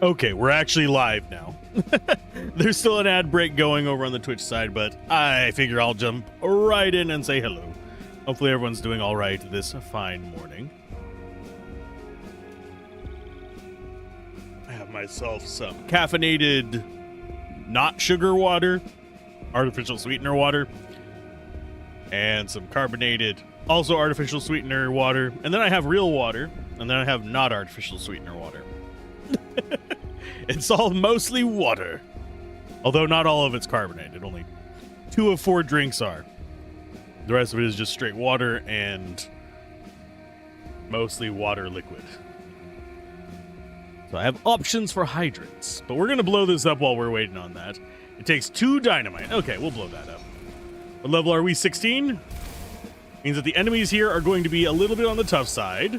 Okay, we're actually live now. There's still an ad break going over on the Twitch side, but I figure I'll jump right in and say hello. Hopefully everyone's doing all right this fine morning. I have myself some caffeinated, not sugar water, artificial sweetener water, and some carbonated, also artificial sweetener water, and then I have real water, and then I have not artificial sweetener water. It's all mostly water, although not all of it's carbonated. Only 2 of 4 drinks are. The rest of it is just straight water and mostly water liquid. So I have options for hydrants, but we're going to blow this up while we're waiting on that. It takes 2 dynamite. Okay, we'll blow that up. What level are we? 16? Means that the enemies here are going to be a little bit on the tough side.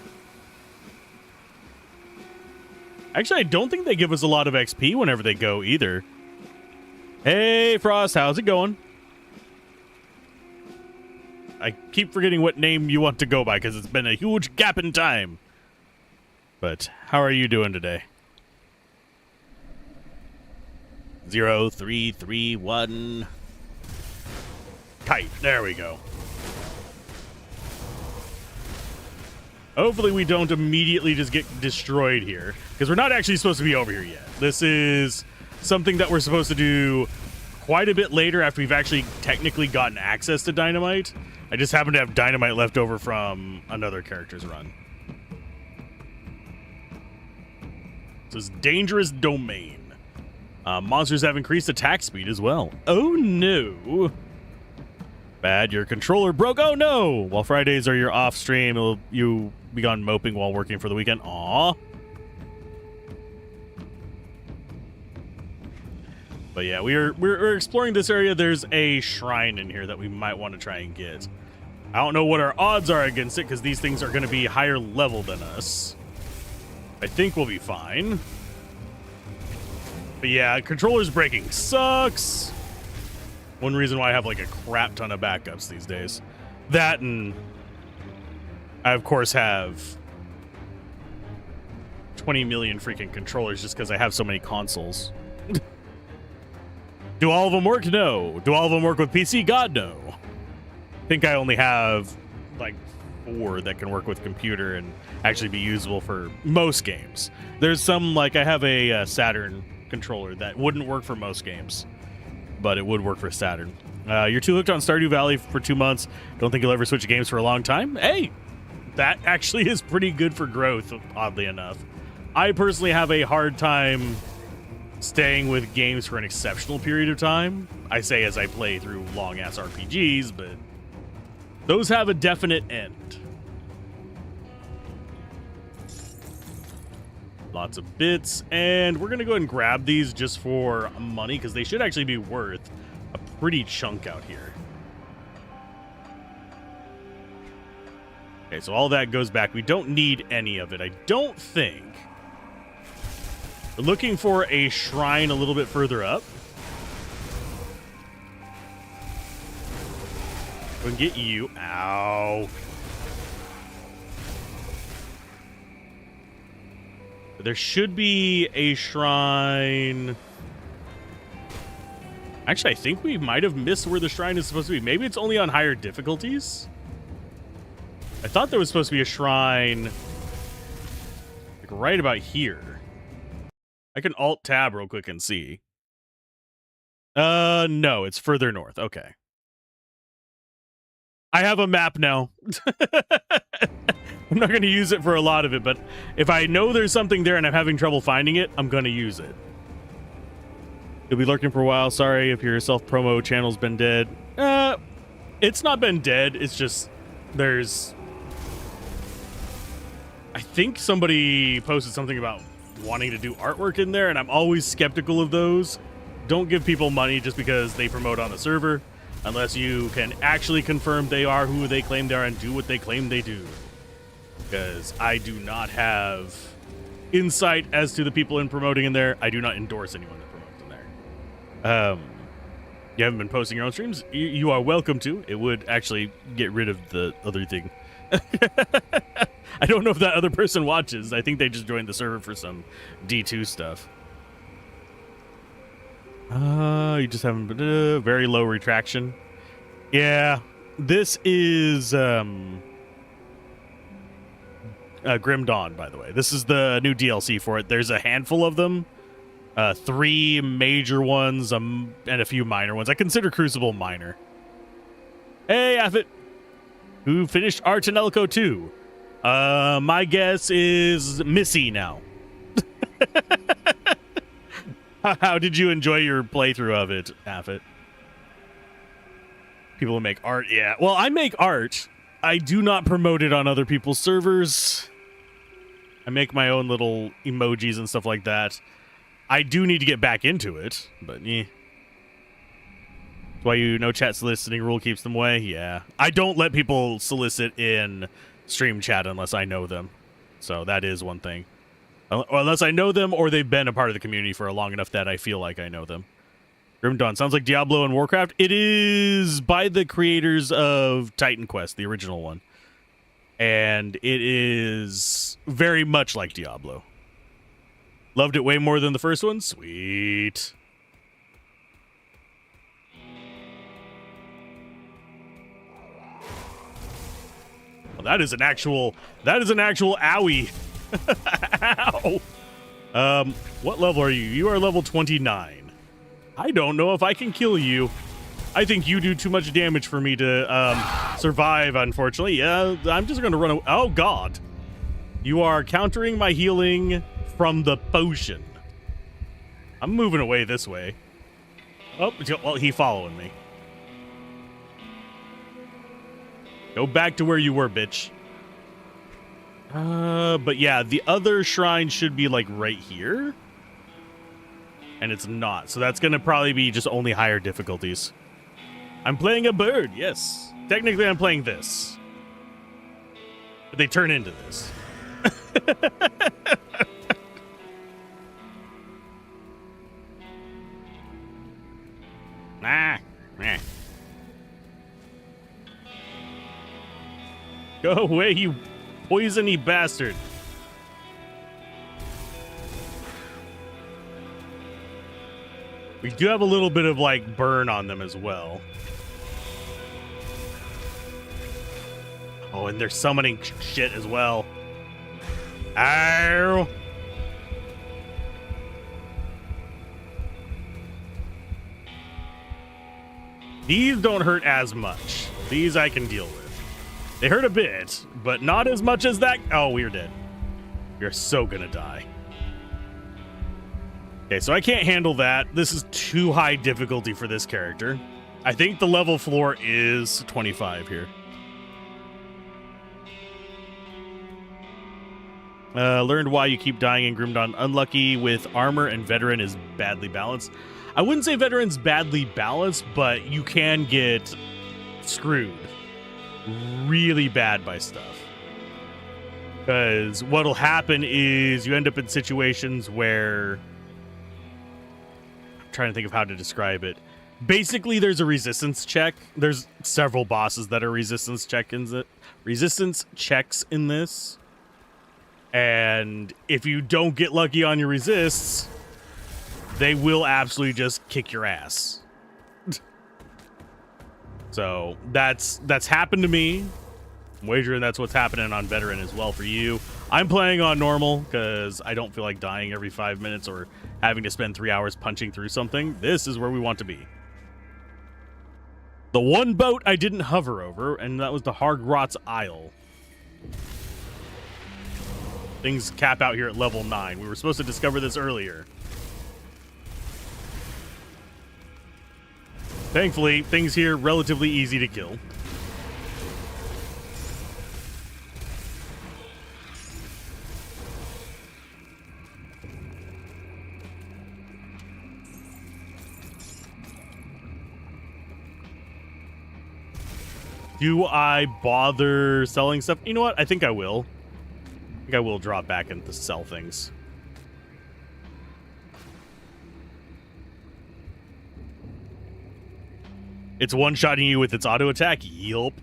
Actually, I don't think they give us a lot of XP whenever they go either. Hey, Frost, how's it going? I keep forgetting what name you want to go by because it's been a huge gap in time. But how are you doing today? 0, 3, 3, 1. Kite. There we go. Hopefully we don't immediately just get destroyed here, because we're not actually supposed to be over here yet. This is something that we're supposed to do quite a bit later after we've actually technically gotten access to dynamite. I just happen to have dynamite left over from another character's run. So it's dangerous domain. Monsters have increased attack speed as well. Oh no. Bad, your controller broke. Oh no! While Fridays are your off stream, you be gone moping while working for the weekend. Aw. But yeah, we're exploring this area. There's a shrine in here that we might want to try and get. I don't know what our odds are against it because these things are going to be higher level than us. I think we'll be fine. But yeah, controller's breaking sucks. One reason why I have like a crap ton of backups these days. That, and I of course have 20 million freaking controllers just because I have so many consoles. Do all of them work? No. Do all of them work with PC? God, no. I think I only have like 4 that can work with computer and actually be usable for most games. There's some, like I have a Saturn controller that wouldn't work for most games, but it would work for Saturn. You're too hooked on Stardew Valley for 2 months. Don't think you'll ever switch games for a long time? Hey, that actually is pretty good for growth, oddly enough. I personally have a hard time staying with games for an exceptional period of time. I say as I play through long-ass RPGs, but those have a definite end. Lots of bits, and we're going to go ahead and grab these just for money, because they should actually be worth a pretty chunk out here. Okay, so all that goes back. We don't need any of it, I don't think. We're looking for a shrine a little bit further up. We can get you. Ow. There should be a shrine. Actually, I think we might have missed where the shrine is supposed to be. Maybe it's only on higher difficulties. I thought there was supposed to be a shrine like right about here. I can alt-tab real quick and see. No, it's further north. Okay. I have a map now. I'm not going to use it for a lot of it, but if I know there's something there and I'm having trouble finding it, I'm going to use it. You'll be lurking for a while. Sorry if your self-promo channel's been dead. It's not been dead. It's just There's... I think somebody posted something about wanting to do artwork in there, and I'm always skeptical of those. Don't give people money just because they promote on the server, unless you can actually confirm they are who they claim they are and do what they claim they do. Because I do not have insight as to the people in promoting in there. I do not endorse anyone that promotes in there. You haven't been posting your own streams? You are welcome to. It would actually get rid of the other thing. I don't know if that other person watches. I think they just joined the server for some D2 stuff. You just haven't been very low retraction. Yeah, this is Grim Dawn, by the way. This is the new DLC for it. There's a handful of them. 3 major ones and a few minor ones. I consider Crucible minor. Hey, Affit. Who finished Arch and Elko 2? My guess is Missy now. How did you enjoy your playthrough of it, Affit? People who make art, yeah. Well, I make art. I do not promote it on other people's servers. I make my own little emojis and stuff like that. I do need to get back into it, but yeah. That's why no chat soliciting rule keeps them away. Yeah. I don't let people solicit in stream chat unless I know them. So that is one thing. Unless I know them or they've been a part of the community for long enough that I feel like I know them. Grim Dawn sounds like Diablo and Warcraft. It is by the creators of Titan Quest, the original one. And it is very much like Diablo. Loved it way more than the first one. Sweet. Well, that is an actual owie. Ow. What level are you? You are level 29. I don't know if I can kill you. I think you do too much damage for me to survive, unfortunately. Yeah, I'm just going to run away. Oh, God. You are countering my healing from the potion. I'm moving away this way. Oh, well, he following me. Go back to where you were, bitch. But yeah, the other shrine should be like right here. And it's not. So that's going to probably be just only higher difficulties. I'm playing a bird, yes. Technically, I'm playing this. But they turn into this. Go away, you poisony bastard. We do have a little bit of, like, burn on them as well. Oh, and they're summoning shit as well. Ow! These don't hurt as much. These I can deal with. They hurt a bit, but not as much as that. Oh, we're dead. We're so gonna die. Okay, so I can't handle that. This is too high difficulty for this character. I think the level floor is 25 here. Learned why you keep dying in Grim Dawn. Unlucky with armor and veteran is badly balanced. I wouldn't say veteran's badly balanced, but you can get screwed really bad by stuff. Because what'll happen is you end up in situations where... I'm trying to think of how to describe it. Basically, there's a resistance check. There's several bosses that are resistance checks in this. And if you don't get lucky on your resists, they will absolutely just kick your ass. So that's happened to me. I'm wagering that's what's happening on veteran as well for you. I'm playing on normal because I don't feel like dying every 5 minutes or having to spend 3 hours punching through something. This is where we want to be. The one boat I didn't hover over, and that was the Hargrot's Isle. Things cap out here at level 9. We were supposed to discover this earlier. Thankfully, things here relatively easy to kill. Do I bother selling stuff? You know what? I think I will. I think I will drop back into sell things. It's one-shotting you with its auto attack? Yup.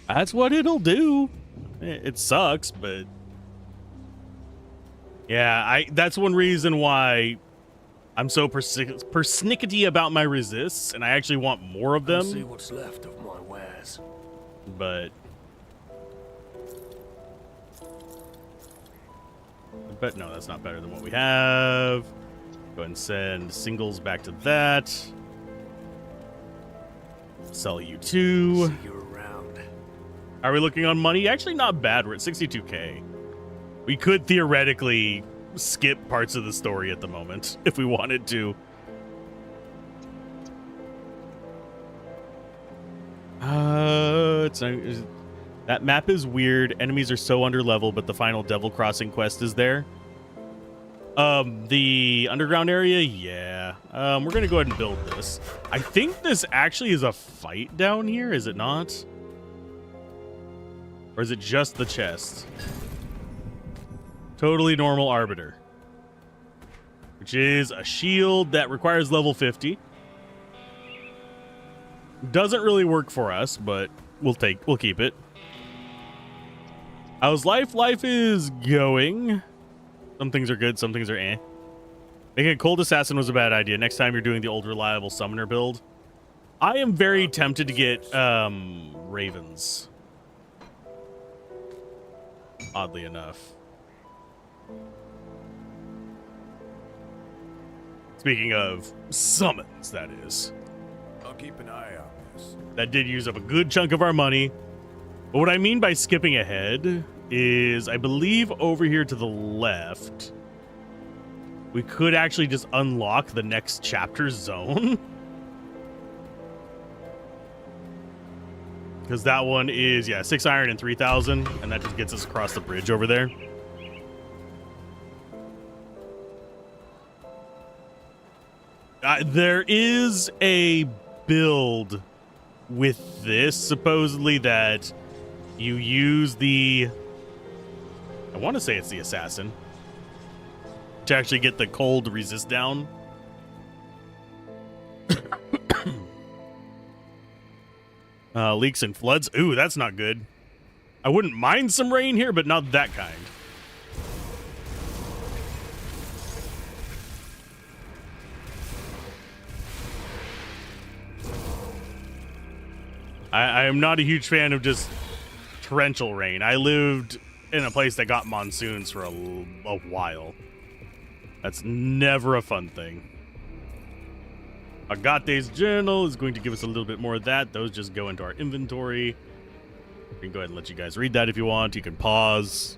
That's what it'll do. It sucks, but... yeah, that's one reason why I'm so persnickety about my resists, and I actually want more of them. See what's left of my wares. But no, that's not better than what we have. Go ahead and send singles back to that. Sell you two. See you around. Are we looking on money? Actually, not bad. We're at 62k. We could theoretically skip parts of the story at the moment if we wanted to. That map is weird. Enemies are so underlevel, but the final Devil Crossing quest is there. The underground area, yeah. We're gonna go ahead and build this. I think this actually is a fight down here, is it not? Or is it just the chest? Totally normal Arbiter, which is a shield that requires level 50. Doesn't really work for us, but we'll keep it. How's life? Life is going. Some things are good, some things are eh. Making a cold assassin was a bad idea. Next time you're doing the old reliable summoner build. I am very tempted to get ravens. Oddly enough. Speaking of summons, that is. I'll keep an eye on this. That did use up a good chunk of our money. But what I mean by skipping ahead is, I believe over here to the left, we could actually just unlock the next chapter zone. Because that one is, yeah, 6 iron and 3,000, and that just gets us across the bridge over there. There is a build with this, supposedly, that you use the... I want to say it's the assassin to actually get the cold resist down. Leaks and floods. Ooh, that's not good. I wouldn't mind some rain here, but not that kind. I am not a huge fan of just torrential rain. I lived in a place that got monsoons for a while. That's never a fun thing. Agate's journal is going to give us a little bit more of that. Those just go into our inventory. We can go ahead and let you guys read that if you want. You can pause.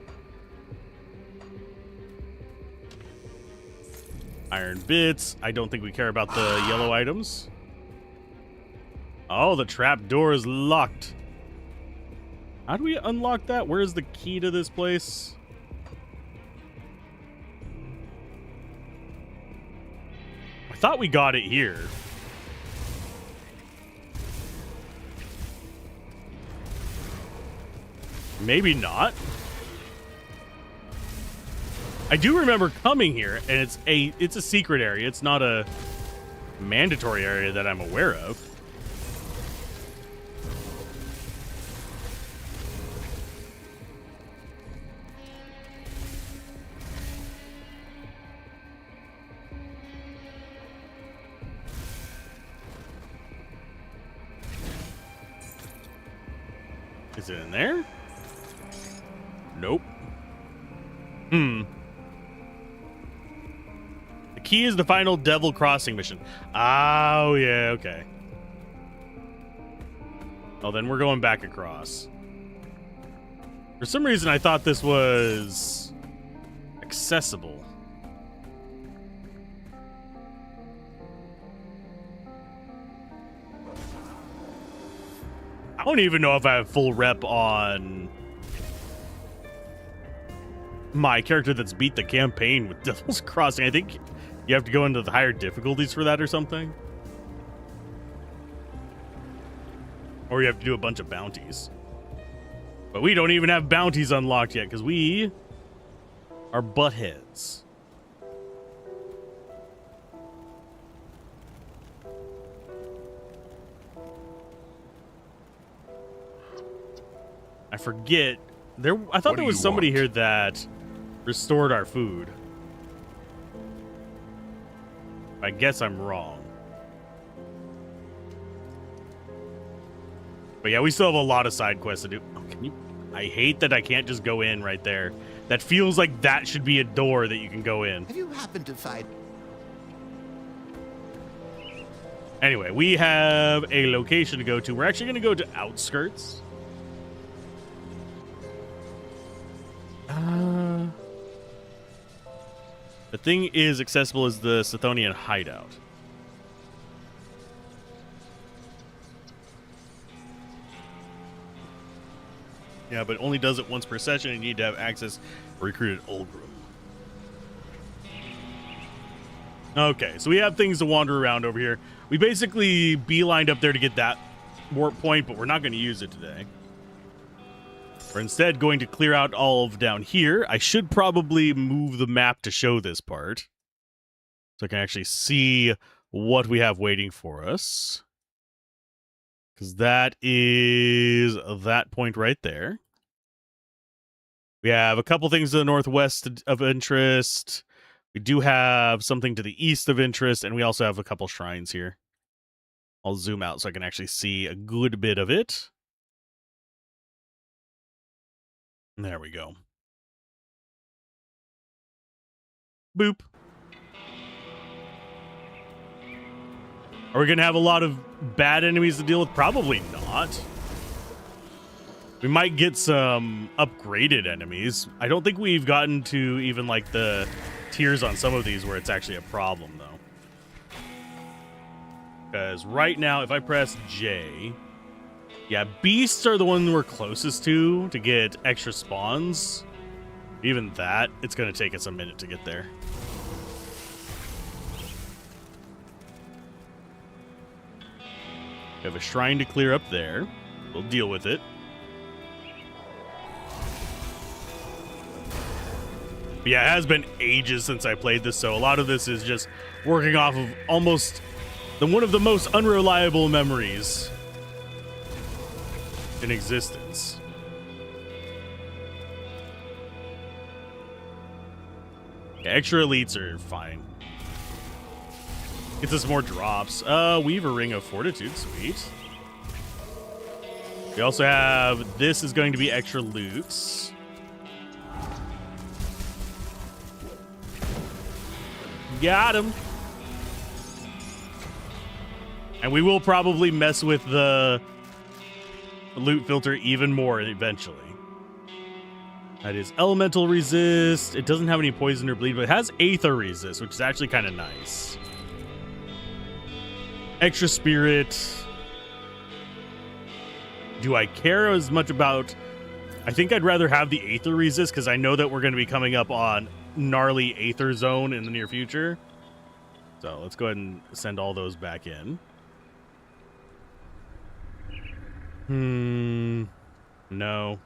Iron bits. I don't think we care about the yellow items. Oh, the trap door is locked. How do we unlock that? Where's the key to this place? I thought we got it here. Maybe not. I do remember coming here, and it's a secret area. It's not a mandatory area that I'm aware of. Is it in there? Nope. The key is the final Devil Crossing mission. Oh, yeah, okay. Oh, then we're going back across. For some reason, I thought this was accessible. I don't even know if I have full rep on my character that's beat the campaign with Devil's Crossing. I think you have to go into the higher difficulties for that or something. Or you have to do a bunch of bounties. But we don't even have bounties unlocked yet because we are buttheads. I forget. I thought there was somebody here that restored our food. I guess I'm wrong. But yeah, we still have a lot of side quests to do. Oh, can you? I hate that I can't just go in right there. That feels like that should be a door that you can go in. Have you happened to find... Anyway, we have a location to go to. We're actually going to go to Outskirts. The thing is accessible as the Sithonian hideout. Yeah, but it only does it once per session, and you need to have access for recruited Ulgrim. Okay, so we have things to wander around over here. We basically beelined up there to get that warp point, but we're not going to use it today. We're instead going to clear out all of down here. I should probably move the map to show this part, so I can actually see what we have waiting for us. Because that is that point right there. We have a couple things to the northwest of interest. We do have something to the east of interest, and we also have a couple shrines here. I'll zoom out so I can actually see a good bit of it. There we go. Boop. Are we going to have a lot of bad enemies to deal with? Probably not. We might get some upgraded enemies. I don't think we've gotten to even like the tiers on some of these where it's actually a problem though. Because right now, if I press J, yeah, beasts are the one we're closest to get extra spawns. Even that, it's going to take us a minute to get there. We have a shrine to clear up there. We'll deal with it. But yeah, it has been ages since I played this, so a lot of this is just working off of almost one of the most unreliable memories in existence. Yeah, extra elites are fine. Gets us more drops. Weaver Ring of Fortitude, sweet. We also have, this is going to be extra loots. Got him. And we will probably mess with the loot filter even more eventually. That is elemental resist. It doesn't have any poison or bleed, but it has aether resist, which is actually kind of nice. Extra spirit. Do I care as much about... I think I'd rather have the aether resist because I know that we're going to be coming up on gnarly aether zone in the near future. So let's go ahead and send all those back in. No.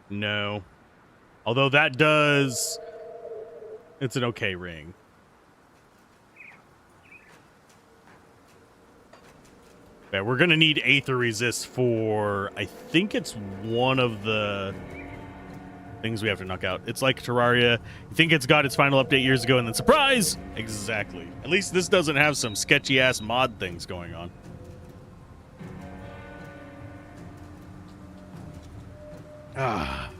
No. Although that does... It's an okay ring. Okay, we're going to need aether resist for... I think it's one of the things we have to knock out. It's like Terraria. You think it's got its final update years ago, and then surprise! Exactly. At least this doesn't have some sketchy-ass mod things going on. Ah.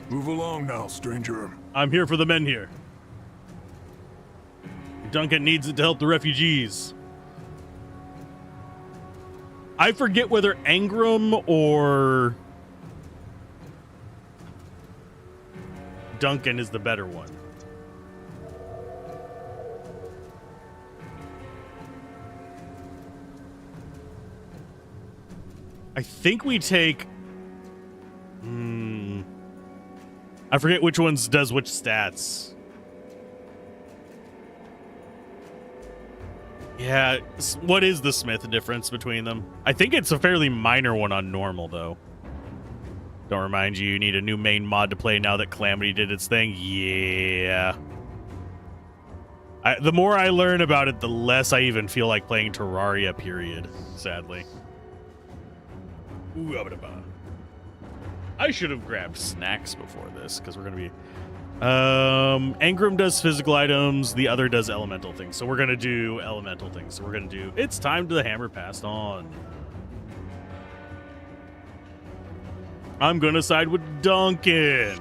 Move along now, stranger. I'm here for the men here. Duncan needs it to help the refugees. I forget whether Angram or Duncan is the better one. I think we take... I forget which ones does which stats. Yeah, what is the smith difference between them? I think it's a fairly minor one on normal, though. Don't remind you, you need a new main mod to play now that Calamity did its thing. Yeah. The more I learn about it, the less I even feel like playing Terraria, period, sadly. Ooh, I should have grabbed snacks before this, because we're going to be... Engram does physical items, the other does elemental things. So we're going to do elemental things. So we're going to do... It's time to the hammer passed on. I'm going to side with Duncan,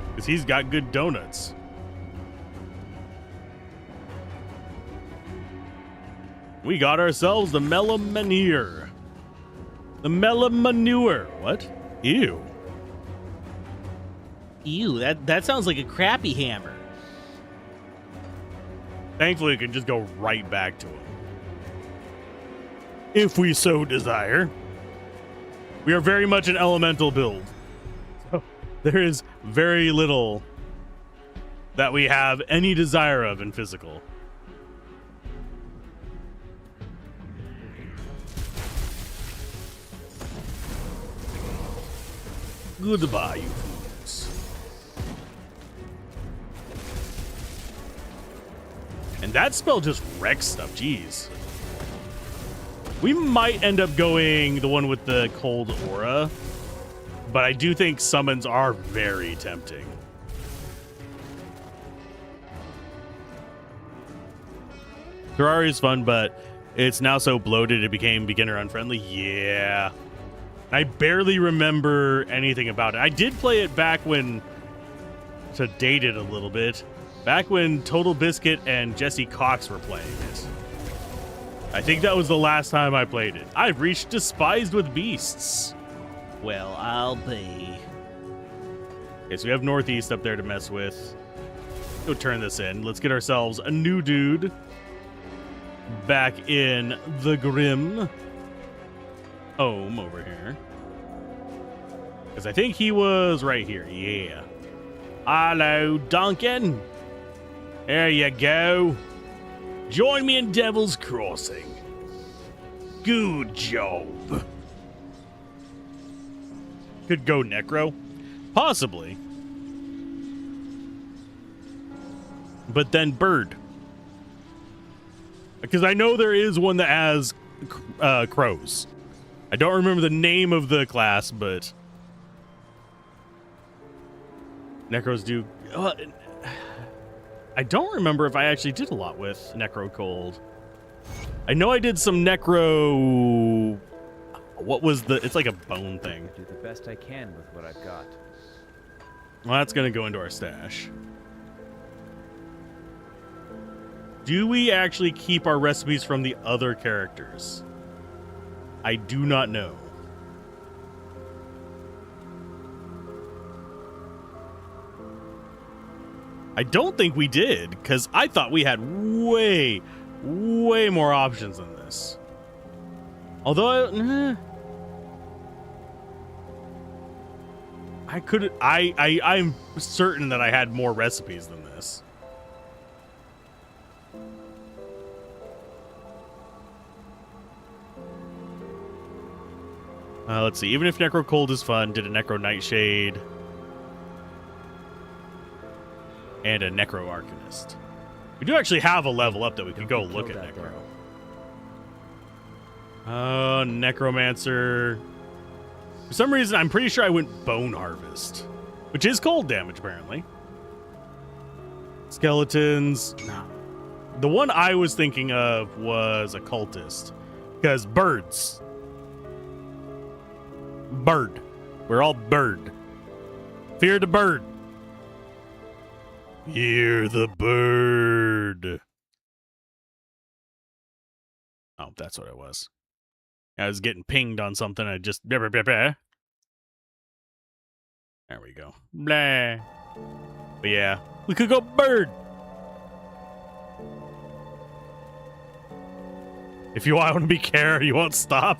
because he's got good donuts. We got ourselves the Melamaneer. The Melamanure. What? Ew. Ew, that sounds like a crappy hammer. Thankfully, we can just go right back to him, if we so desire. We are very much an elemental build. So there is very little that we have any desire of in physical. Goodbye, you fools. And that spell just wrecks stuff, jeez. We might end up going the one with the cold aura, but I do think summons are very tempting. Terraria is fun, but it's now so bloated it became beginner unfriendly. Yeah. I barely remember anything about it. I did play it back when, to date it a little bit, back when Total Biscuit and Jesse Cox were playing it. I think that was the last time I played it. I've reached Despised with Beasts. Well, I'll be. Okay, so we have Northeast up there to mess with. Go turn this in. Let's get ourselves a new dude back in the Grim Home over here. Because I think he was right here. Yeah. Hello, Duncan. There you go. Join me in Devil's Crossing. Good job. Could go Necro. Possibly. But then Bird. Because I know there is one that has crows. I don't remember the name of the class, but Necros do... I don't remember if I actually did a lot with Necro Cold. I know I did some Necro... What was the... It's like a bone thing. Do the best I can with what I've got. Well, that's going to go into our stash. Do we actually keep our recipes from the other characters? I do not know. I don't think we did, because I thought we had way more options than this. Although, I'm certain that I had more recipes than this. Let's see. Even if Necro Cold is fun, did a Necro Nightshade and a Necro Arcanist. We do actually have a level up that we can go look at Necro. Necromancer. For some reason, I'm pretty sure I went Bone Harvest, which is cold damage, apparently. Skeletons. No. The one I was thinking of was Occultist, because birds. Bird. We're all bird. Fear the bird. Fear the bird. Oh, that's what it was. I was getting pinged on something. I just... There we go. Blah. But yeah, we could go bird. If you want to be care, you won't stop.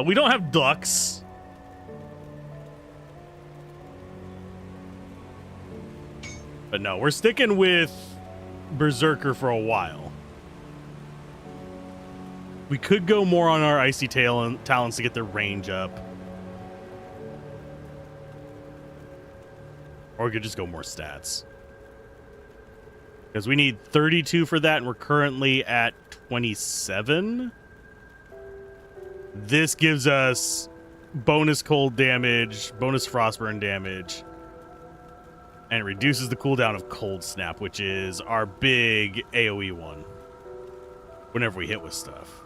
We don't have ducks. But no, we're sticking with Berserker for a while. We could go more on our icy talents to get their range up. Or we could just go more stats. Because we need 32 for that, and we're currently at 27. This gives us bonus cold damage, bonus frostburn damage, and it reduces the cooldown of Cold Snap, which is our big AoE one whenever we hit with stuff.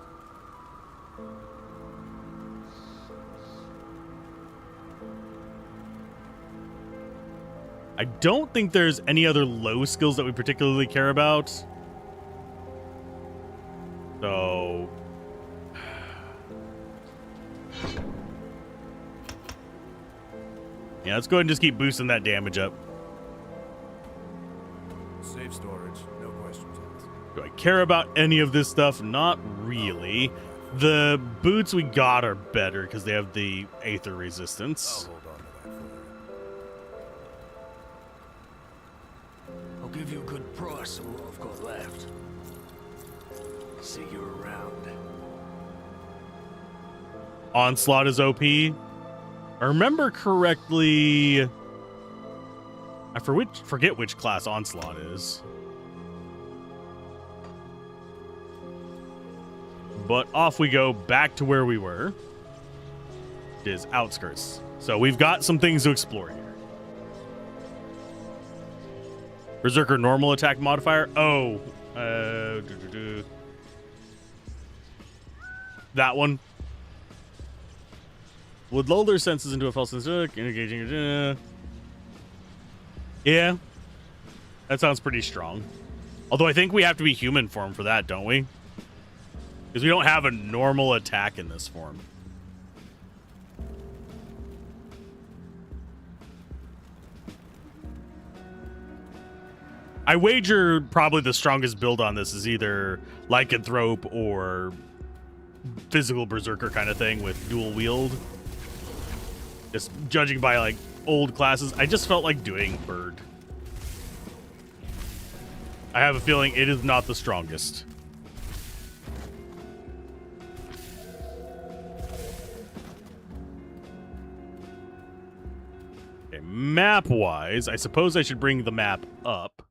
I don't think there's any other low skills that we particularly care about. So... yeah, let's go ahead and just keep boosting that damage up. Safe storage, no questions asked. Do I care about any of this stuff? Not really. The boots we got are better because they have the Aether I'll resistance. hold on to that for you. I'll give you a good price on what I've got left. See you around. Onslaught is OP. I remember correctly... I forget which class Onslaught is. But off we go back to where we were. It is Outskirts. So we've got some things to explore here. Berserker normal attack modifier. Oh. That one. Would lull their senses into a false sense. Engaging. Yeah. That sounds pretty strong. Although I think we have to be human form for that, don't we? Because we don't have a normal attack in this form. I wager probably the strongest build on this is either Lycanthrope or physical Berserker kind of thing with dual wield. Just judging by like old classes, I just felt like doing Bird. I have a feeling it is not the strongest. Okay, map-wise, I suppose I should bring the map up.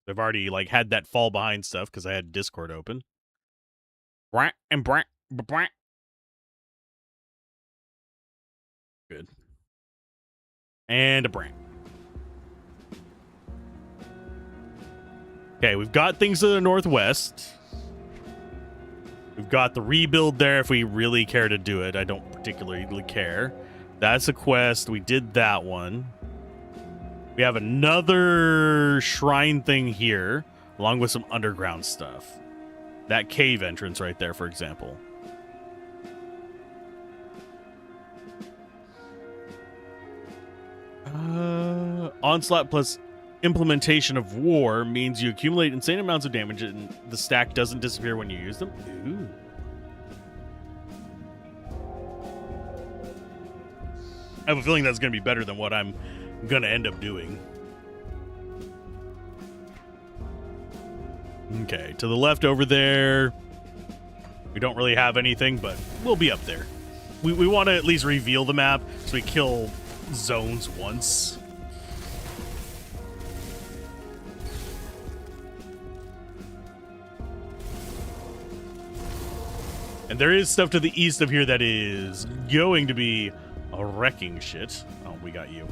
I've already like had that fall behind stuff because I had Discord open. Good. And a brand. Okay, we've got things to the northwest. We've got the rebuild there if we really care to do it. I don't particularly care. That's a quest. We did that one. We have another shrine thing here, along with some underground stuff. That cave entrance right there, for example. Onslaught plus implementation of war means you accumulate insane amounts of damage and the stack doesn't disappear when you use them. Ooh. I have a feeling that's going to be better than what I'm going to end up doing. Okay, to the left over there, we don't really have anything, but we'll be up there. We want to at least reveal the map so we kill zones once. And there is stuff to the east of here that is going to be a wrecking shit. Oh, we got you.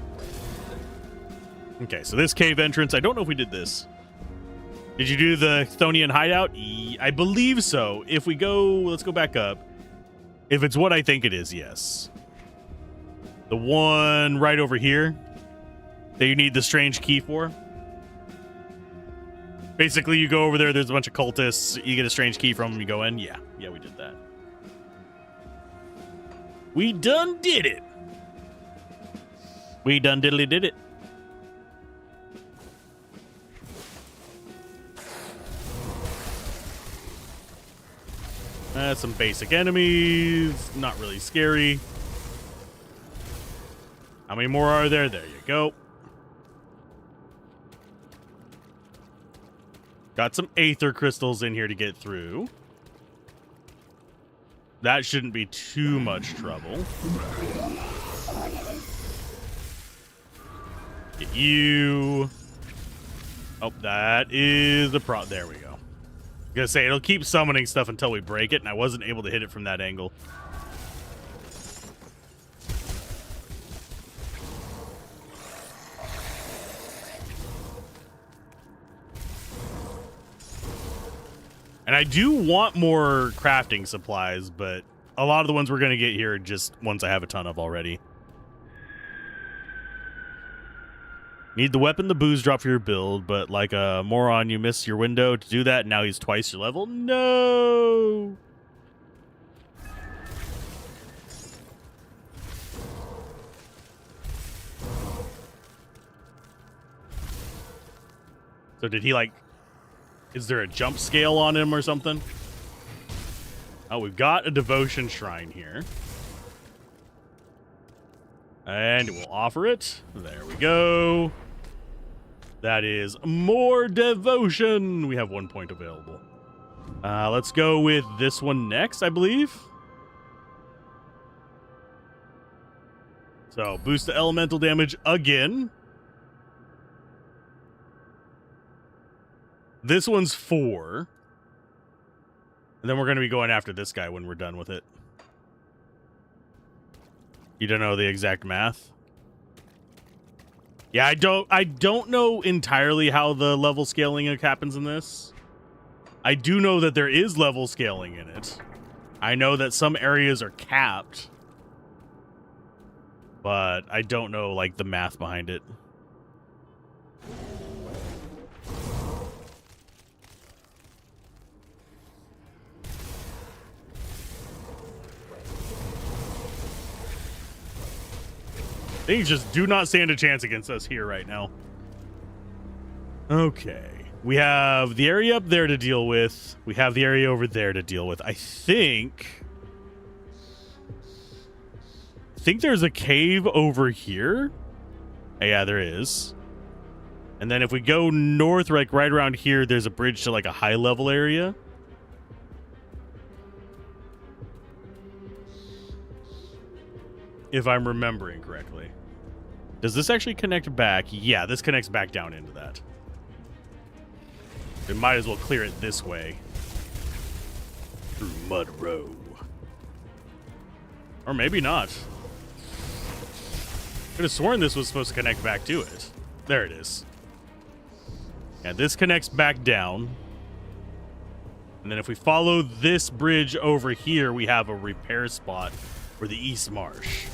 Okay, so this cave entrance, I don't know if we did this. Did you do the Chthonian hideout? I believe so. If we go, let's go back up. If it's what I think it is, yes. The one right over here that you need the strange key for. Basically, you go over there, there's a bunch of cultists, you get a strange key from them, you go in. Yeah, we did that. We done did it. We done diddly did it. Some basic enemies. Not really scary. How many more are there? There you go. Got some Aether crystals in here to get through. That shouldn't be too much trouble. Get you. Oh, that is the pro. There we go. I'm gonna say it'll keep summoning stuff until we break it, and I wasn't able to hit it from that angle. And I do want more crafting supplies, but a lot of the ones we're going to get here are just ones I have a ton of already. Need the weapon, the booze drop for your build, but like a moron, you missed your window to do that, and now he's twice your level? No! So did he like... Is there a jump scale on him or something? Oh, we've got a devotion shrine here. And we'll offer it. There we go. That is more devotion. We have 1 point available. Let's go with this one next, I believe. So, boost the elemental damage again. This one's 4. And then we're going to be going after this guy when we're done with it. You don't know the exact math? Yeah, I don't know entirely how the level scaling happens in this. I do know that there is level scaling in it. I know that some areas are capped. But I don't know like the math behind it. Things just do not stand a chance against us here right now. Okay. We have the area up there to deal with. We have the area over there to deal with. I think there's a cave over here. Yeah, there is. And then if we go north, like right around here, there's a bridge to like a high level area. If I'm remembering correctly. Does this actually connect back? Yeah, this connects back down into that. We might as well clear it this way. Through Mud Row. Or maybe not. Could have sworn this was supposed to connect back to it. There it is. Yeah, this connects back down. And then if we follow this bridge over here, we have a repair spot for the East Marsh.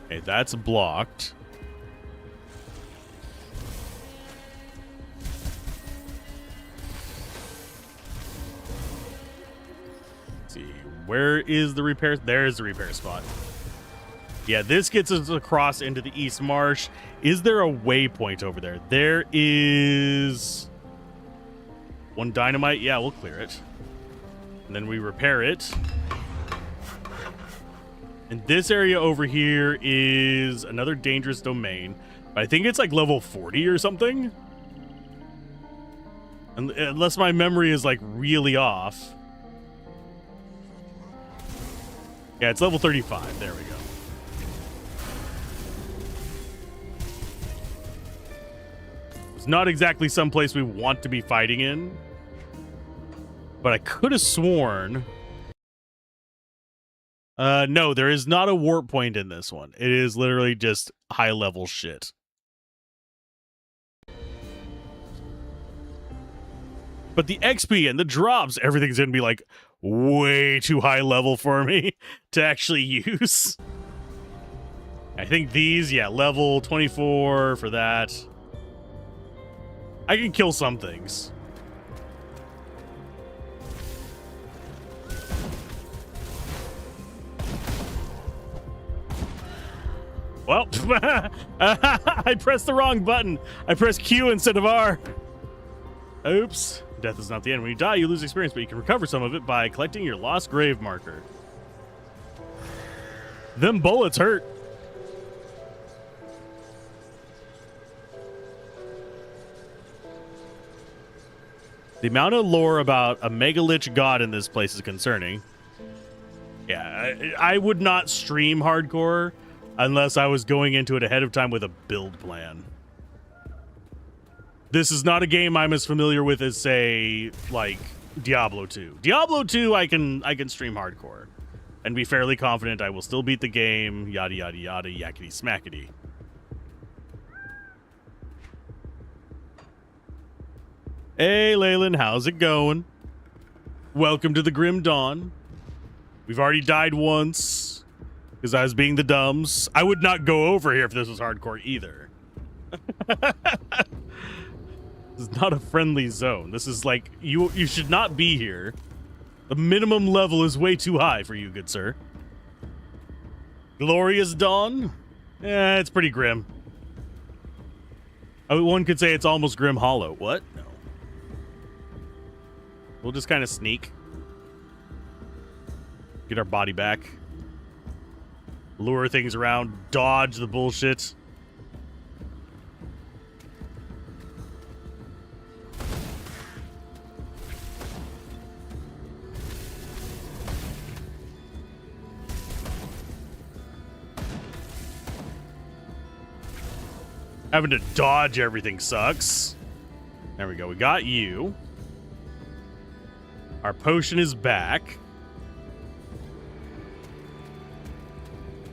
Okay, that's blocked. Let's see, where is the repair? There's the repair spot. Yeah, this gets us across into the East Marsh. Is there a waypoint over there? There is one dynamite. Yeah, we'll clear it. And then we repair it. And this area over here is another dangerous domain. But I think it's like level 40 or something. Unless my memory is like really off. Yeah, it's level 35. There we go. It's not exactly some place we want to be fighting in. But I could have sworn... no, there is not a warp point in this one. It is literally just high-level shit. But the XP and the drops, everything's gonna be like way too high level for me to actually use. I think these, yeah, level 24 for that. I can kill some things. Well, I pressed the wrong button. I pressed Q instead of R. Oops. Death is not the end. When you die, you lose experience, but you can recover some of it by collecting your lost grave marker. Them bullets hurt. The amount of lore about a mega lich god in this place is concerning. Yeah, I would not stream hardcore unless I was going into it ahead of time with a build plan. This is not a game I'm as familiar with as, say, like Diablo 2. Diablo 2, I can stream hardcore and be fairly confident I will still beat the game, yada yada yada, yakety smackety. Hey, Leyland, how's it going? Welcome to the Grim Dawn. We've already died once because I was being the dumbs. I would not go over here if this was hardcore either. This is not a friendly zone. This is like, you should not be here. The minimum level is way too high for you, good sir. Glorious Dawn? Yeah, it's pretty grim. One could say it's almost Grim Hollow. What? No. We'll just kind of sneak. Get our body back. Lure things around. Dodge the bullshit. Having to dodge everything sucks. There we go. We got you. Our potion is back.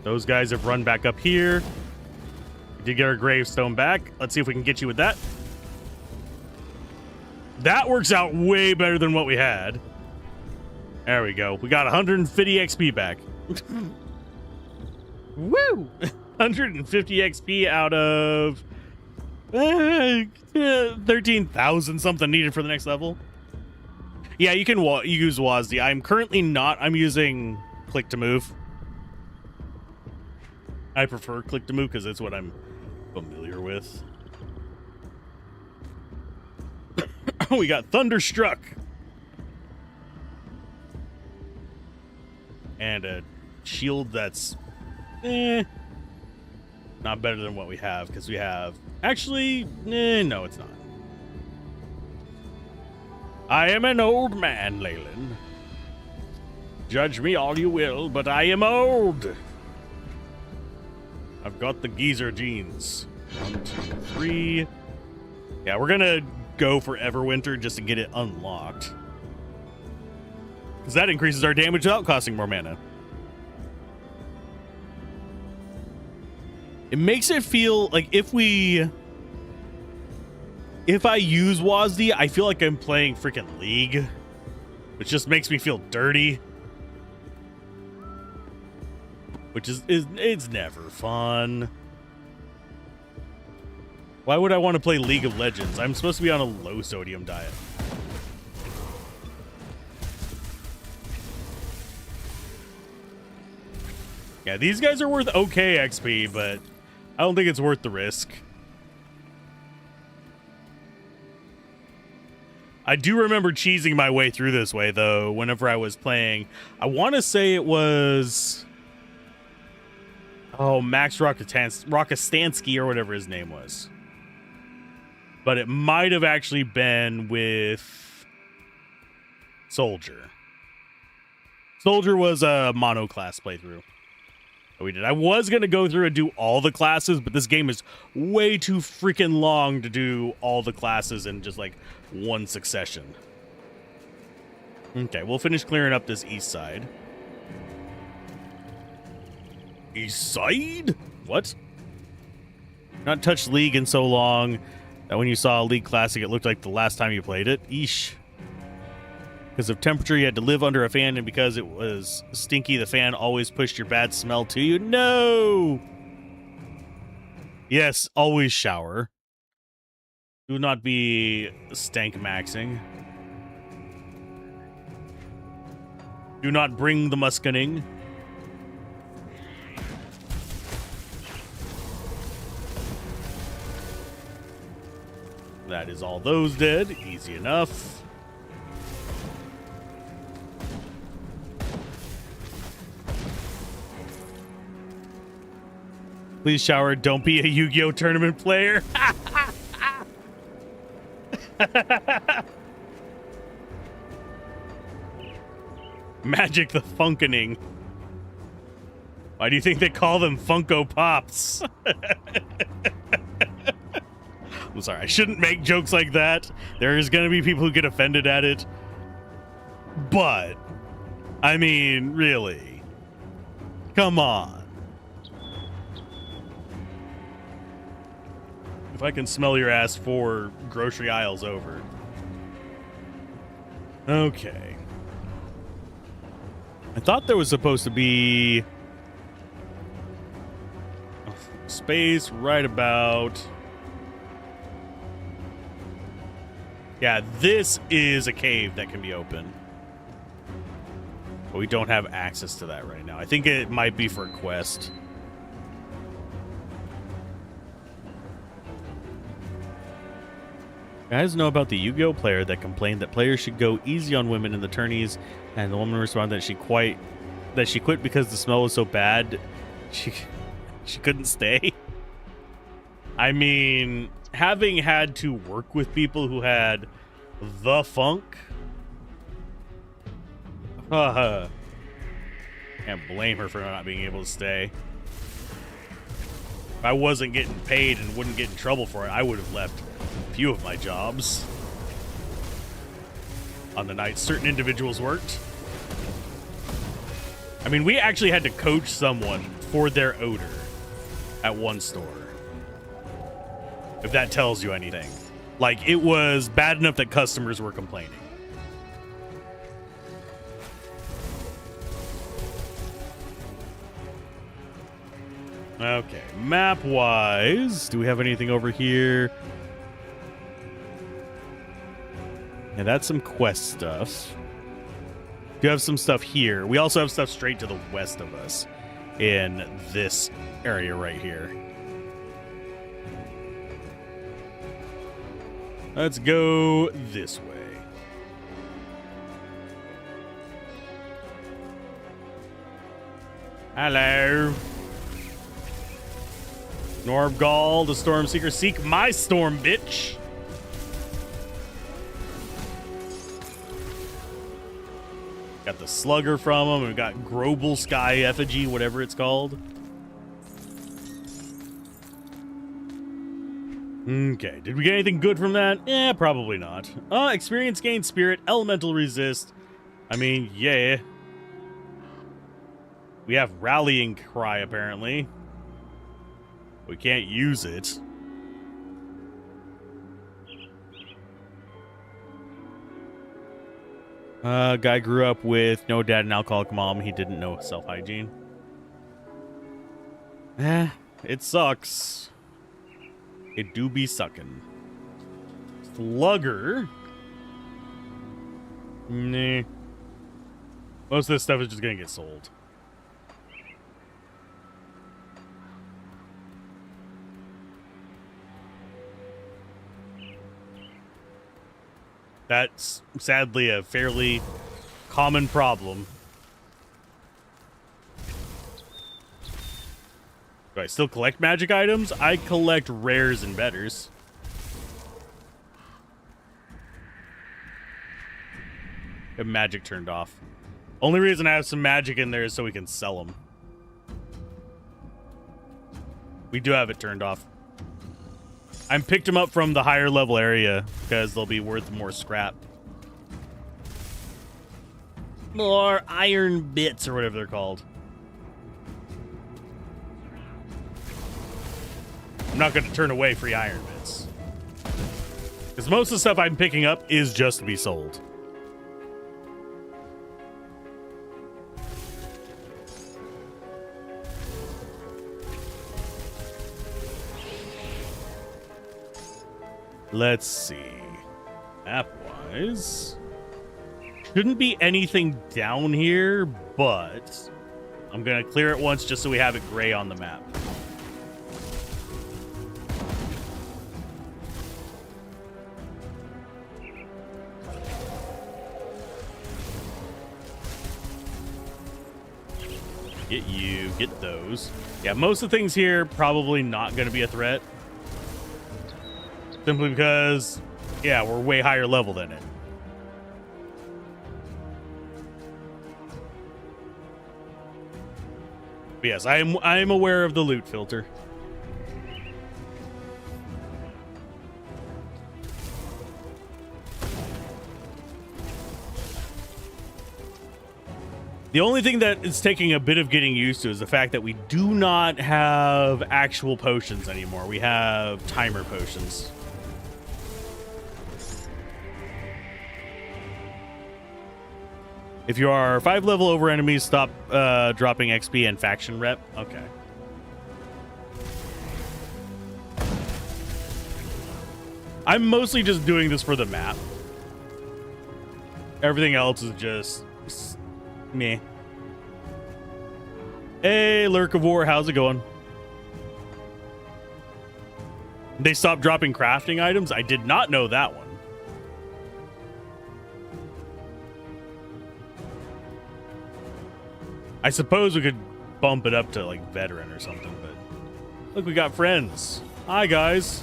Those guys have run back up here. We did get our gravestone back. Let's see if we can get you with that. That works out way better than what we had. There we go. We got 150 XP back. Woo! 150 XP out of 13,000 something needed for the next level. Yeah, you can use WASD. I'm currently not. I'm using click to move. I prefer click to move because it's what I'm familiar with. We got Thunderstruck. And a shield that's not better than what we have, because we have... Actually, no, it's not. I am an old man, Leyland. Judge me all you will, but I am old. I've got the geezer genes. 1, 2, 3. Yeah, we're gonna go for Everwinter just to get it unlocked, because that increases our damage without costing more mana. It makes it feel like if I use WASD, I feel like I'm playing freaking League, which just makes me feel dirty, which is it's never fun. Why would I want to play League of Legends? I'm supposed to be on a low sodium diet. Yeah, these guys are worth okay XP, but I don't think it's worth the risk. I do remember cheesing my way through this way, though, whenever I was playing. I want to say it was... Oh, Max Rokostansky or whatever his name was. But it might have actually been with Soldier. Soldier was a mono class playthrough that we did. I was going to go through and do all the classes, but this game is way too freaking long to do all the classes in just like one succession. Okay, we'll finish clearing up this east side. East side? What? Not touched League in so long that when you saw a League Classic, it looked like the last time you played it. Eesh. Because of temperature, you had to live under a fan, and because it was stinky, the fan always pushed your bad smell to you. No! Yes, always shower. Do not be stank maxing. Do not bring the muskening. That is all those dead. Easy enough. Please shower. Don't be a Yu-Gi-Oh! Tournament player. Magic the Funkening. Why do you think they call them Funko Pops? I'm sorry, I shouldn't make jokes like that. There is going to be people who get offended at it. But, I mean, really. Come on. If I can smell your ass 4 grocery aisles over. Okay. I thought there was supposed to be a space right about... Yeah, this is a cave that can be open. But we don't have access to that right now. I think it might be for a quest. Guys know about the Yu-Gi-Oh player that complained that players should go easy on women in the tourneys, and the woman responded that she quit because the smell was so bad she couldn't stay. I mean, having had to work with people who had the funk, can't blame her for not being able to stay. If I wasn't getting paid and wouldn't get in trouble for it, I would have left a few of my jobs on the nights certain individuals worked. I mean, we actually had to coach someone for their odor at one store. If that tells you anything. Like, it was bad enough that customers were complaining. Okay, map-wise, do we have anything over here? Yeah, that's some quest stuff. Do have some stuff here. We also have stuff straight to the west of us in this area right here. Let's go this way. Hello. Norgall, the Stormseeker. Seek my storm, bitch. Got the Slugger from him. We've got Grobel Sky Effigy, whatever it's called. Okay, did we get anything good from that? Eh, probably not. Experience gain, spirit, elemental resist. I mean, yeah. We have rallying cry, apparently. We can't use it. Guy grew up with no dad and alcoholic mom. He didn't know self-hygiene. It sucks. It do be sucking. Slugger. Nah. Most of this stuff is just gonna get sold. That's sadly a fairly common problem. Do I still collect magic items? I collect rares and betters. Have magic turned off. Only reason I have some magic in there is so we can sell them. We do have it turned off. I picked them up from the higher level area because they'll be worth more scrap. More iron bits or whatever they're called. I'm not going to turn away free iron bits. Because most of the stuff I'm picking up is just to be sold. Let's see. Map-wise, shouldn't be anything down here, but I'm going to clear it once just so we have it gray on the map. Get you, get those. Yeah, most of the things here probably not going to be a threat. Simply because, yeah, we're way higher level than it. But yes, I'm aware of the loot filter. The only thing that is taking a bit of getting used to is the fact that we do not have actual potions anymore. We have timer potions. If you are 5 level over enemies, stop dropping XP and faction rep. Okay. I'm mostly just doing this for the map. Everything else is just meh. Hey, Lurk of War, how's it going? They stopped dropping crafting items? I did not know that one. I suppose we could bump it up to like veteran or something, but look, we got friends. Hi, guys.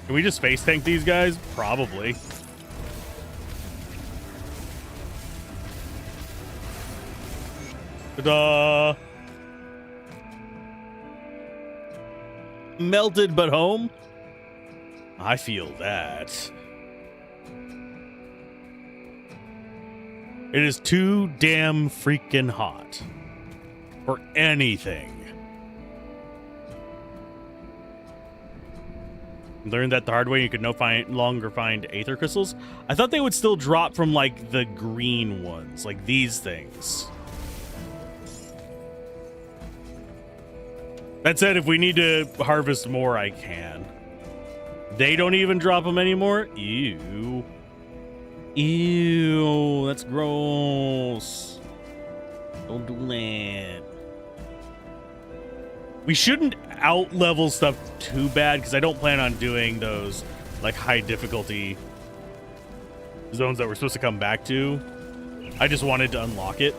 Can we just face tank these guys? Probably. Ta-da! Melted but home? I feel that. It is too damn freaking hot for anything. Learned that the hard way. You could no longer find aether crystals. I thought they would still drop from like the green ones, like these things. That said, if we need to harvest more, I can. They don't even drop them anymore? Ew. Ew, that's gross. Don't do that. We shouldn't out-level stuff too bad, because I don't plan on doing those, like, high difficulty zones that we're supposed to come back to. I just wanted to unlock it.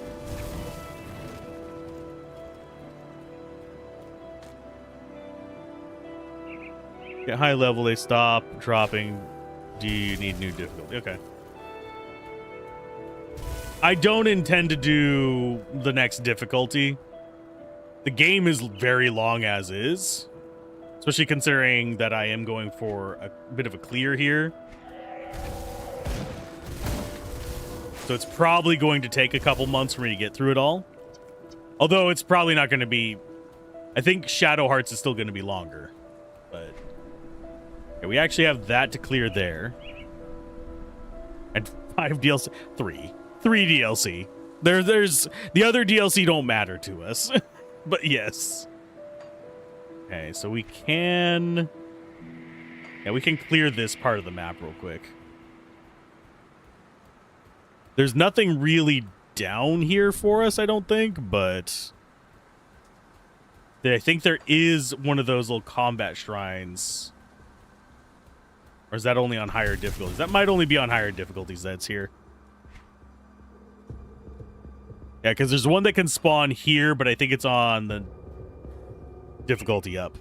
At high level, they stop dropping. Do you need new difficulty? Okay. I don't intend to do the next difficulty. The game is very long as is, especially considering that I am going for a bit of a clear here. So it's probably going to take a couple months for me to get through it all. Although it's probably not going to be... I think Shadow Hearts is still going to be longer. But... okay, we actually have that to clear there. And 5 DLC... 3 DLC. There's... the other DLC don't matter to us. But yes. Okay, so we can... yeah, we can clear this part of the map real quick. There's nothing really down here for us, I don't think, but... I think there is one of those little combat shrines. Or is that only on higher difficulties? That might only be on higher difficulties that's here. Yeah, because there's one that can spawn here, but I think it's on the difficulty up.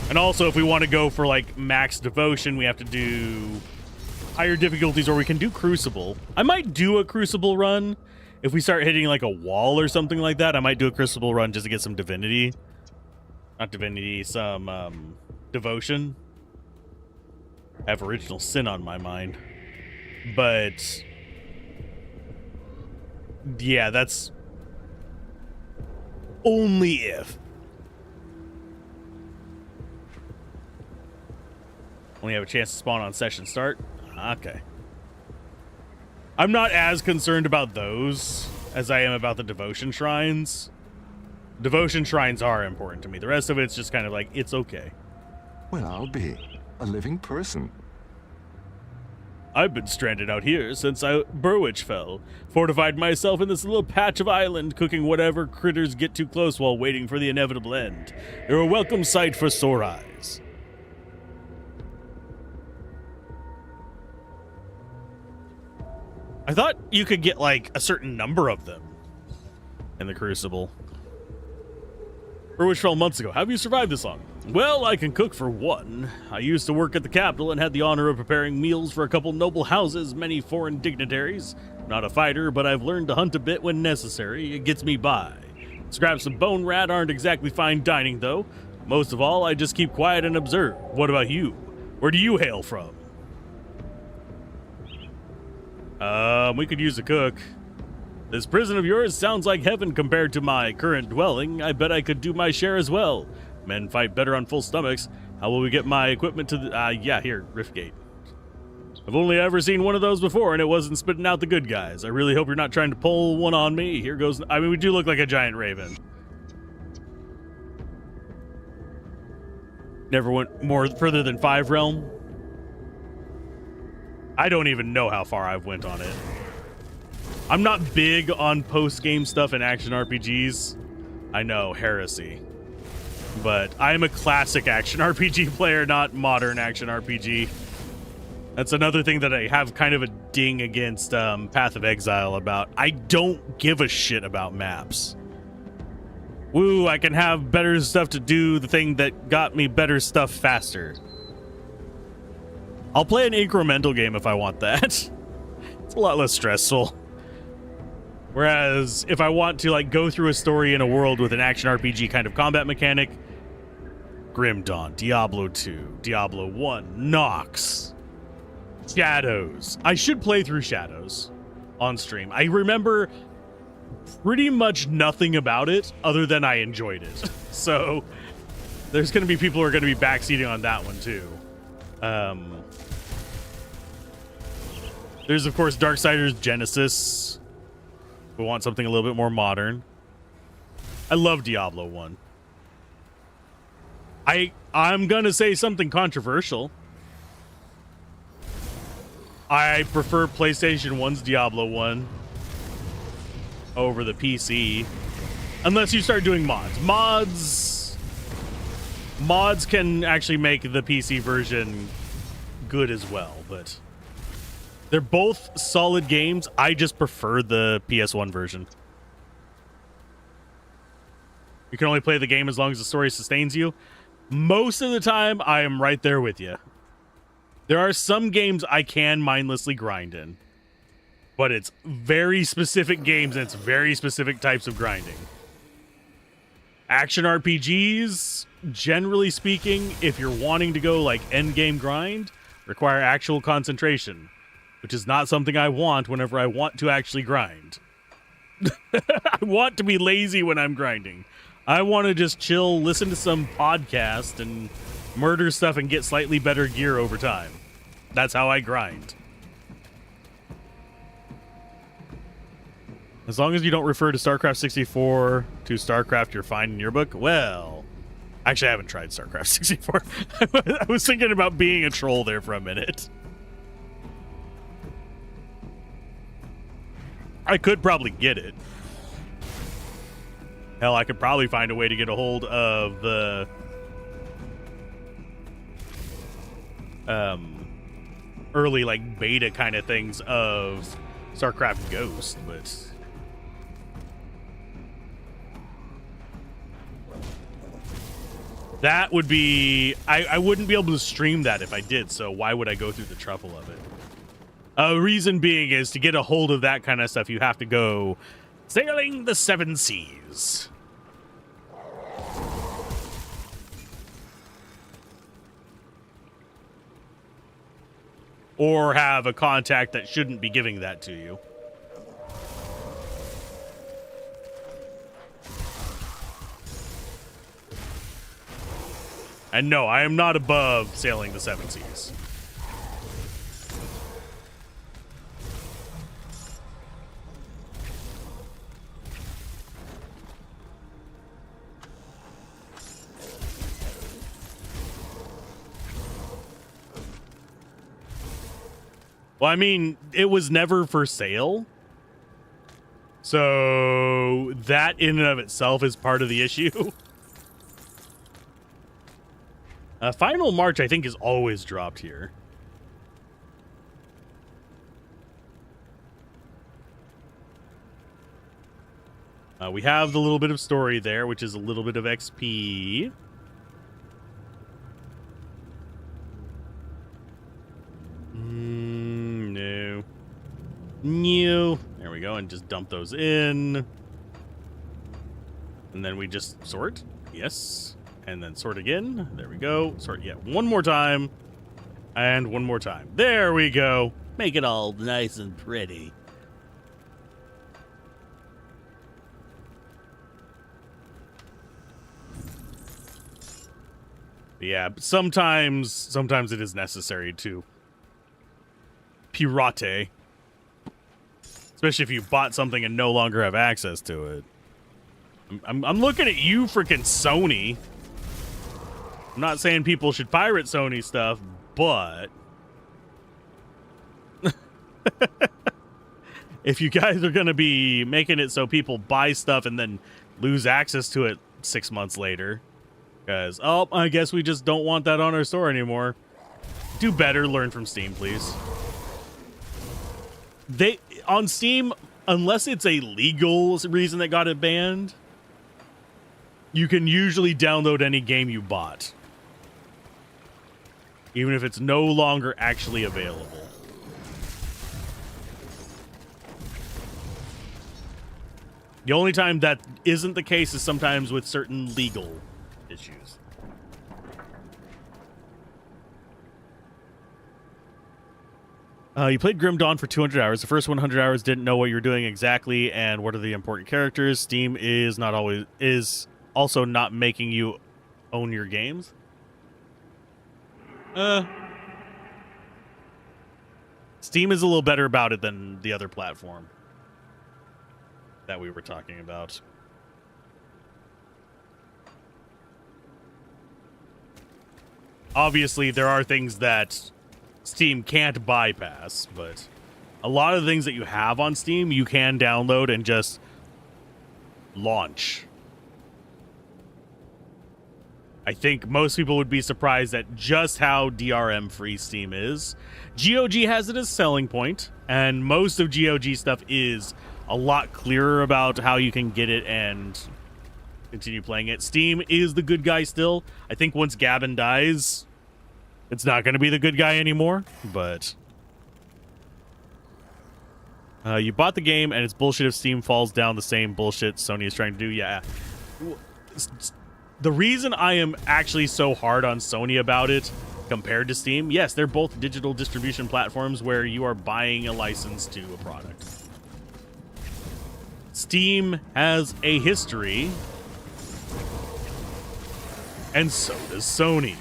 And also, if we want to go for, like, max devotion, we have to do higher difficulties, or we can do Crucible. I might do a Crucible run. If we start hitting, like, a wall or something like that, I might do a Crucible run just to get some divinity. Not divinity, some, devotion. I have original sin on my mind. But yeah, that's only if. Only have a chance to spawn on session start. Okay. I'm not as concerned about those as I am about the devotion shrines. Devotion shrines are important to me. The rest of it's just kind of like, it's okay. Well, I'll be a living person. I've been stranded out here since Burwitch fell. Fortified myself in this little patch of island, cooking whatever critters get too close while waiting for the inevitable end. You're a welcome sight for sore eyes. I thought you could get, like, a certain number of them in the Crucible. Burwitch fell months ago. How have you survived this long? Well, I can cook for one. I used to work at the capital and had the honor of preparing meals for a couple noble houses, many foreign dignitaries. Not a fighter, but I've learned to hunt a bit when necessary. It gets me by. Scraps of bone rat aren't exactly fine dining, though. Most of all, I just keep quiet and observe. What about you? Where do you hail from? We could use a cook. This prison of yours sounds like heaven compared to my current dwelling. I bet I could do my share as well. Men fight better on full stomachs. How will we get my equipment to the... yeah, here, Riftgate. I've only ever seen one of those before, and it wasn't spitting out the good guys. I really hope you're not trying to pull one on me. Here goes... I mean, we do look like a giant raven. Never went more further than 5 realm. I don't even know how far I've went on it. I'm not big on post-game stuff in action RPGs. I know, heresy. But I am a classic action RPG player, not modern action RPG. That's another thing that I have kind of a ding against Path of Exile about. I don't give a shit about maps. Woo, I can have better stuff to do the thing that got me better stuff faster. I'll play an incremental game if I want that. It's a lot less stressful. Whereas if I want to like go through a story in a world with an action RPG kind of combat mechanic, Grim Dawn, Diablo 2, Diablo 1, Nox, Shadows. I should play through Shadows on stream. I remember pretty much nothing about it other than I enjoyed it. So there's going to be people who are going to be backseating on that one too. There's of course Darksiders Genesis. We want something a little bit more modern. I love Diablo 1. I'm gonna say something controversial. I prefer PlayStation 1's Diablo 1 over the PC. Unless you start doing mods. Mods can actually make the PC version good as well, but they're both solid games. I just prefer the PS1 version. You can only play the game as long as the story sustains you. Most of the time, I am right there with you. There are some games I can mindlessly grind in, but it's very specific games and it's very specific types of grinding. Action RPGs, generally speaking, if you're wanting to go like end game grind, require actual concentration, which is not something I want whenever I want to actually grind. I want to be lazy when I'm grinding. I want to just chill, listen to some podcast, and murder stuff and get slightly better gear over time. That's how I grind. As long as you don't refer to StarCraft 64 to StarCraft, you're fine in your book. Well, actually, I haven't tried StarCraft 64. I was thinking about being a troll there for a minute. I could probably get it. Hell, I could probably find a way to get a hold of the early like beta kind of things of StarCraft Ghost, but that would be I wouldn't be able to stream that if I did, so why would I go through the trouble of it? Reason being is to get a hold of that kind of stuff, you have to go sailing the 7 seas. Or have a contact that shouldn't be giving that to you. And no, I am not above sailing the 7 seas. Well, I mean, it was never for sale. So that in and of itself is part of the issue. Final March, I think, is always dropped here. We have the little bit of story there, which is a little bit of XP. No. New. There we go, and just dump those in. And then we just sort. Yes. And then sort again. There we go. Sort, yeah, one more time. And one more time. There we go. Make it all nice and pretty. Yeah, sometimes it is necessary to pirate. Especially if you bought something and no longer have access to it. I'm looking at you, freaking Sony. I'm not saying people should pirate Sony stuff, but if you guys are going to be making it so people buy stuff and then lose access to it 6 months later, because, oh, I guess we just don't want that on our store anymore. Do better. Learn from Steam, please. On Steam, unless it's a legal reason that got it banned, you can usually download any game you bought, even if it's no longer actually available. The only time that isn't the case is sometimes with certain legal issues. You played Grim Dawn for 200 hours. The first 100 hours didn't know what you're doing exactly and what are the important characters. Steam is also not making you own your games. Steam is a little better about it than the other platform that we were talking about. Obviously, there are things that Steam can't bypass, but a lot of the things that you have on Steam, you can download and just launch. I think most people would be surprised at just how DRM-free Steam is. GOG has it as a selling point, and most of GOG stuff is a lot clearer about how you can get it and continue playing it. Steam is the good guy still. I think once Gavin dies, it's not going to be the good guy anymore, but you bought the game and it's bullshit if Steam falls down the same bullshit Sony is trying to do. Yeah. The reason I am actually so hard on Sony about it compared to Steam, yes, they're both digital distribution platforms where you are buying a license to a product. Steam has a history, and so does Sony.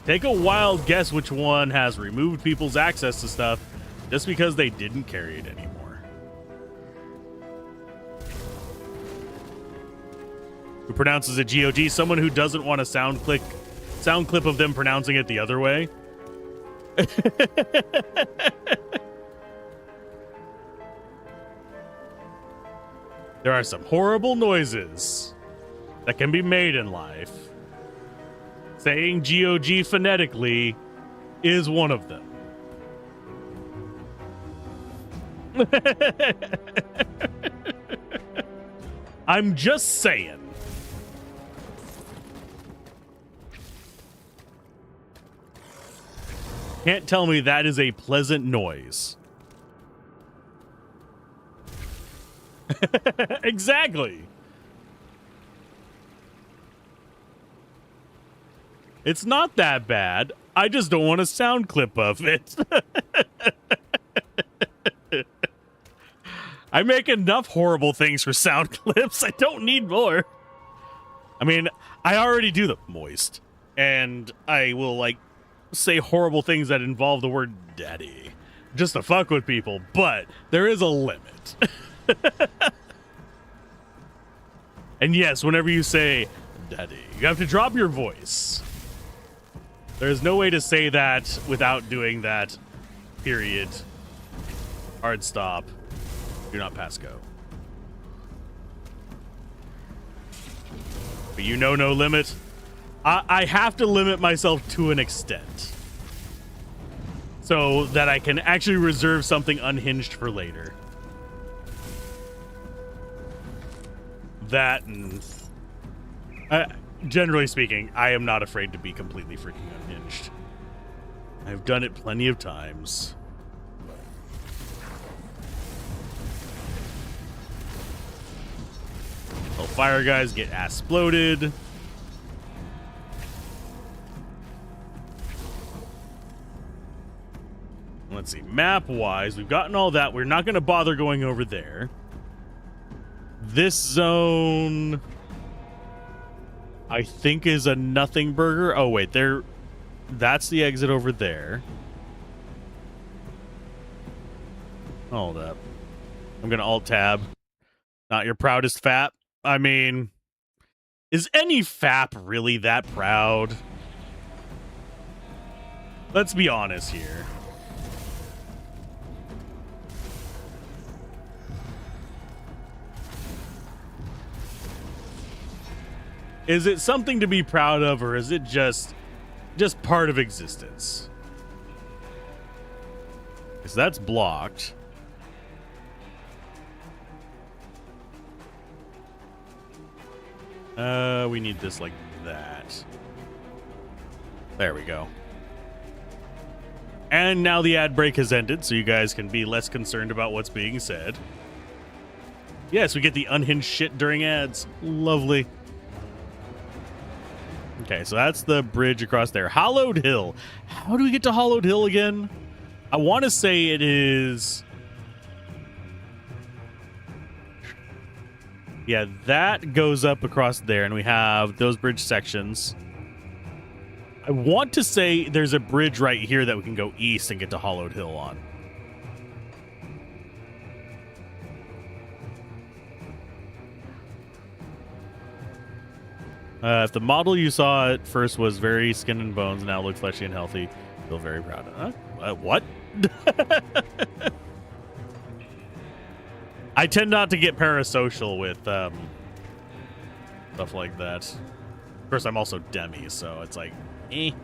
Take a wild guess which one has removed people's access to stuff just because they didn't carry it anymore. Who pronounces it GOG? Someone who doesn't want a sound clip of them pronouncing it the other way. There are some horrible noises that can be made in life. Saying GOG phonetically is one of them. I'm just saying. Can't tell me that is a pleasant noise. Exactly. It's not that bad. I just don't want a sound clip of it. I make enough horrible things for sound clips. I don't need more. I mean, I already do the moist. And I will, like, say horrible things that involve the word daddy. Just to fuck with people. But there is a limit. And yes, whenever you say daddy, you have to drop your voice. There's no way to say that without doing that. Period. Hard stop. Do not pass go. But you know no limit. I have to limit myself to an extent. So that I can actually reserve something unhinged for later. That and... generally speaking, I am not afraid to be completely freaking unhinged. I've done it plenty of times. Oh, fire guys get ass-sploded. Let's see, map-wise, we've gotten all that. We're not going to bother going over there. This zone, I think, is a nothing burger. Oh, wait, that's the exit over there. Hold up. I'm going to alt-tab. Not your proudest FAP. I mean, is any FAP really that proud? Let's be honest here. Is it something to be proud of, or is it just part of existence? Because that's blocked. We need this like that. There we go. And now the ad break has ended, so you guys can be less concerned about what's being said. Yes, we get the unhinged shit during ads. Lovely. Okay, so that's the bridge across there. Hollowed Hill. How do we get to Hollowed Hill again? I want to say it is... Yeah, that goes up across there, and we have those bridge sections. I want to say there's a bridge right here that we can go east and get to Hollowed Hill on. If the model you saw at first was very skin and bones, now looks fleshy and healthy, feel very proud of it. What? I tend not to get parasocial with stuff like that. Of course, I'm also demi, so it's like, I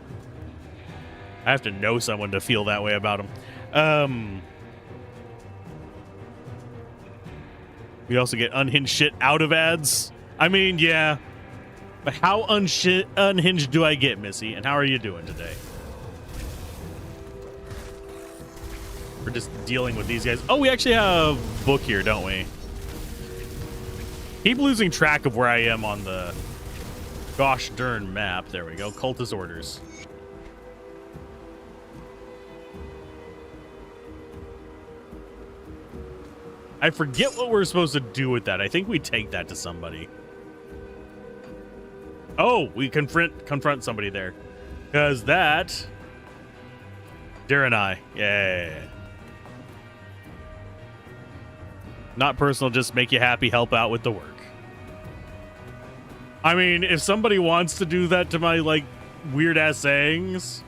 have to know someone to feel that way about them. We also get unhinged shit out of ads. I mean, yeah. But how unhinged do I get, Missy? And how are you doing today? We're just dealing with these guys. Oh, we actually have a book here, don't we? Keep losing track of where I am on the gosh darn map. There we go. Cultist orders. I forget what we're supposed to do with that. I think we take that to somebody. Oh, we confront somebody there. Because that... Darren and I. Yeah. Not personal, just make you happy, help out with the work. I mean, if somebody wants to do that to my, like, weird-ass sayings,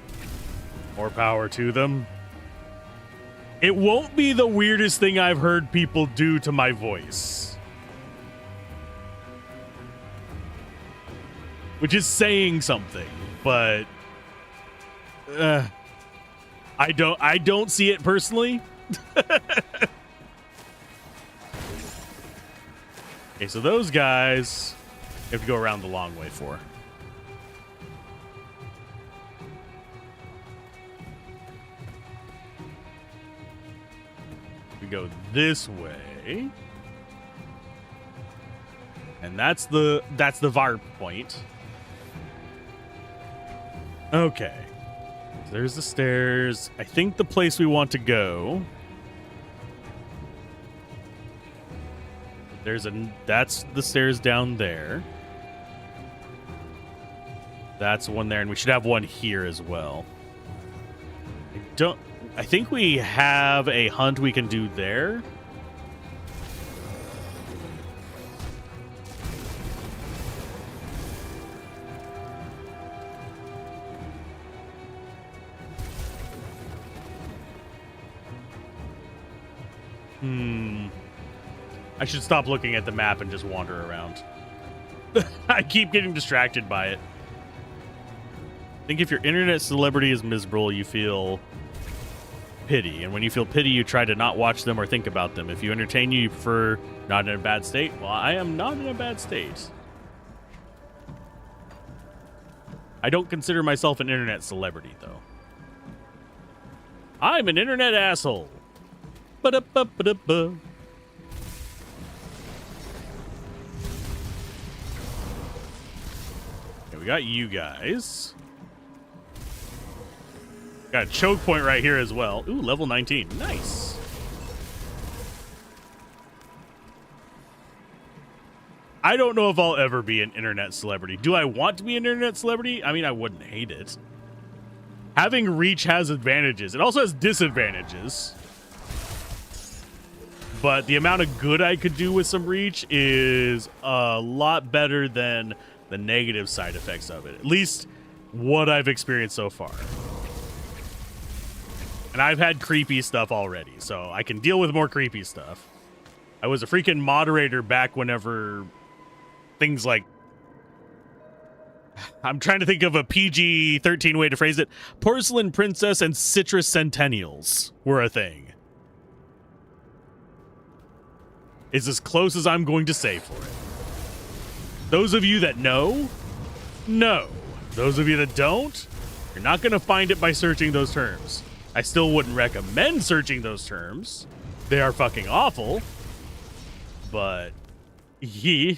more power to them. It won't be the weirdest thing I've heard people do to my voice. Which is saying something, but... I don't see it personally. Okay, so those guys you have to go around the long way for. We go this way. And that's the VARP point. Okay. So there's the stairs. I think the place we want to go. That's the stairs down there. That's one there, and we should have one here as well. I think we have a hunt we can do there. I should stop looking at the map and just wander around. I keep getting distracted by it. I think if your internet celebrity is miserable, you feel pity. And when you feel pity, you try to not watch them or think about them. If you entertain you prefer not in a bad state. Well, I am not in a bad state. I don't consider myself an internet celebrity, though. I'm an internet asshole. Ba-da-ba-ba-da-ba. Okay, we got you guys. Got a choke point right here as well. Ooh, level 19. Nice. I don't know if I'll ever be an internet celebrity. Do I want to be an internet celebrity? I mean, I wouldn't hate it. Having reach has advantages. It also has disadvantages. But the amount of good I could do with some reach is a lot better than the negative side effects of it. At least what I've experienced so far. And I've had creepy stuff already, so I can deal with more creepy stuff. I was a freaking moderator back whenever things like... I'm trying to think of a PG-13 way to phrase it. Porcelain Princess and Citrus Centennials were a thing. It's as close as I'm going to say for it. Those of you that know. Those of you that don't, you're not going to find it by searching those terms. I still wouldn't recommend searching those terms. They are fucking awful. But, yeah.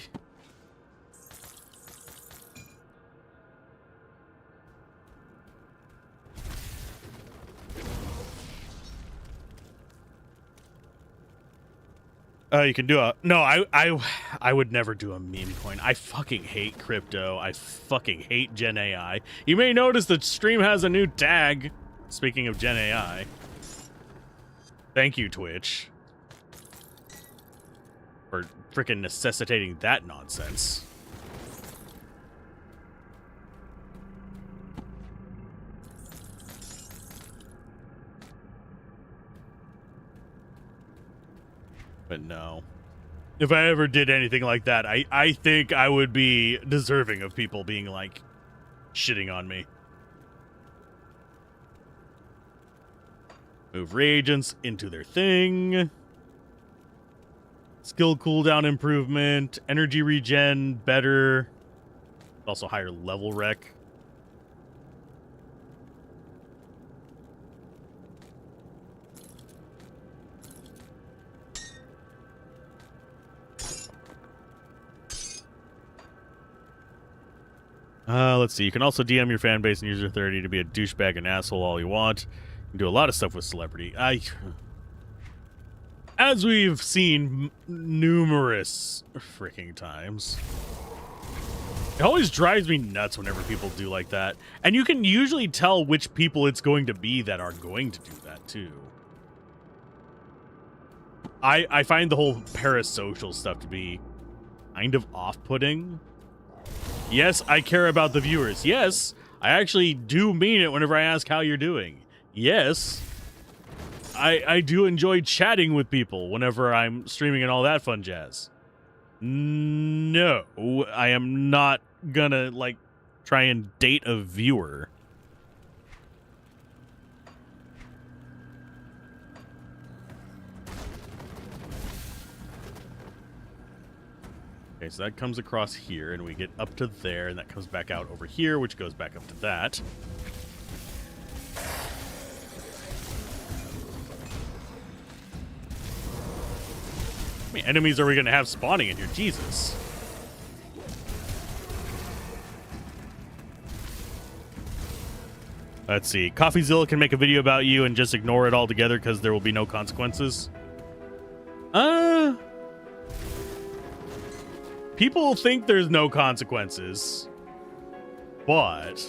You can do a... No, I would never do a meme coin. I fucking hate crypto. I fucking hate Gen AI. You may notice the stream has a new tag. Speaking of Gen AI. Thank you, Twitch. For freaking necessitating that nonsense. But no. If I ever did anything like that, I think I would be deserving of people being like shitting on me. Move reagents into their thing. Skill cooldown improvement. Energy regen better. Also higher level rec. Let's see. You can also DM your fan base and use your 30 to be a douchebag and asshole all you want. You can do a lot of stuff with celebrity. As we've seen numerous freaking times. It always drives me nuts whenever people do like that. And you can usually tell which people it's going to be that are going to do that too. I find the whole parasocial stuff to be kind of off-putting. Yes, I care about the viewers. Yes, I actually do mean it whenever I ask how you're doing. Yes, I do enjoy chatting with people whenever I'm streaming and all that fun jazz. No, I am not gonna, like, try and date a viewer. Okay, so that comes across here, and we get up to there, and that comes back out over here, which goes back up to that. How many enemies are we going to have spawning in here? Jesus. Let's see. CoffeeZilla can make a video about you and just ignore it altogether because there will be no consequences. People think there's no consequences, but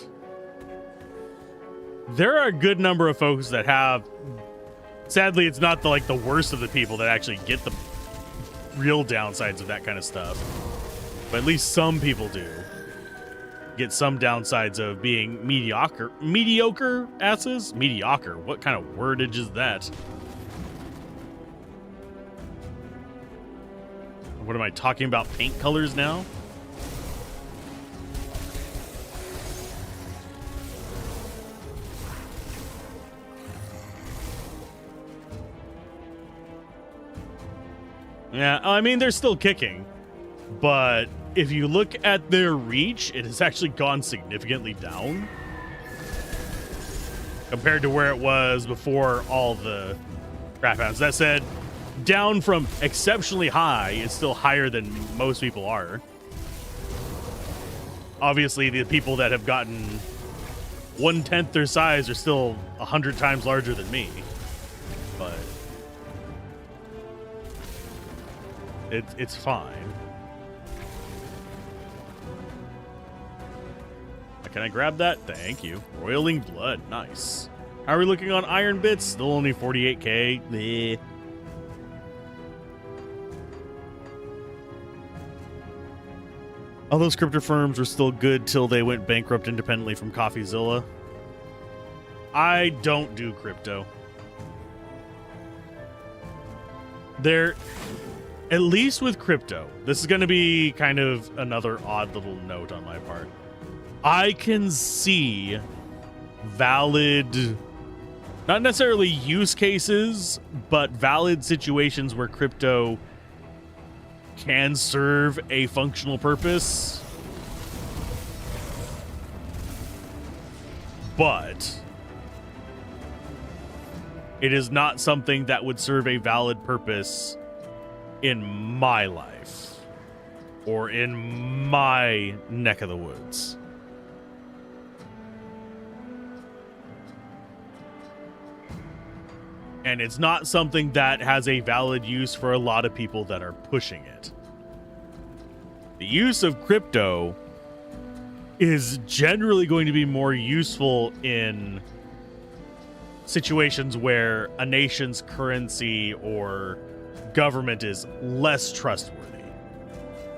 there are a good number of folks that have. Sadly, it's not the worst of the people that actually get the real downsides of that kind of stuff, but at least some people do get some downsides of being mediocre asses. Mediocre. What kind of wordage is that? What am I talking about? Paint colors now? Yeah, I mean, they're still kicking. But if you look at their reach, it has actually gone significantly down. compared to where it was before all the crap happens. That said, down from exceptionally high, it's still higher than most people are. Obviously, the people that have gotten 1/10 their size are still 100 times larger than me, but it's fine. Can I grab that? Thank you. Roiling blood. Nice. How are we looking on iron bits? Still only 48k. Bleh. All those crypto firms were still good till they went bankrupt independently from CoffeeZilla. I don't do crypto. There, at least with crypto, this is going to be kind of another odd little note on my part. I can see valid, not necessarily use cases, but valid situations where crypto can serve a functional purpose. But it is not something that would serve a valid purpose in my life or in my neck of the woods. And it's not something that has a valid use for a lot of people that are pushing it. The use of crypto is generally going to be more useful in situations where a nation's currency or government is less trustworthy.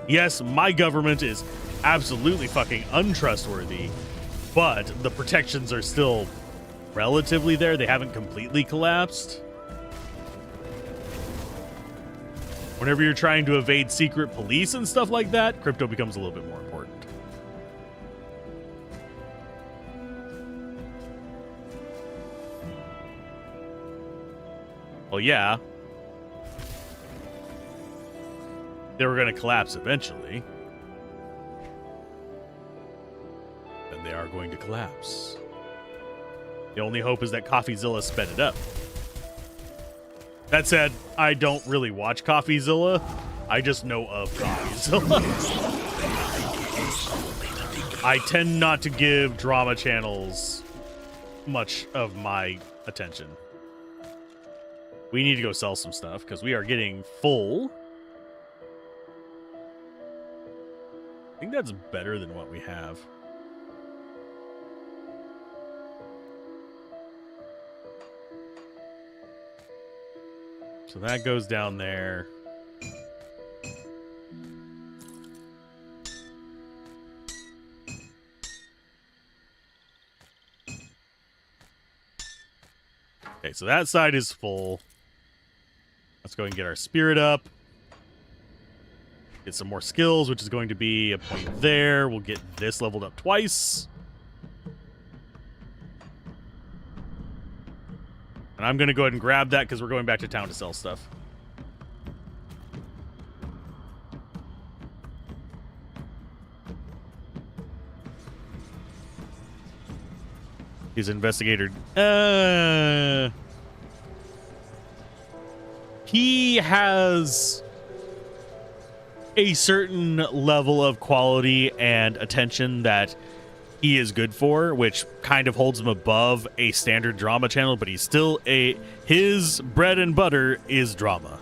Yes, my government is absolutely fucking untrustworthy, but the protections are still relatively there. They haven't completely collapsed. Whenever you're trying to evade secret police and stuff like that, crypto becomes a little bit more important. Well, yeah. They were going to collapse eventually. And they are going to collapse. The only hope is that CoffeeZilla sped it up. That said, I don't really watch CoffeeZilla. I just know of CoffeeZilla. I tend not to give drama channels much of my attention. We need to go sell some stuff because we are getting full. I think that's better than what we have. So that goes down there. Okay, so that side is full. Let's go and get our spirit up. Get some more skills, which is going to be a point there. We'll get this leveled up twice. And I'm going to go ahead and grab that because we're going back to town to sell stuff. He's investigator. He has a certain level of quality and attention that he is good for, which kind of holds him above a standard drama channel, but he's still his bread and butter is drama.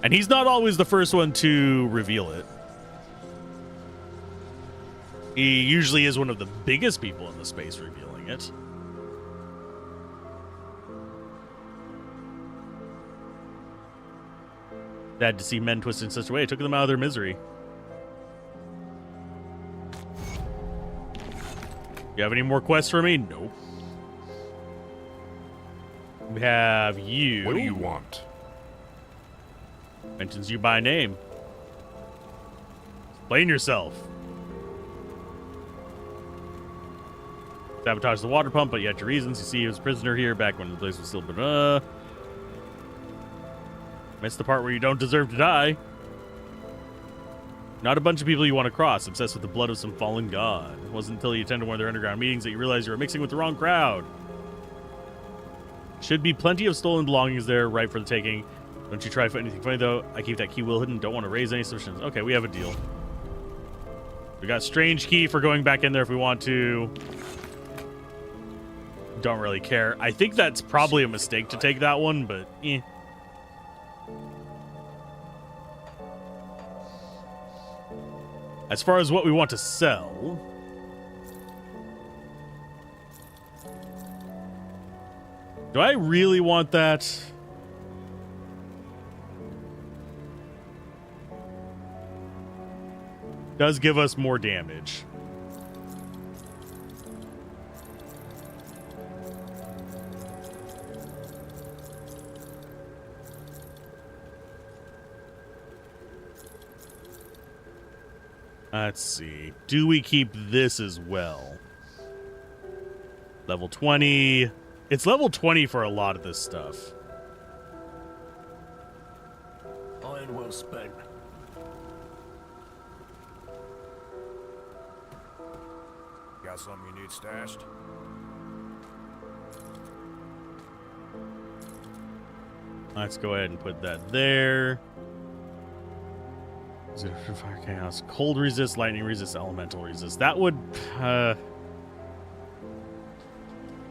And he's not always the first one to reveal it. He usually is one of the biggest people in the space revealing it. Sad to see men twisted in such a way. It took them out of their misery. You have any more quests for me? Nope. We have you. What do you want? Mentions you by name. Explain yourself. Sabotage the water pump, but you had your reasons. You see, he was a prisoner here back when the place was still. Missed the part where you don't deserve to die. Not a bunch of people you want to cross, obsessed with the blood of some fallen god. It wasn't until you attended one of their underground meetings that you realized you were mixing with the wrong crowd. Should be plenty of stolen belongings there, right for the taking. Don't you try for anything funny, though. I keep that key well hidden. Don't want to raise any suspicions. Okay, we have a deal. We got strange key for going back in there if we want to. Don't really care. I think that's probably a mistake to take that one, but eh. As far as what we want to sell, do I really want that? Does give us more damage. Let's see. Do we keep this as well? Level 20. It's level 20 for a lot of this stuff. Iron well spent. Got something you need stashed? Let's go ahead and put that there. Fire chaos. Cold resist, lightning resist, elemental resist. That would... I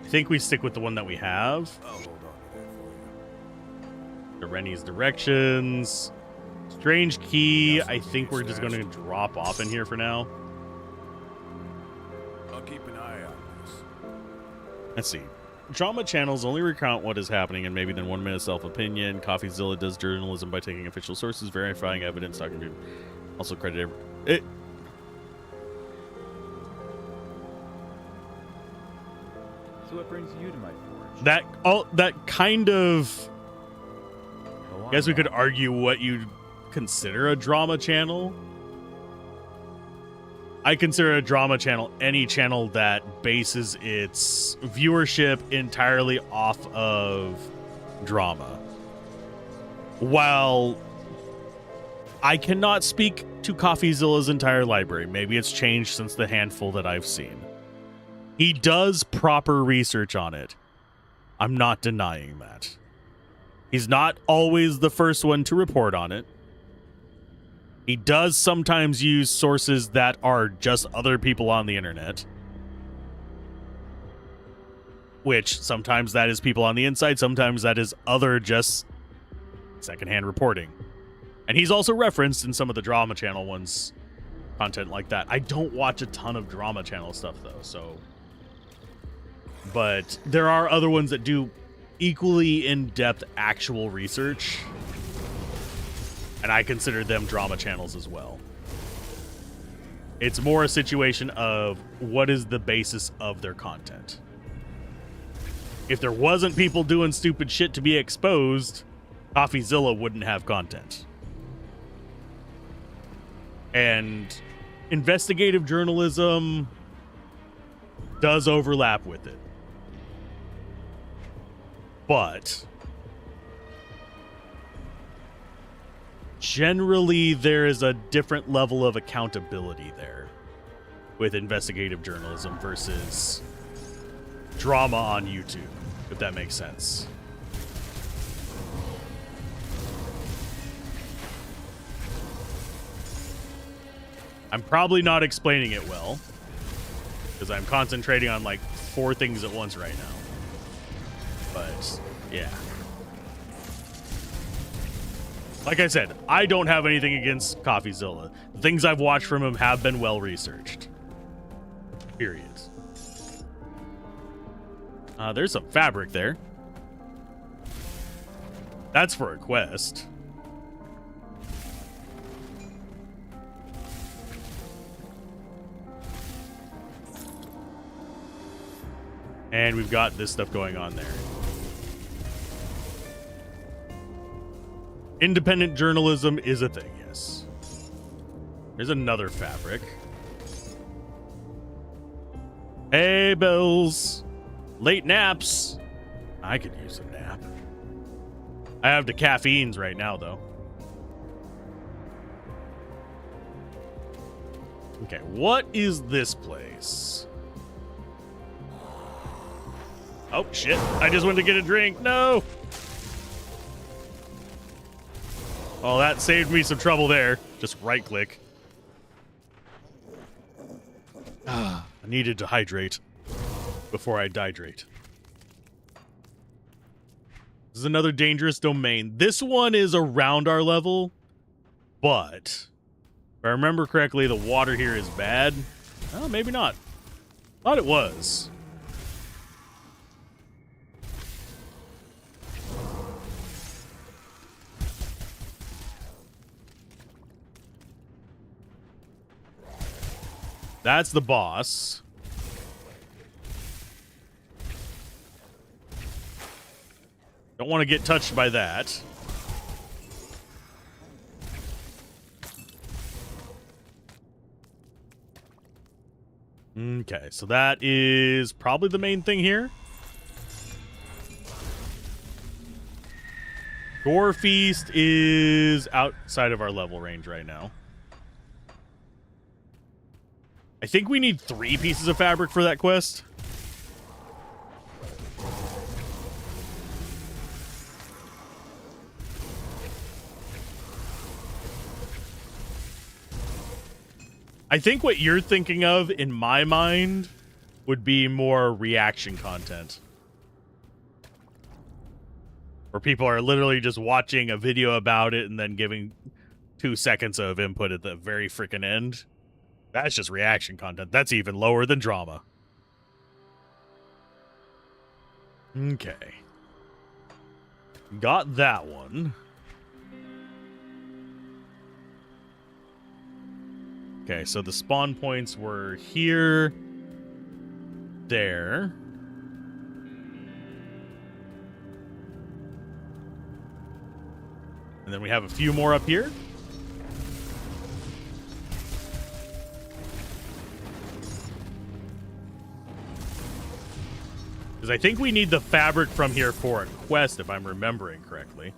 think we stick with the one that we have. I'll hold on to that for you. The Rennie's directions. Strange key. I think we're just going to drop off in here for now. I'll keep an eye out on this. Let's see. Drama channels only recount what is happening in maybe then 1 minute self-opinion. CoffeeZilla does journalism by taking official sources, verifying evidence, talking to... Also credit it. So what brings you to my forge? That kind of... Go on, I guess we could Bob. argue what you'd consider a drama channel. I consider a drama channel any channel that bases its viewership entirely off of drama. While I cannot speak to CoffeeZilla's entire library, maybe it's changed since the handful that I've seen. He does proper research on it. I'm not denying that. He's not always the first one to report on it. He does sometimes use sources that are just other people on the internet. Which sometimes that is people on the inside, sometimes that is other just secondhand reporting. And he's also referenced in some of the drama channel ones, content like that. I don't watch a ton of drama channel stuff though, so. But there are other ones that do equally in-depth actual research. And I consider them drama channels as well. It's more a situation of what is the basis of their content. If there wasn't people doing stupid shit to be exposed, CoffeeZilla wouldn't have content. And investigative journalism does overlap with it. But generally, there is a different level of accountability there with investigative journalism versus drama on YouTube, if that makes sense. I'm probably not explaining it well because I'm concentrating on like 4 things at once right now. But yeah. Like I said, I don't have anything against CoffeeZilla. The things I've watched from him have been well researched. Period. There's some fabric there. That's for a quest. And we've got this stuff going on there. Independent journalism is a thing, yes. There's another fabric. Hey, Bills. Late naps. I could use a nap. I have the caffeines right now, though. Okay, what is this place? Oh, shit. I just went to get a drink. No! Oh, that saved me some trouble there. Just right-click. I needed to hydrate before I dihydrate. This is another dangerous domain. This one is around our level, but if I remember correctly, the water here is bad. Oh, maybe not. Thought it was. That's the boss. Don't want to get touched by that. Okay, so that is probably the main thing here. Gore Feast is outside of our level range right now. I think we need 3 pieces of fabric for that quest. I think what you're thinking of, in my mind, would be more reaction content. Where people are literally just watching a video about it and then giving 2 seconds of input at the very freaking end. That's just reaction content. That's even lower than drama. Okay. Got that one. Okay, so the spawn points were here, there. And then we have a few more up here. Because I think we need the fabric from here for a quest, if I'm remembering correctly.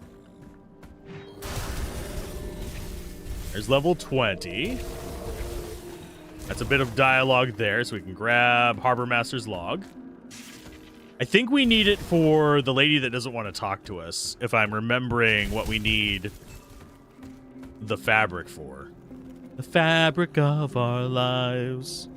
There's level 20. That's a bit of dialogue there, so we can grab Harbor Master's log. I think we need it for the lady that doesn't want to talk to us, if I'm remembering what we need the fabric for. The fabric of our lives.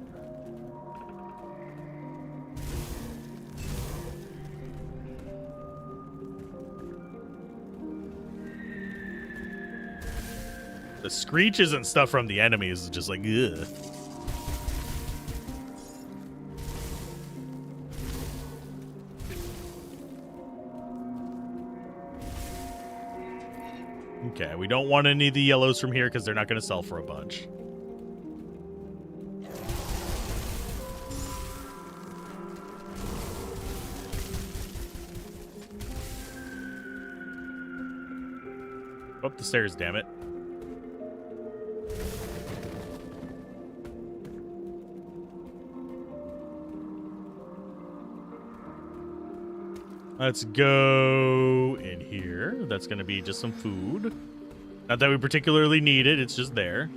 The screeches and stuff from the enemies is just like, ugh. Okay, we don't want any of the yellows from here because they're not going to sell for a bunch. Up the stairs, damn it. Let's go in here. That's going to be just some food. Not that we particularly need it. It's just there.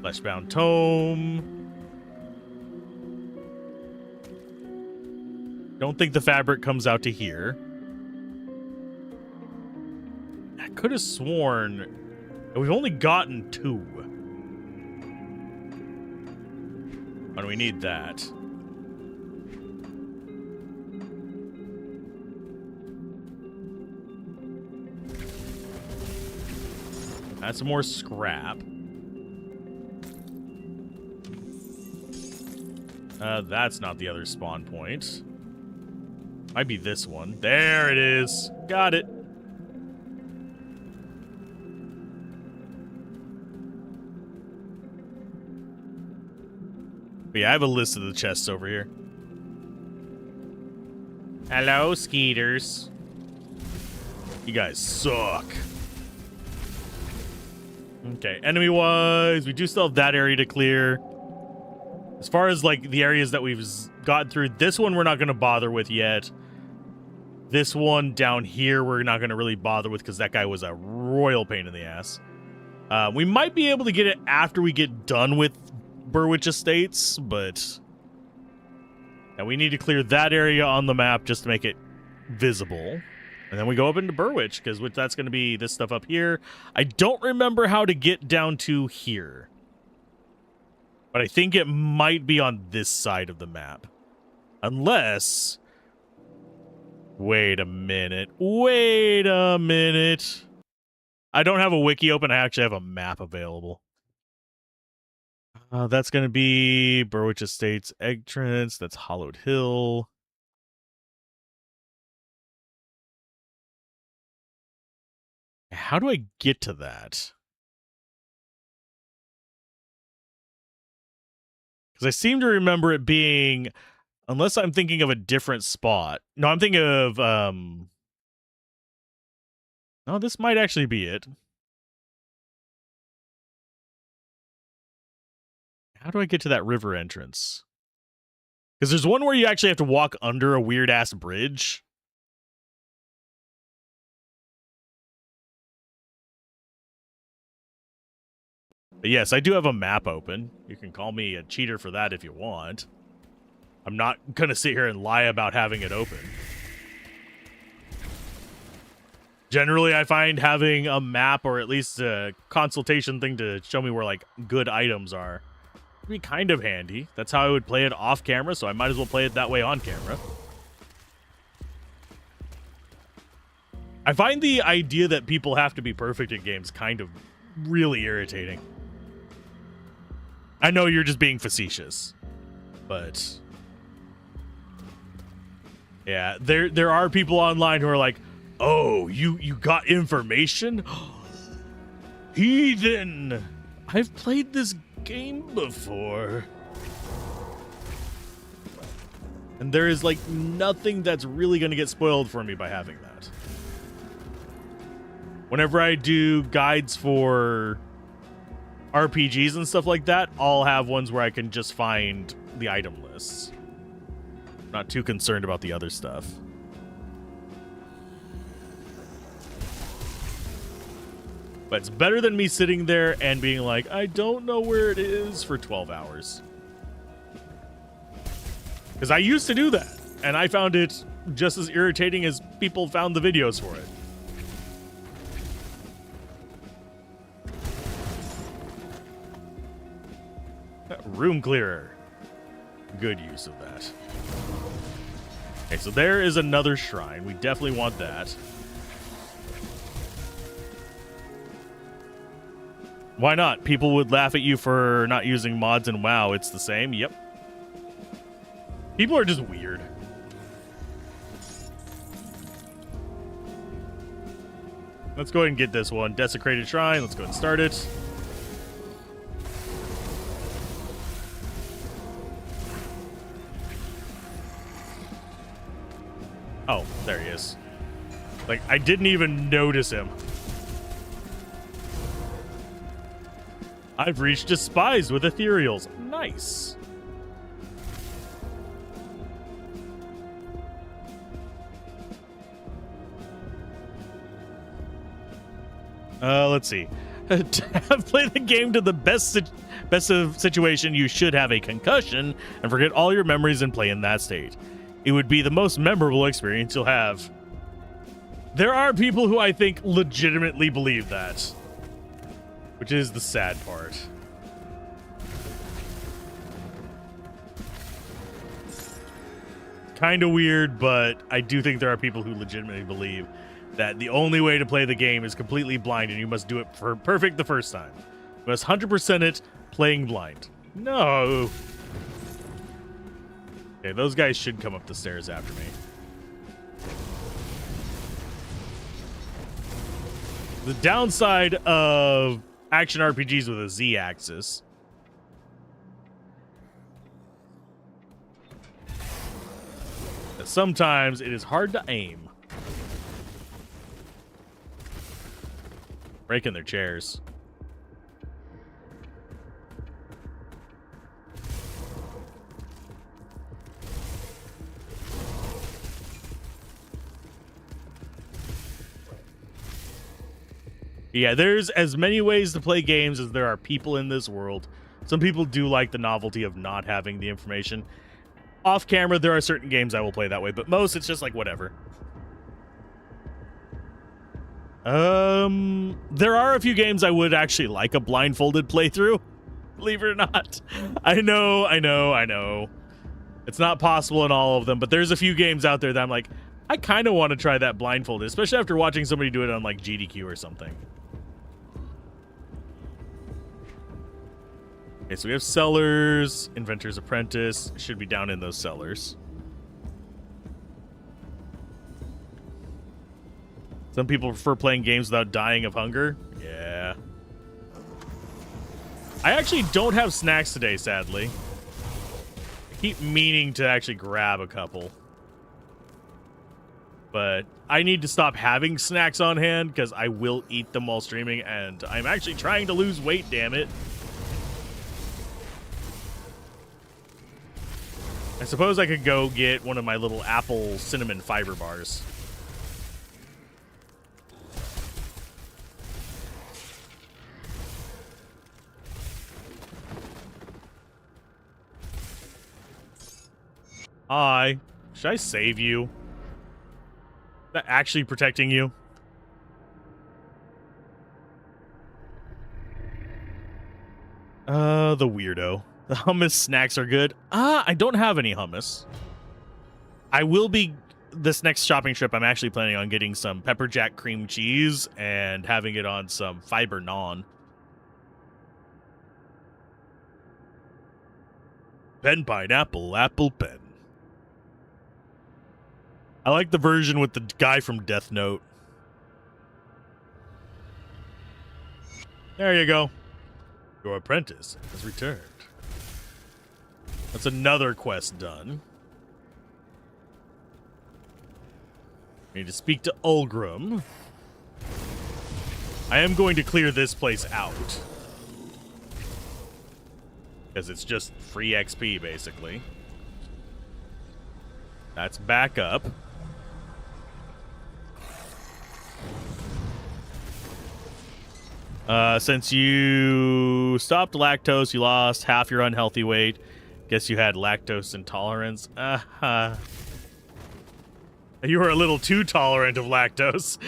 Fleshbound Tome. Don't think the fabric comes out to here. I could have sworn that we've only gotten 2. Why do we need that? That's some more scrap. That's not the other spawn point. Might be this one. There it is. Got it. But yeah, I have a list of the chests over here. Hello, Skeeters. You guys suck. Okay, enemy-wise, we do still have that area to clear. As far as, like, the areas that we've gotten through, this one we're not going to bother with yet. This one down here we're not going to really bother with because that guy was a royal pain in the ass. We might be able to get it after we get done with Burwich Estates, but yeah, we need to clear that area on the map just to make it visible. And then we go up into Burwich, because that's going to be this stuff up here. I don't remember how to get down to here. But I think it might be on this side of the map. Unless... Wait a minute. Wait a minute. I don't have a wiki open. I actually have a map available. That's going to be Burwich Estates entrance. That's Hollowed Hill. How do I get to that? Because I seem to remember it being, unless I'm thinking of a different spot. No, I'm thinking of, no, this might actually be it. How do I get to that river entrance? Because there's one where you actually have to walk under a weird-ass bridge. But yes, I do have a map open. You can call me a cheater for that if you want. I'm not going to sit here and lie about having it open. Generally, I find having a map or at least a consultation thing to show me where, like, good items are would be kind of handy. That's how I would play it off camera, so I might as well play it that way on camera. I find the idea that people have to be perfect at games kind of really irritating. I know you're just being facetious, but yeah, there are people online who are like, "Oh, you got information? Heathen! I've played this game before." And there is like nothing that's really going to get spoiled for me by having that. Whenever I do guides for RPGs and stuff like that, I'll have ones where I can just find the item lists. I'm not too concerned about the other stuff. But it's better than me sitting there and being like, I don't know where it is for 12 hours. Because I used to do that, and I found it just as irritating as people found the videos for it. Room clearer. Good use of that. Okay, so there is another shrine. We definitely want that. Why not? People would laugh at you for not using mods in WoW. It's the same. Yep. People are just weird. Let's go ahead and get this one. Desecrated Shrine. Let's go ahead and start it. Oh, there he is. Like, I didn't even notice him. I've reached Despise with Ethereals. Nice. Let's see. To have played the game to the best of situation, you should have a concussion and forget all your memories and play in that state. It would be the most memorable experience you'll have. There are people who I think legitimately believe that, which is the sad part. Kind of weird, but I do think there are people who legitimately believe that the only way to play the game is completely blind and you must do it for perfect the first time. You must 100% it playing blind. No. Okay, those guys should come up the stairs after me. The downside of action RPGs with a Z-axis that sometimes it is hard to aim. Breaking their chairs. Yeah, there's as many ways to play games as there are people in this world. Some people do like the novelty of not having the information. Off camera, there are certain games I will play that way, but most it's just like whatever. There are a few games I would actually like a blindfolded playthrough. Believe it or not. I know. It's not possible in all of them, but there's a few games out there that I'm like, I kind of want to try that blindfolded, especially after watching somebody do it on like GDQ or something. Okay, so we have Cellars, Inventor's Apprentice. Should be down in those cellars. Some people prefer playing games without dying of hunger. Yeah. I actually don't have snacks today, sadly. I keep meaning to actually grab a couple. But I need to stop having snacks on hand because I will eat them while streaming, and I'm actually trying to lose weight, damn it. I suppose I could go get one of my little apple cinnamon fiber bars. Hi. Should I save you? Is that actually protecting you? The weirdo. The hummus snacks are good. I don't have any hummus. I will be, this next shopping trip, I'm actually planning on getting some pepper jack cream cheese and having it on some fiber naan. Pen pineapple, apple pen. I like the version with the guy from Death Note. There you go. Your apprentice has returned. That's another quest done. We need to speak to Ulgrim. I am going to clear this place out. Because it's just free XP, basically. That's back up. Since you stopped lactose, you lost half your unhealthy weight. Guess you had lactose intolerance. You were a little too tolerant of lactose.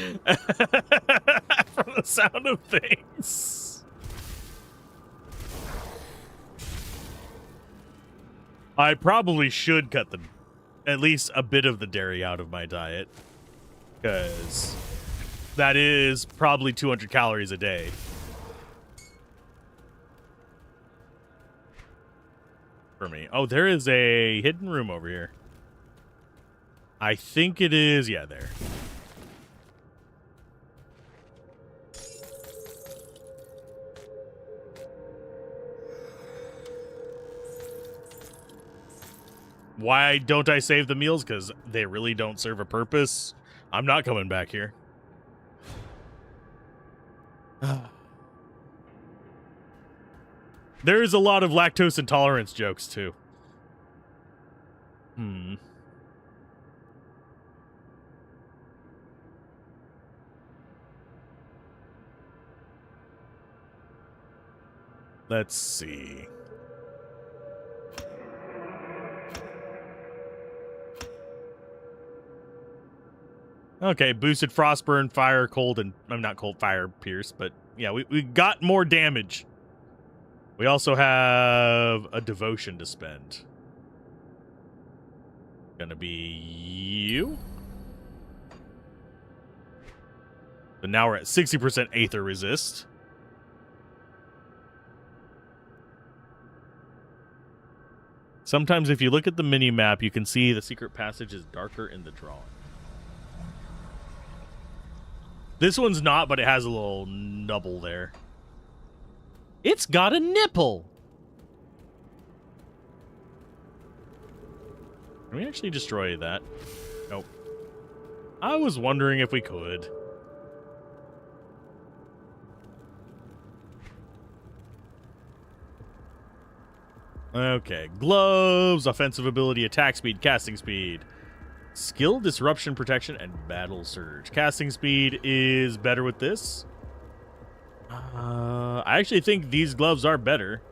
From the sound of things. I probably should cut at least a bit of the dairy out of my diet. Because that is probably 200 calories a day. For me. Oh, there is a hidden room over here. I think it is. Yeah, there. Why don't I save the meals? Because they really don't serve a purpose. I'm not coming back here. There's a lot of lactose intolerance jokes, too. Let's see. Okay, boosted frostburn, fire, cold, and I'm not cold, fire, pierce, but yeah, we got more damage. We also have a devotion to spend. Gonna be you. But now we're at 60% Aether resist. Sometimes if you look at the mini-map, you can see the secret passage is darker in the drawing. This one's not, but it has a little nubble there. It's got a nipple. Can we actually destroy that? Nope. I was wondering if we could. Okay. Gloves, offensive ability, attack speed, casting speed. Skill, disruption, protection, and battle surge. Casting speed is better with this. I actually think these gloves are better.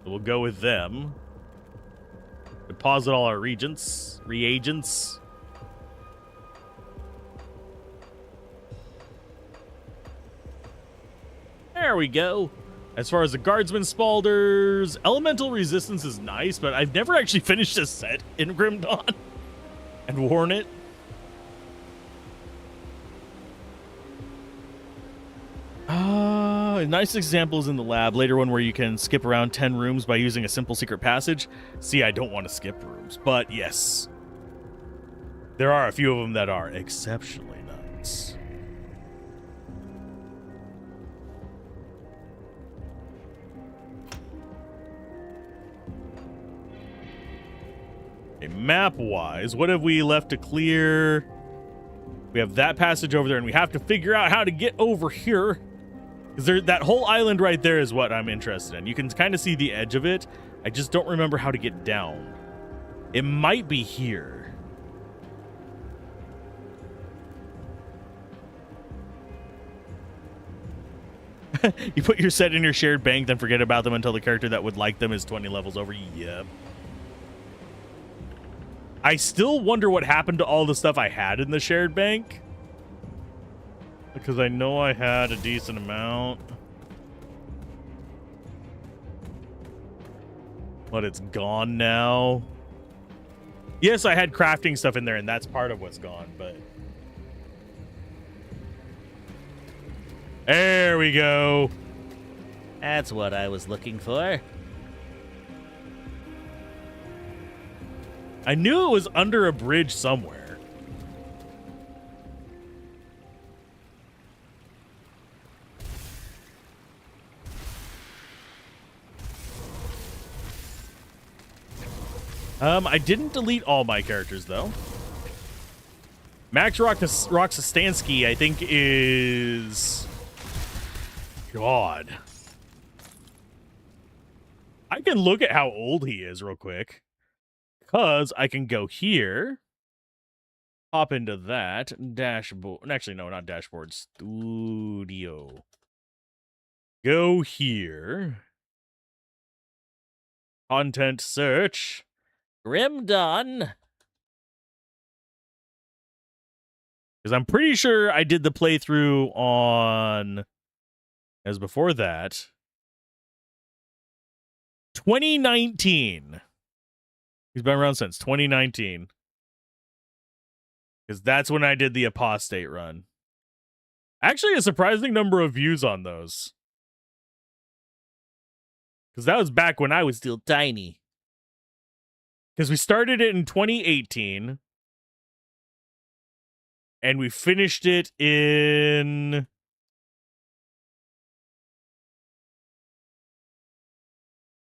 So we'll go with them. Deposit all our reagents. There we go. As far as the guardsman spalders, elemental resistance is nice, but I've never actually finished a set in Grim Dawn and worn it. A nice example is in the lab. Later one where you can skip around 10 rooms by using a simple secret passage. See, I don't want to skip rooms, but yes. There are a few of them that are exceptionally nice. Okay, map-wise, what have we left to clear? We have that passage over there, and we have to figure out how to get over here. Because that whole island right there is what I'm interested in. You can kind of see the edge of it. I just don't remember how to get down. It might be here. You put your set in your shared bank, then forget about them until the character that would like them is 20 levels over. Yep. I still wonder what happened to all the stuff I had in the shared bank. Because I know I had a decent amount. But it's gone now. Yes, I had crafting stuff in there, and that's part of what's gone, but... There we go. That's what I was looking for. I knew it was under a bridge somewhere. I didn't delete all my characters, though. Max Roxastansky, I think, is... God. I can look at how old he is real quick. Because I can go here. Hop into that. Dashboard. Actually, no, not dashboard. Studio. Go here. Content search. Grim Dawn. Because I'm pretty sure I did the playthrough on... As before that. 2019. He's been around since 2019. Because that's when I did the Apostate run. Actually, a surprising number of views on those. Because that was back when I was still tiny. Because we started it in 2018. And we finished it in...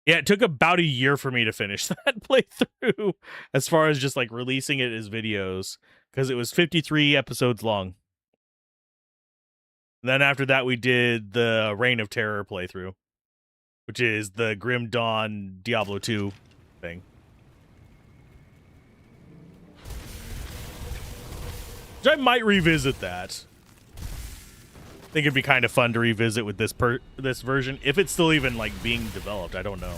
Yeah, it took about a year for me to finish that playthrough. As far as just like releasing it as videos. Because it was 53 episodes long. And then after that, we did the Reign of Terror playthrough. Which is the Grim Dawn Diablo 2 thing. Which I might revisit that. I think it'd be kind of fun to revisit with this version. If it's still even like being developed, I don't know.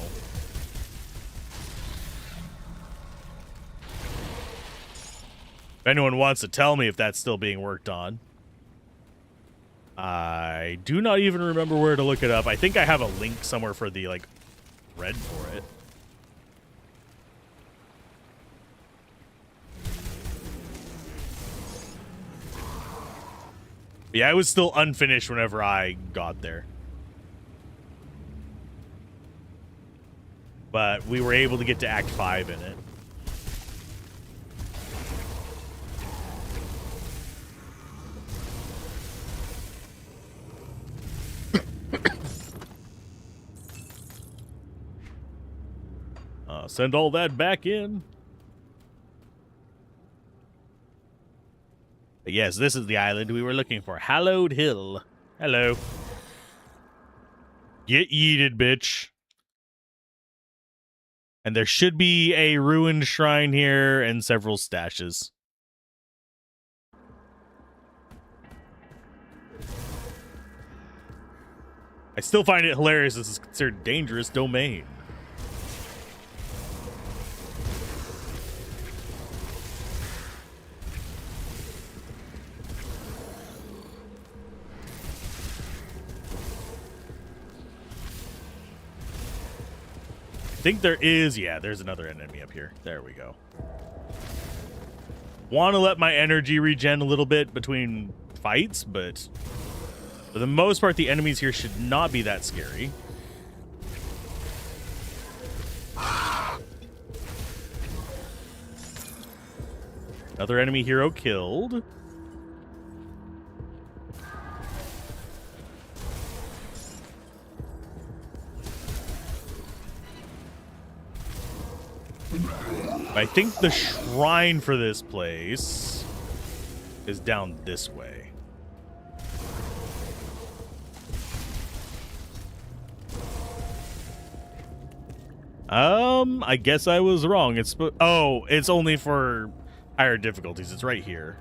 If anyone wants to tell me if that's still being worked on. I do not even remember where to look it up. I think I have a link somewhere for the like thread for it. Yeah, it was still unfinished whenever I got there. But we were able to get to Act 5 in it. Send all that back in. But yes, this is the island we were looking for. Hallowed Hill. Hello. Get yeeted, bitch. And there should be a ruined shrine here and several stashes. I still find it hilarious this is considered dangerous domain. I think there is, yeah, there's another enemy up here. There we go. Want to let my energy regen a little bit between fights, but for the most part, the enemies here should not be that scary. Another enemy hero killed. I think the shrine for this place is down this way. I guess I was wrong. It's only for higher difficulties. It's right here.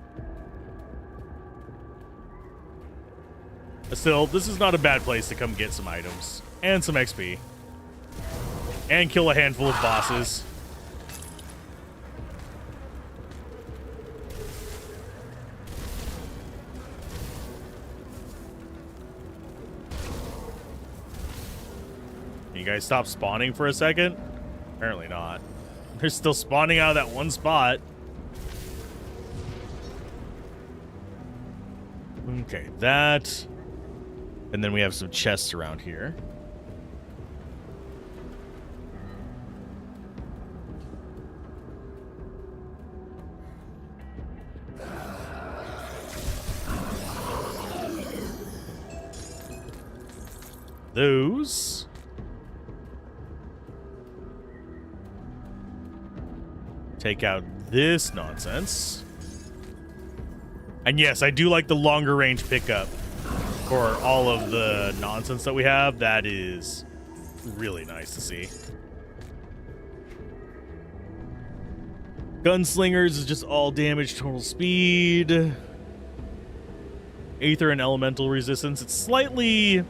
Still, this is not a bad place to come get some items and some XP and kill a handful of bosses. You guys stop spawning for a second? Apparently not. They're still spawning out of that one spot. Okay, that. And then we have some chests around here. Those. Take out this nonsense. And yes, I do like the longer range pickup for all of the nonsense that we have. That is really nice to see. Gunslingers is just all damage, total speed. Aether and elemental resistance. It's slightly...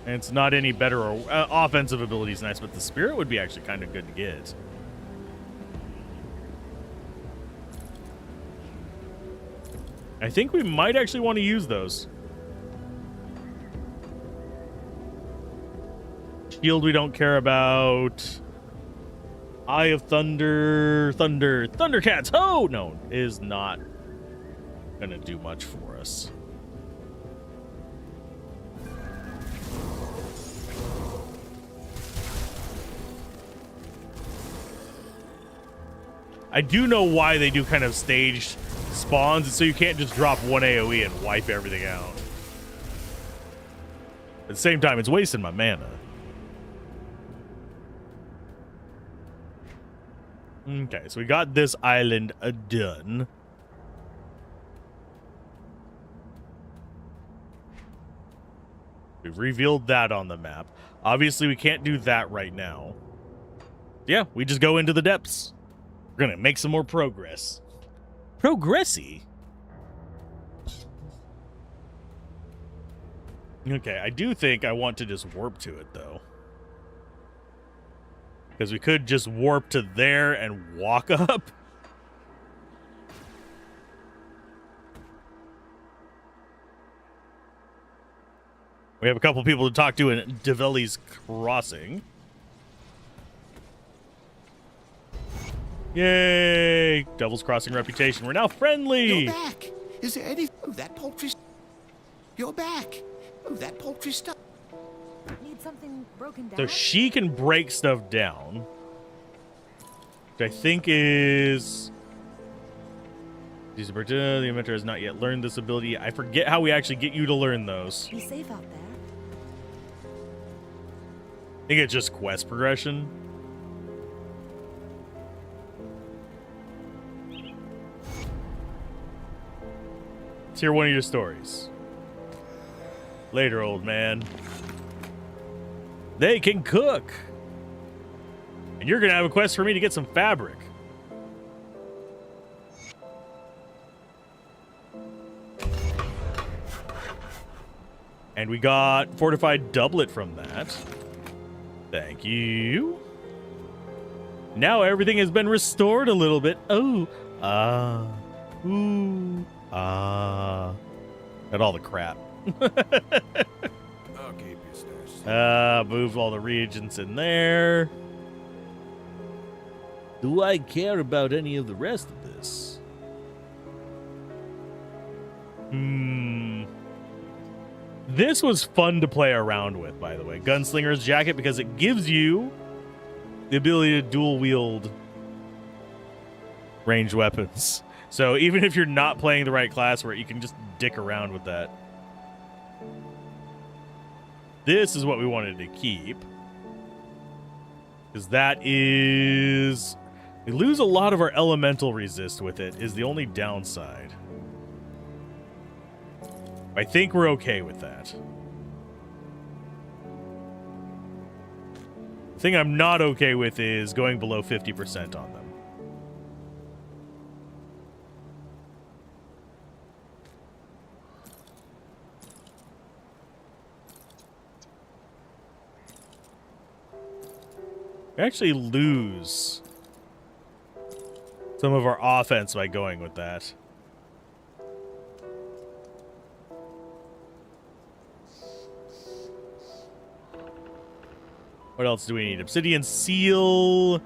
And it's not any better. Or offensive ability is nice, but the spirit would be actually kind of good to get. I think we might actually want to use those. Shield we don't care about. Eye of Thunder. Thundercats. Oh, no. Is not going to do much for us. I do know why they do kind of staged spawns, so you can't just drop one AoE and wipe everything out. At the same time, it's wasting my mana. Okay, so we got this island done. We've revealed that on the map. Obviously, we can't do that right now. Yeah, we just go into the depths. We're gonna make some more progress. Progressy? Okay, I do think I want to just warp to it, though. Because we could just warp to there and walk up. We have a couple people to talk to in Develi's Crossing. Yay! Devil's Crossing reputation. We're now friendly! You're back! Is there any... Oh, that poultry... You're back! Oh, that poultry stuff... Need something broken down? So she can break stuff down. Which I think is... The inventor has not yet learned this ability. I forget how we actually get you to learn those. Be safe out there. I think it's just quest progression. Let's hear one of your stories. Later, old man. They can cook. And you're going to have a quest for me to get some fabric. And we got fortified doublet from that. Thank you. Now everything has been restored a little bit. Oh. Ooh. Got all the crap. I'll keep your stash. Move all the reagents in there. Do I care about any of the rest of this? This was fun to play around with, by the way. Gunslinger's jacket, because it gives you the ability to dual wield ranged weapons. So even if you're not playing the right class for it, you can just dick around with that. This is what we wanted to keep. Because that is... We lose a lot of our elemental resist with it, is the only downside. I think we're okay with that. The thing I'm not okay with is going below 50% on them. We actually lose some of our offense by going with that. What else do we need? Obsidian seal. And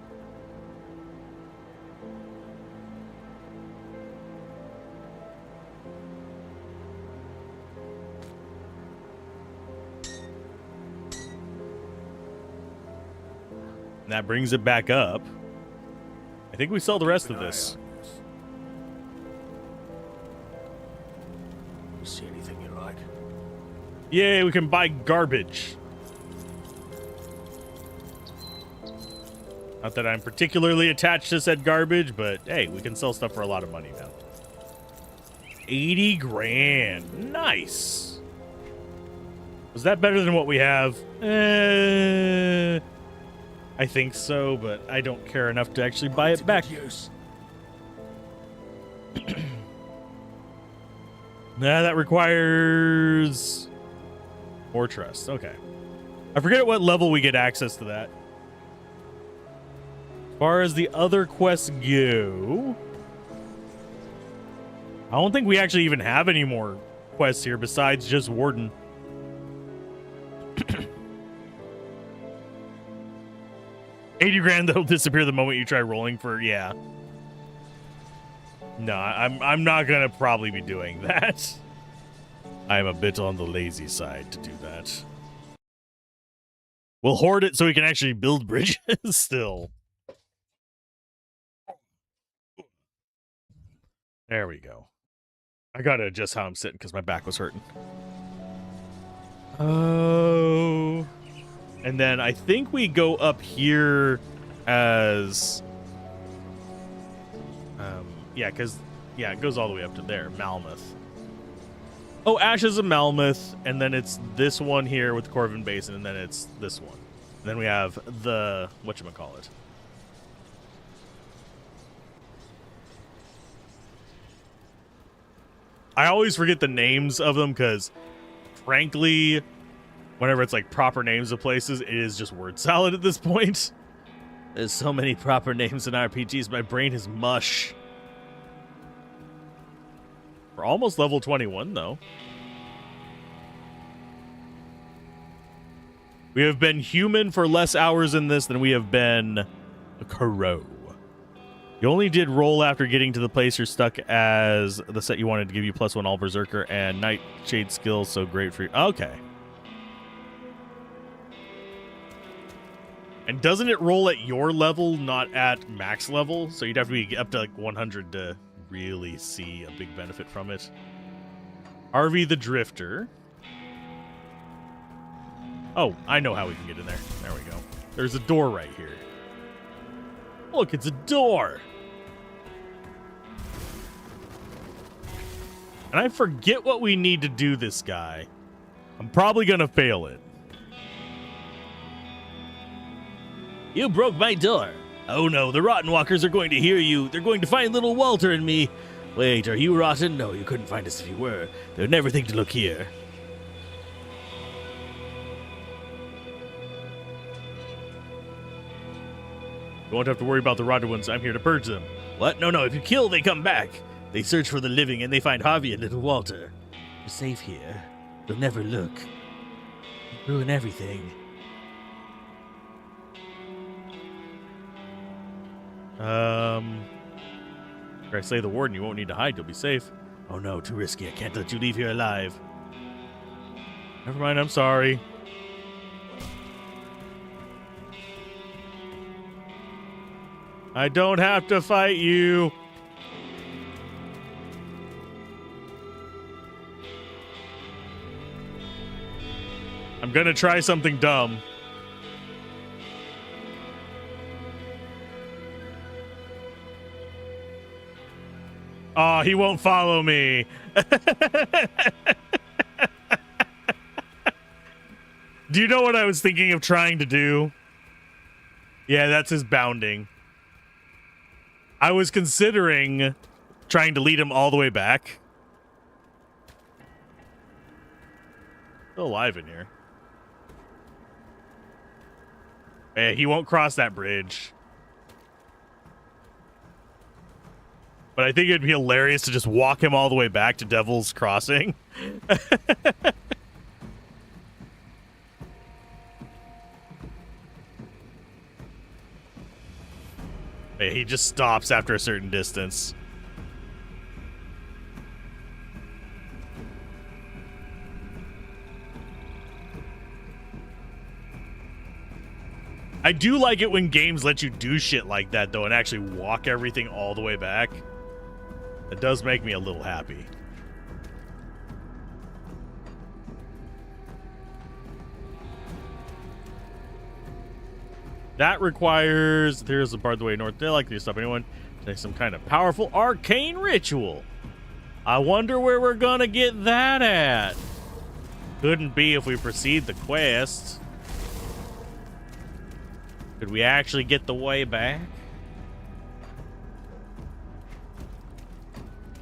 that brings it back up. I think we sell the rest of this. You see anything you like? Yay, we can buy garbage. Not that I'm particularly attached to said garbage, but hey, we can sell stuff for a lot of money now. 80 grand. Nice. Was that better than what we have? I think so, but I don't care enough to actually buy it back. Nah, that requires more trust. Okay. I forget at what level we get access to that. As far as the other quests go, I don't think we actually even have any more quests here besides just Warden. $80 grand that'll disappear the moment you try rolling for, yeah. No, I'm not gonna probably be doing that. I'm a bit on the lazy side to do that. We'll hoard it so we can actually build bridges still. There we go. I gotta adjust how I'm sitting because my back was hurting. Oh. And then I think we go up here as... yeah, because... Yeah, it goes all the way up to there. Malmoth. Oh, Ashes of Malmoth. And then it's this one here with the Corvin Basin. And then it's this one. And then we have the... whatchamacallit. I always forget the names of them because, frankly, whenever it's like proper names of places, it is just word salad at this point. There's so many proper names in RPGs, my brain is mush. We're almost level 21, though. We have been human for less hours in this than we have been a crow. You only did roll after getting to the place you're stuck as the set you wanted to give you +1 all Berserker and Nightshade skills, so great for you. Okay. And doesn't it roll at your level, not at max level? So you'd have to be up to like 100 to really see a big benefit from it. RV the Drifter. Oh, I know how we can get in there. There we go. There's a door right here. Look, it's a door. And I forget what we need to do this guy. I'm probably going to fail it. You broke my door. Oh no, the Rotten Walkers are going to hear you. They're going to find little Walter and me. Wait, are you rotten? No, you couldn't find us if you were. They'd never think to look here. You won't have to worry about the rotted ones. I'm here to purge them. What? No, if you kill, they come back. They search for the living, and they find Harvey and little Walter. You're safe here. They'll never look. You'll ruin everything. If I slay the warden, you won't need to hide. You'll be safe. Oh no, too risky. I can't let you leave here alive. Never mind, I'm sorry. I don't have to fight you. I'm gonna try something dumb. Oh, he won't follow me. Do you know what I was thinking of trying to do? Yeah, that's his bounding. I was considering trying to lead him all the way back. Still alive in here. Hey, he won't cross that bridge. But I think it'd be hilarious to just walk him all the way back to Devil's Crossing. Hey, he just stops after a certain distance. I do like it when games let you do shit like that, though, and actually walk everything all the way back. It does make me a little happy. That requires... There's the part of the way north. They like to stop anyone. Take some kind of powerful arcane ritual. I wonder where we're gonna get that at. Couldn't be if we proceed the quest. Could we actually get the way back?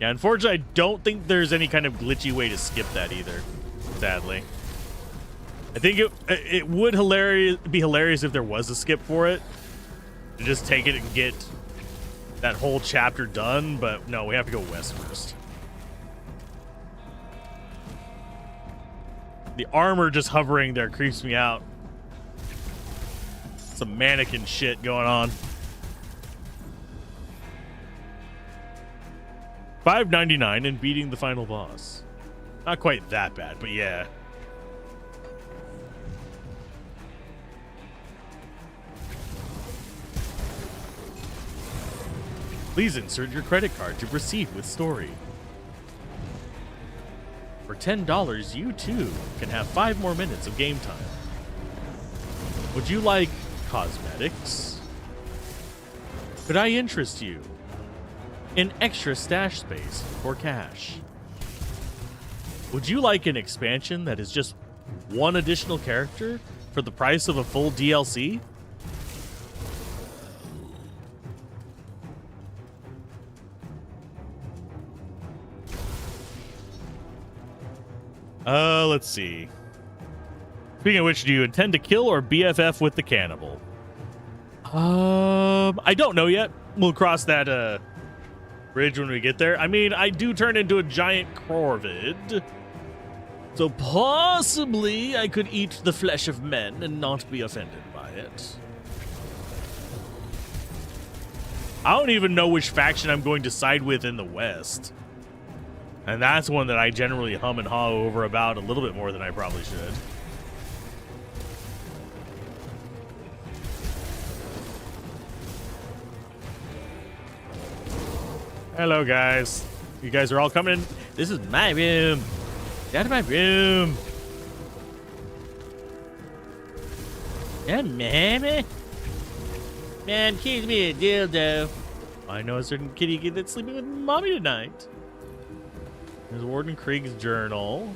Yeah, unfortunately, I don't think there's any kind of glitchy way to skip that either, sadly. I think it would be hilarious if there was a skip for it. To just take it and get that whole chapter done, but no, we have to go west first. The armor just hovering there creeps me out. Some mannequin shit going on. $5.99 and beating the final boss. Not quite that bad, but yeah. Please insert your credit card to proceed with story. For $10, you too can have 5 more minutes of game time. Would you like cosmetics? Could I interest you in extra stash space for cash? Would you like an expansion that is just 1 additional character for the price of a full DLC? Let's see. Speaking of which, do you intend to kill or BFF with the cannibal? I don't know yet. We'll cross that bridge when we get there. I mean, I do turn into a giant corvid, so possibly I could eat the flesh of men and not be offended by it. I don't even know which faction I'm going to side with in the West. And that's one that I generally hum and haw over about a little bit more than I probably should. Hello, guys. You guys are all coming in. This is my room. Get out of my room. Yeah, mammy. Man, kids me a dildo. I know a certain kitty kid that's sleeping with mommy tonight. There's Warden Krieg's journal.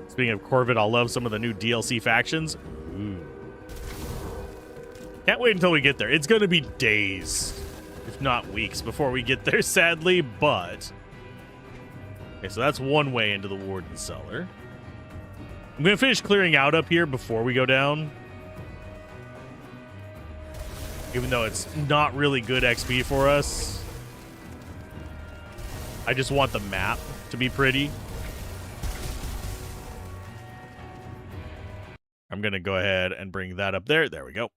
Speaking of Corvid, I'll love some of the new DLC factions. Ooh. Can't wait until we get there. It's going to be days, if not weeks, before we get there, sadly, but... Okay, so that's one way into the Warden cellar. I'm going to finish clearing out up here before we go down. Even though it's not really good XP for us. I just want the map to be pretty. I'm going to go ahead and bring that up there. There we go.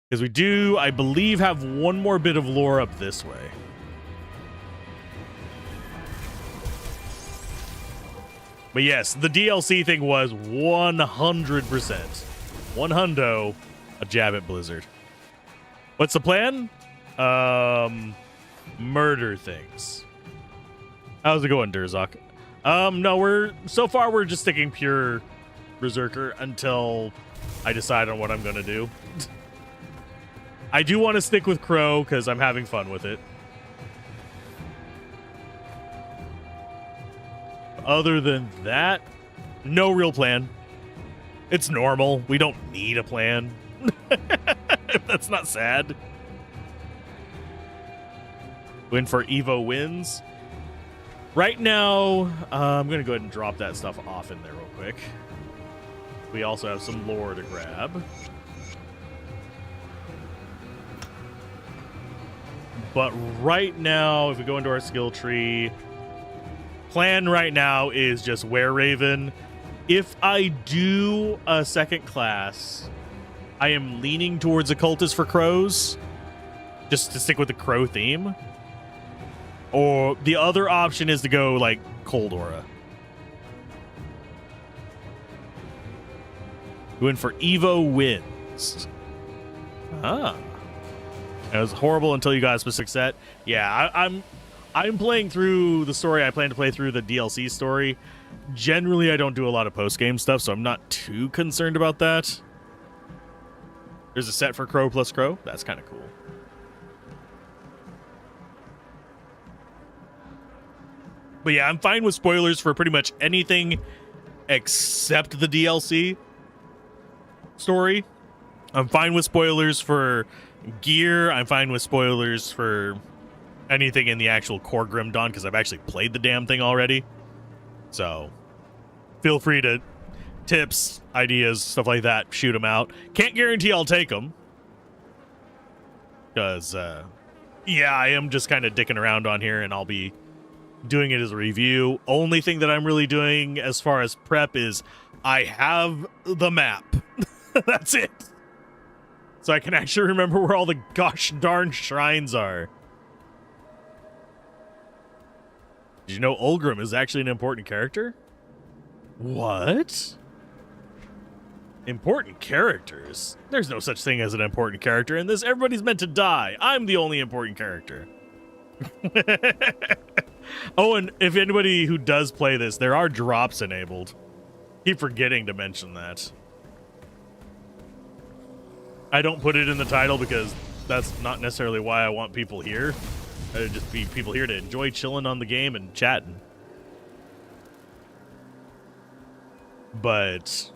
Because we do, I believe, have one more bit of lore up this way. But yes, the DLC thing was 100%. 100 a jab at Blizzard. What's the plan? Murder things. How's it going, Durzok? No, so far we're just sticking pure Berserker until I decide on what I'm gonna do. I do want to stick with Crow because I'm having fun with it. Other than that, no real plan. It's normal. We don't need a plan. If that's not sad. Win for Evo wins. Right now, I'm going to go ahead and drop that stuff off in there real quick. We also have some lore to grab. But right now, if we go into our skill tree, plan right now is just Were-Raven. If I do a second class, I am leaning towards Occultist for crows, just to stick with the crow theme. Or the other option is to go like Cold Aura. Win for Evo wins. Ah. It was horrible until you got a specific set. Yeah, I'm playing through the story. I plan to play through the DLC story. Generally, I don't do a lot of post-game stuff, so I'm not too concerned about that. There's a set for Crow plus Crow. That's kind of cool. But yeah, I'm fine with spoilers for pretty much anything except the DLC story. I'm fine with spoilers for gear. I'm fine with spoilers for anything in the actual core Grim Dawn because I've actually played the damn thing already. So feel free to tips, ideas, stuff like that, shoot them out. Can't guarantee I'll take them because yeah, I am just kind of dicking around on here and I'll be doing it as a review. Only thing that I'm really doing as far as prep is I have the map. That's it. So I can actually remember where all the gosh darn shrines are. Did you know Ulgrim is actually an important character? What? Important characters? There's no such thing as an important character in this. Everybody's meant to die. I'm the only important character. Oh, and if anybody who does play this, there are drops enabled. Keep forgetting to mention that. I don't put it in the title because that's not necessarily why I want people here. It'd just be people here to enjoy chilling on the game and chatting. But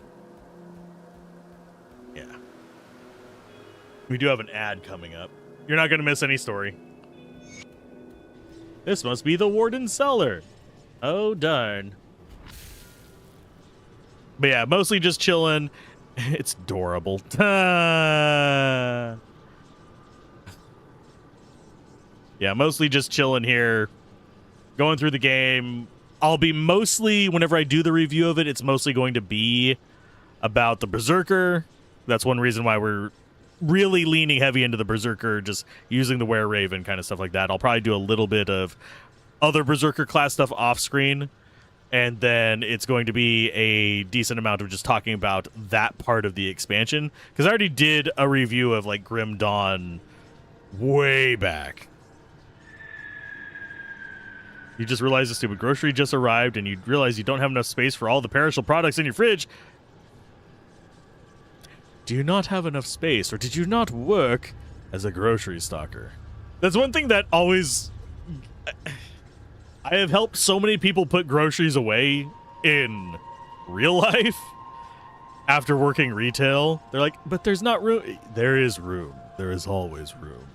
yeah, we do have an ad coming up. You're not going to miss any story. This must be the Warden's Cellar. Oh, darn. But yeah, mostly just chilling. It's adorable. Yeah, mostly just chilling here, going through the game. I'll be mostly, whenever I do the review of it, it's mostly going to be about the Berserker. That's one reason why we're really leaning heavy into the Berserker, just using the Were-Raven kind of stuff like that. I'll probably do a little bit of other Berserker class stuff off screen, and then it's going to be a decent amount of just talking about that part of the expansion, because I already did a review of like Grim Dawn way back. You just realize the stupid grocery just arrived, and you realize you don't have enough space for all the perishable products in your fridge. Do you not have enough space, or did you not work as a grocery stalker? That's one thing that always... I have helped so many people put groceries away in real life after working retail. They're like, but there's not room. There is room. There is always room.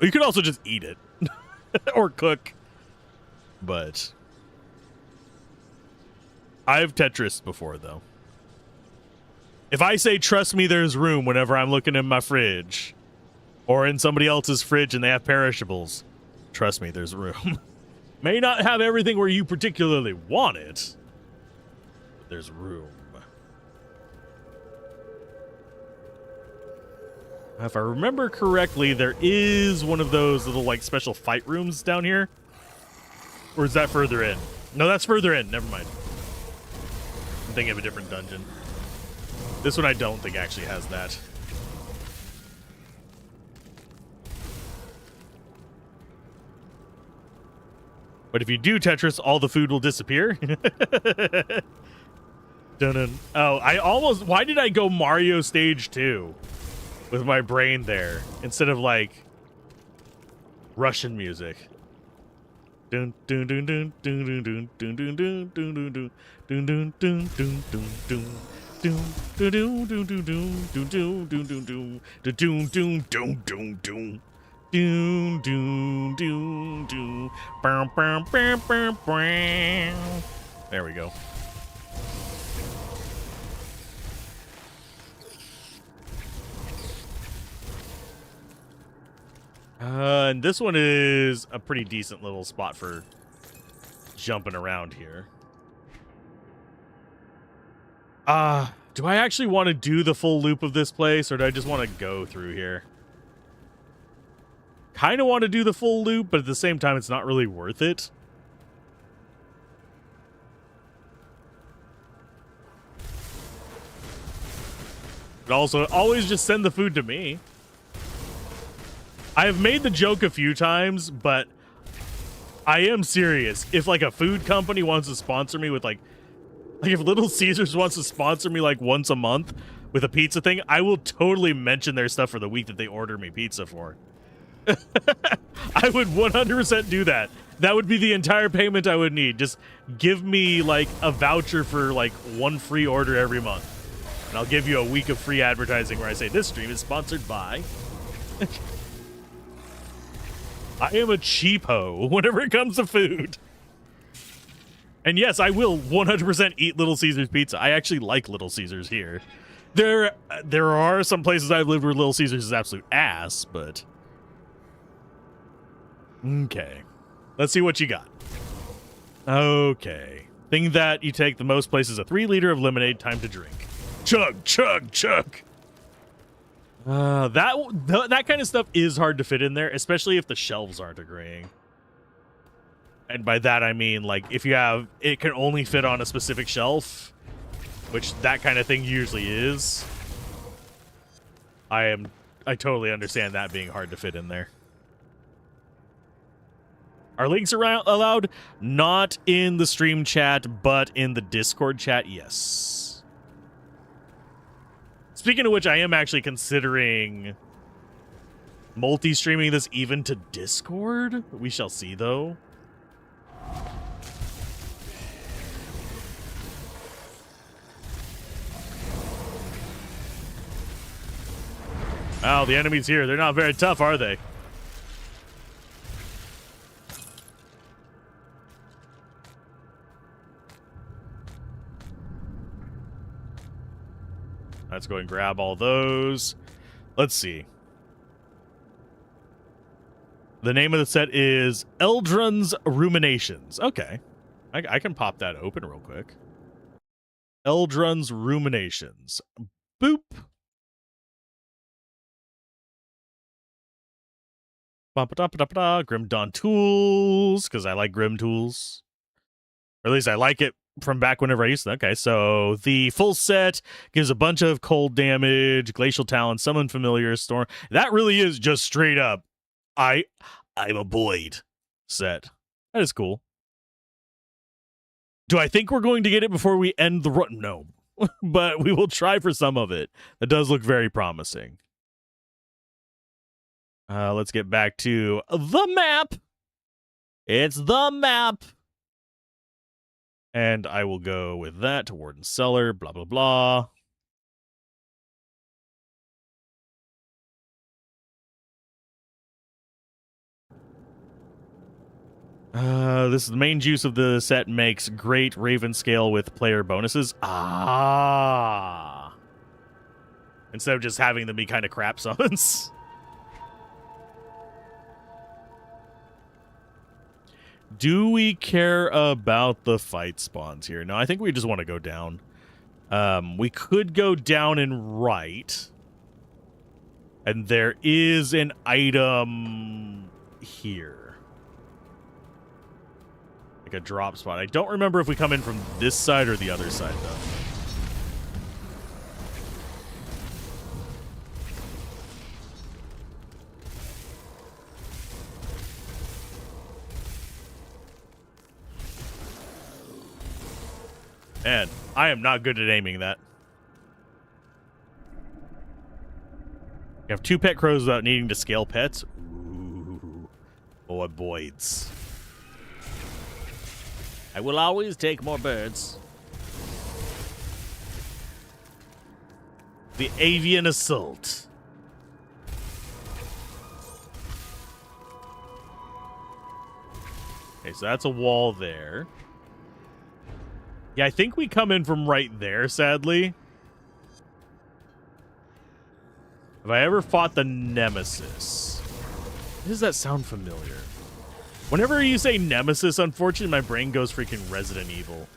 You could also just eat it or cook. But I've Tetris before, though. If I say, trust me, there's room whenever I'm looking in my fridge or in somebody else's fridge and they have perishables, trust me, there's room. May not have everything where you particularly want it, but there's room. If I remember correctly, there is one of those little, like, special fight rooms down here. Or is that further in? No, that's further in. Never mind. I'm thinking of a different dungeon. This one I don't think actually has that. But if you do Tetris, all the food will disappear. Dun-dun. Oh, I almost... Why did I go Mario Stage 2 with my brain there instead of, like, Russian music? Dun dun dun dun dun dun dun dun dun dun dun dun dun dun dun dun dun. Doom doom doom doom doom doom doom doom doom doom doom doom doom doom doom doom doom doom doom bam bam bam bam bam. There we go. And this one is a pretty decent little spot for jumping around here. Do I actually want to do the full loop of this place, or do I just want to go through here? Kind of want to do the full loop, but at the same time, it's not really worth it. But also, always just send the food to me. I have made the joke a few times, but I am serious. If, like, a food company wants to sponsor me with, like if Little Caesars wants to sponsor me, like, once a month with a pizza thing, I will totally mention their stuff for the week that they order me pizza for. I would 100% do that. That would be the entire payment I would need. Just give me, like, a voucher for, like, one free order every month. And I'll give you a week of free advertising where I say, this stream is sponsored by... I am a cheapo whenever it comes to food. And yes, I will 100% eat Little Caesars pizza. I actually like Little Caesars here. There are some places I've lived where Little Caesars is absolute ass, but... Okay. Let's see what you got. Okay. Thing that you take the most places, a 3-liter of lemonade, time to drink. Chug, chug, chug. That kind of stuff is hard to fit in there, especially if the shelves aren't agreeing. And by that I mean, like, if you have, it can only fit on a specific shelf, which that kind of thing usually is. I totally understand that being hard to fit in there. Are links allowed? Not in the stream chat, but in the Discord chat, yes. Speaking of which, I am actually considering multi-streaming this even to Discord. We shall see, though. Oh, the enemies here. They're not very tough, are they? Let's go and grab all those. Let's see. The name of the set is Eldrun's Ruminations. Okay. I can pop that open real quick. Eldrun's Ruminations. Boop. Grim Dawn Tools, because I like Grim Tools. Or at least I like it from back whenever I used to. Okay, so the full set gives a bunch of cold damage, glacial talent, summon familiar, storm. That really is just straight up I'm a Boyd set. That is cool. Do I think we're going to get it before we end the run? No. But we will try for some of it. That does look very promising. Let's get back to the map. It's the map. And I will go with that to Warden Cellar, blah, blah, blah. This is the main juice of the set makes great Raven scale with player bonuses. Ah. Instead of just having them be kind of crap summons. Do we care about the fight spawns here? No, I think we just want to go down. We could go down and right. And there is an item here. Like a drop spot. I don't remember if we come in from this side or the other side, though. Man, I am not good at aiming that. You have 2 pet crows without needing to scale pets. Ooh. Boy, boys. I will always take more birds. The avian assault. Okay, so that's a wall there. Yeah, I think we come in from right there, sadly. Have I ever fought the Nemesis? Does that sound familiar? Whenever you say Nemesis, unfortunately, my brain goes freaking Resident Evil.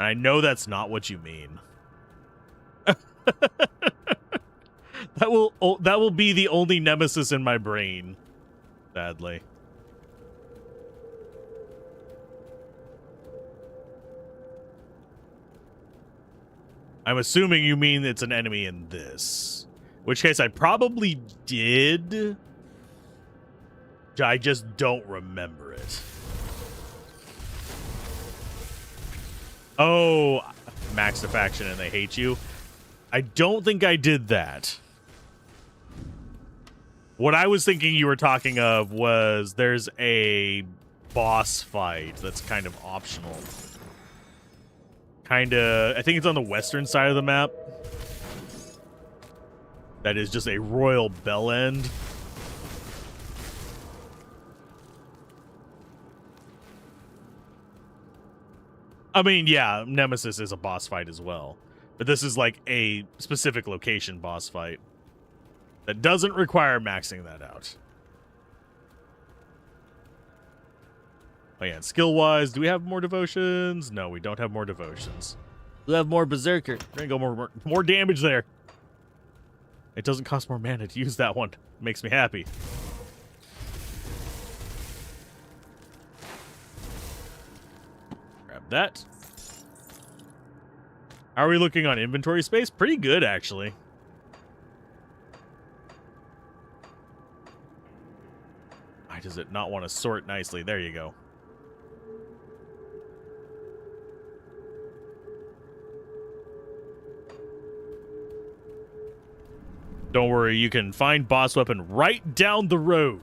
And I know that's not what you mean. That will be the only Nemesis in my brain, sadly. I'm assuming you mean it's an enemy in this. In which case I probably did. I just don't remember it. Oh, max the faction and they hate you. I don't think I did that. What I was thinking you were talking of was there's a boss fight that's kind of optional. I think it's on the western side of the map. That is just a royal bell end. I mean, yeah, Nemesis is a boss fight as well. But this is like a specific location boss fight that doesn't require maxing that out. Oh yeah, and skill-wise, do we have more devotions? No, we don't have more devotions. We'll have more Berserker. We're gonna go more damage there. It doesn't cost more mana to use that one. It makes me happy. Grab that. How are we looking on inventory space? Pretty good, actually. Why does it not want to sort nicely? There you go. Don't worry, you can find boss weapon right down the road.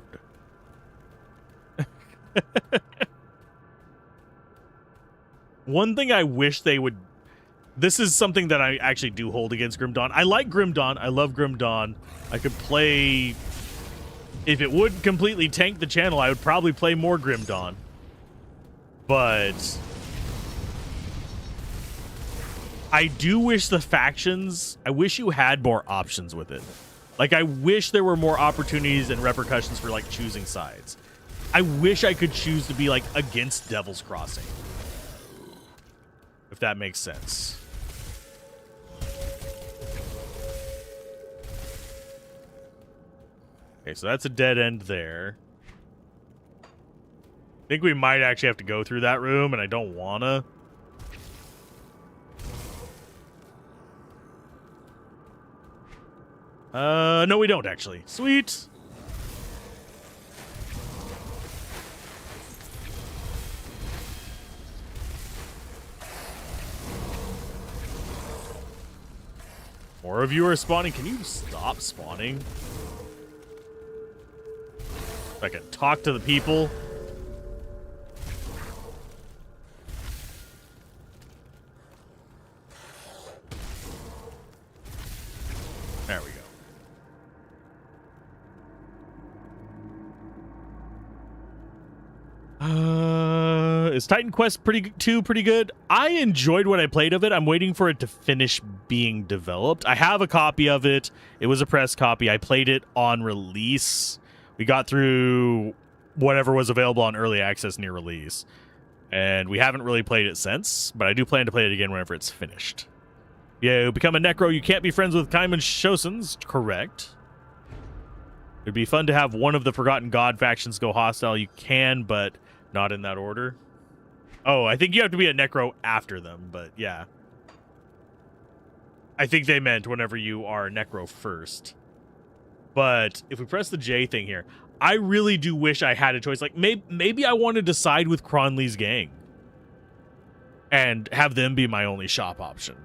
One thing I wish they would... This is something that I actually do hold against Grim Dawn. I like Grim Dawn. I love Grim Dawn. I could play... If it would completely tank the channel, I would probably play more Grim Dawn. But... I do wish the factions... I wish you had more options with it. Like, I wish there were more opportunities and repercussions for, like, choosing sides. I wish I could choose to be, like, against Devil's Crossing. If that makes sense. Okay, so that's a dead end there. I think we might actually have to go through that room, and I don't wanna. No, we don't, actually. Sweet. More of you are spawning. Can you stop spawning? If I can talk to the people. There we go. Is Titan Quest 2 pretty good? I enjoyed what I played of it. I'm waiting for it to finish being developed. I have a copy of it. It was a press copy. I played it on release. We got through whatever was available on early access near release. And we haven't really played it since, but I do plan to play it again whenever it's finished. You become a Necro, you can't be friends with Kaiman Shosens. Correct. It'd be fun to have one of the Forgotten God factions go hostile. You can, but not in that order. Oh, I think you have to be a Necro after them, but yeah. I think they meant whenever you are a Necro first. But if we press the J thing here, I really do wish I had a choice. Like, maybe I wanted to side with Cronley's gang and have them be my only shop option.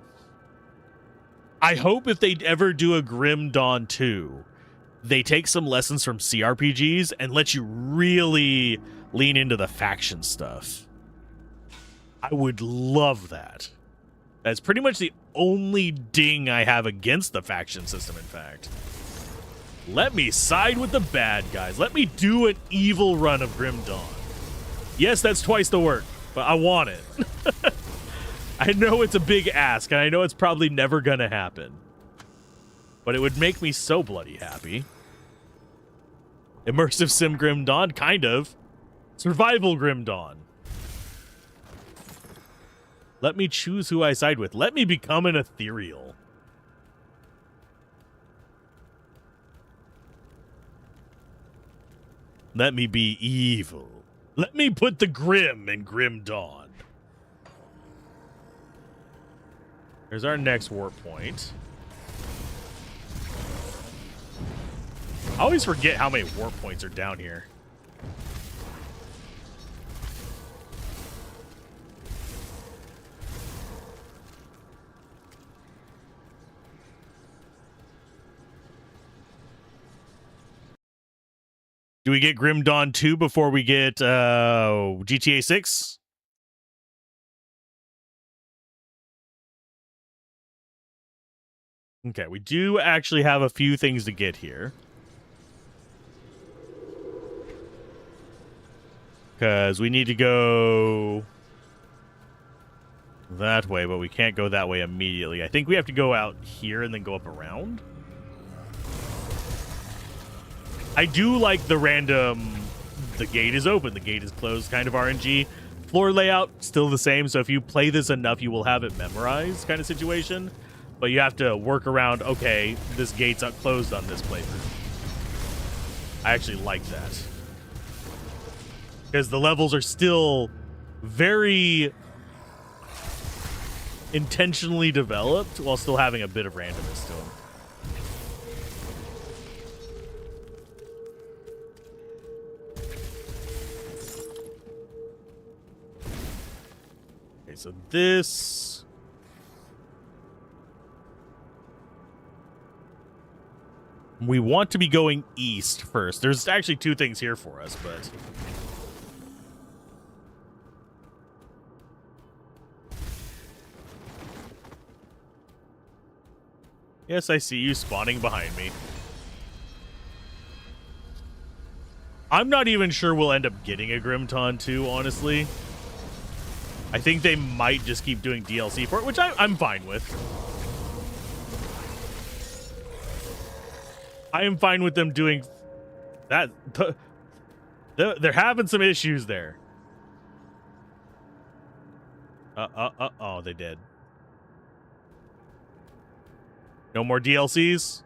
I hope if they ever do a Grim Dawn 2, they take some lessons from CRPGs and let you really lean into the faction stuff. I would love that. That's pretty much the only ding I have against the faction system, in fact. Let me side with the bad guys. Let me do an evil run of Grim Dawn. Yes, that's twice the work, but I want it. I know it's a big ask, and I know it's probably never gonna happen. But it would make me so bloody happy. Immersive Sim Grim Dawn, kind of. Survival Grim Dawn. Let me choose who I side with. Let me become an ethereal. Let me be evil. Let me put the grim in Grim Dawn. There's our next warp point. I always forget how many warp points are down here. Do we get Grim Dawn 2 before we get GTA 6? Okay, we do actually have a few things to get here. Because we need to go that way, but we can't go that way immediately. I think we have to go out here and then go up around. I do like the random, the gate is open, the gate is closed kind of RNG. Floor layout, still the same, so if you play this enough, you will have it memorized kind of situation. But you have to work around, okay, this gate's closed on this playthrough. I actually like that. Because the levels are still very intentionally developed while still having a bit of randomness to them. Okay, so this... we want to be going east first. There's actually two things here for us, but... yes, I see you spawning behind me. I'm not even sure we'll end up getting a Grim Dawn 2, honestly. I think they might just keep doing DLC for it, which I'm fine with. I am fine with them doing that. They're having some issues there. Oh, they did. No more DLCs?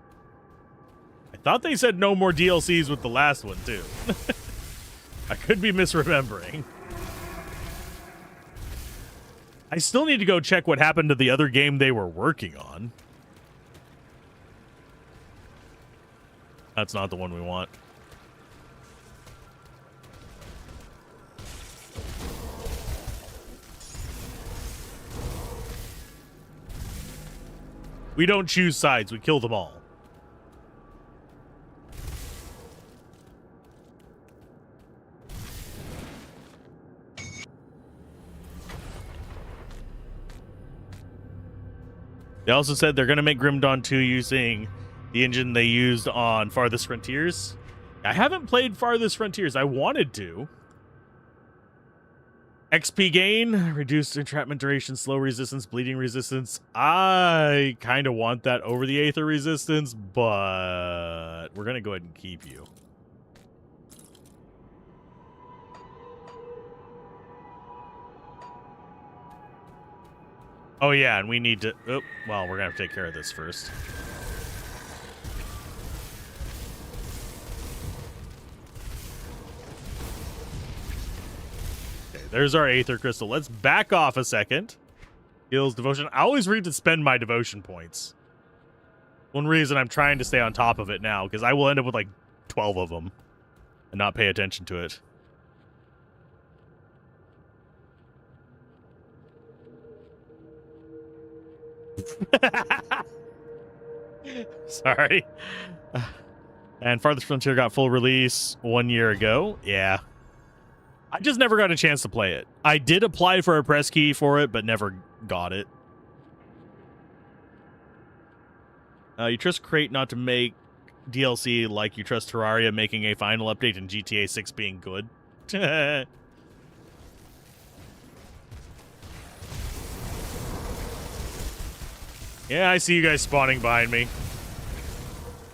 I thought they said no more DLCs with the last one, too. I could be misremembering. I still need to go check what happened to the other game they were working on. That's not the one we want. We don't choose sides, we kill them all. They also said they're going to make Grim Dawn 2 using the engine they used on Farthest Frontiers. I haven't played Farthest Frontiers. I wanted to. XP gain, reduced entrapment duration, slow resistance, bleeding resistance. I kind of want that over the Aether resistance, but we're going to go ahead and keep you. Oh, yeah, and we need to... Oh, well, we're going to have to take care of this first. Okay, there's our Aether Crystal. Let's back off a second. Heals devotion. I always read to spend my devotion points. One reason I'm trying to stay on top of it now, because I will end up with like 12 of them and not pay attention to it. Sorry. And Farthest Frontier got full release 1 year ago. Yeah. I just never got a chance to play it. I did apply for a press key for it, but never got it. You trust Crate not to make DLC like you trust Terraria making a final update and GTA 6 being good. Yeah, I see you guys spawning behind me.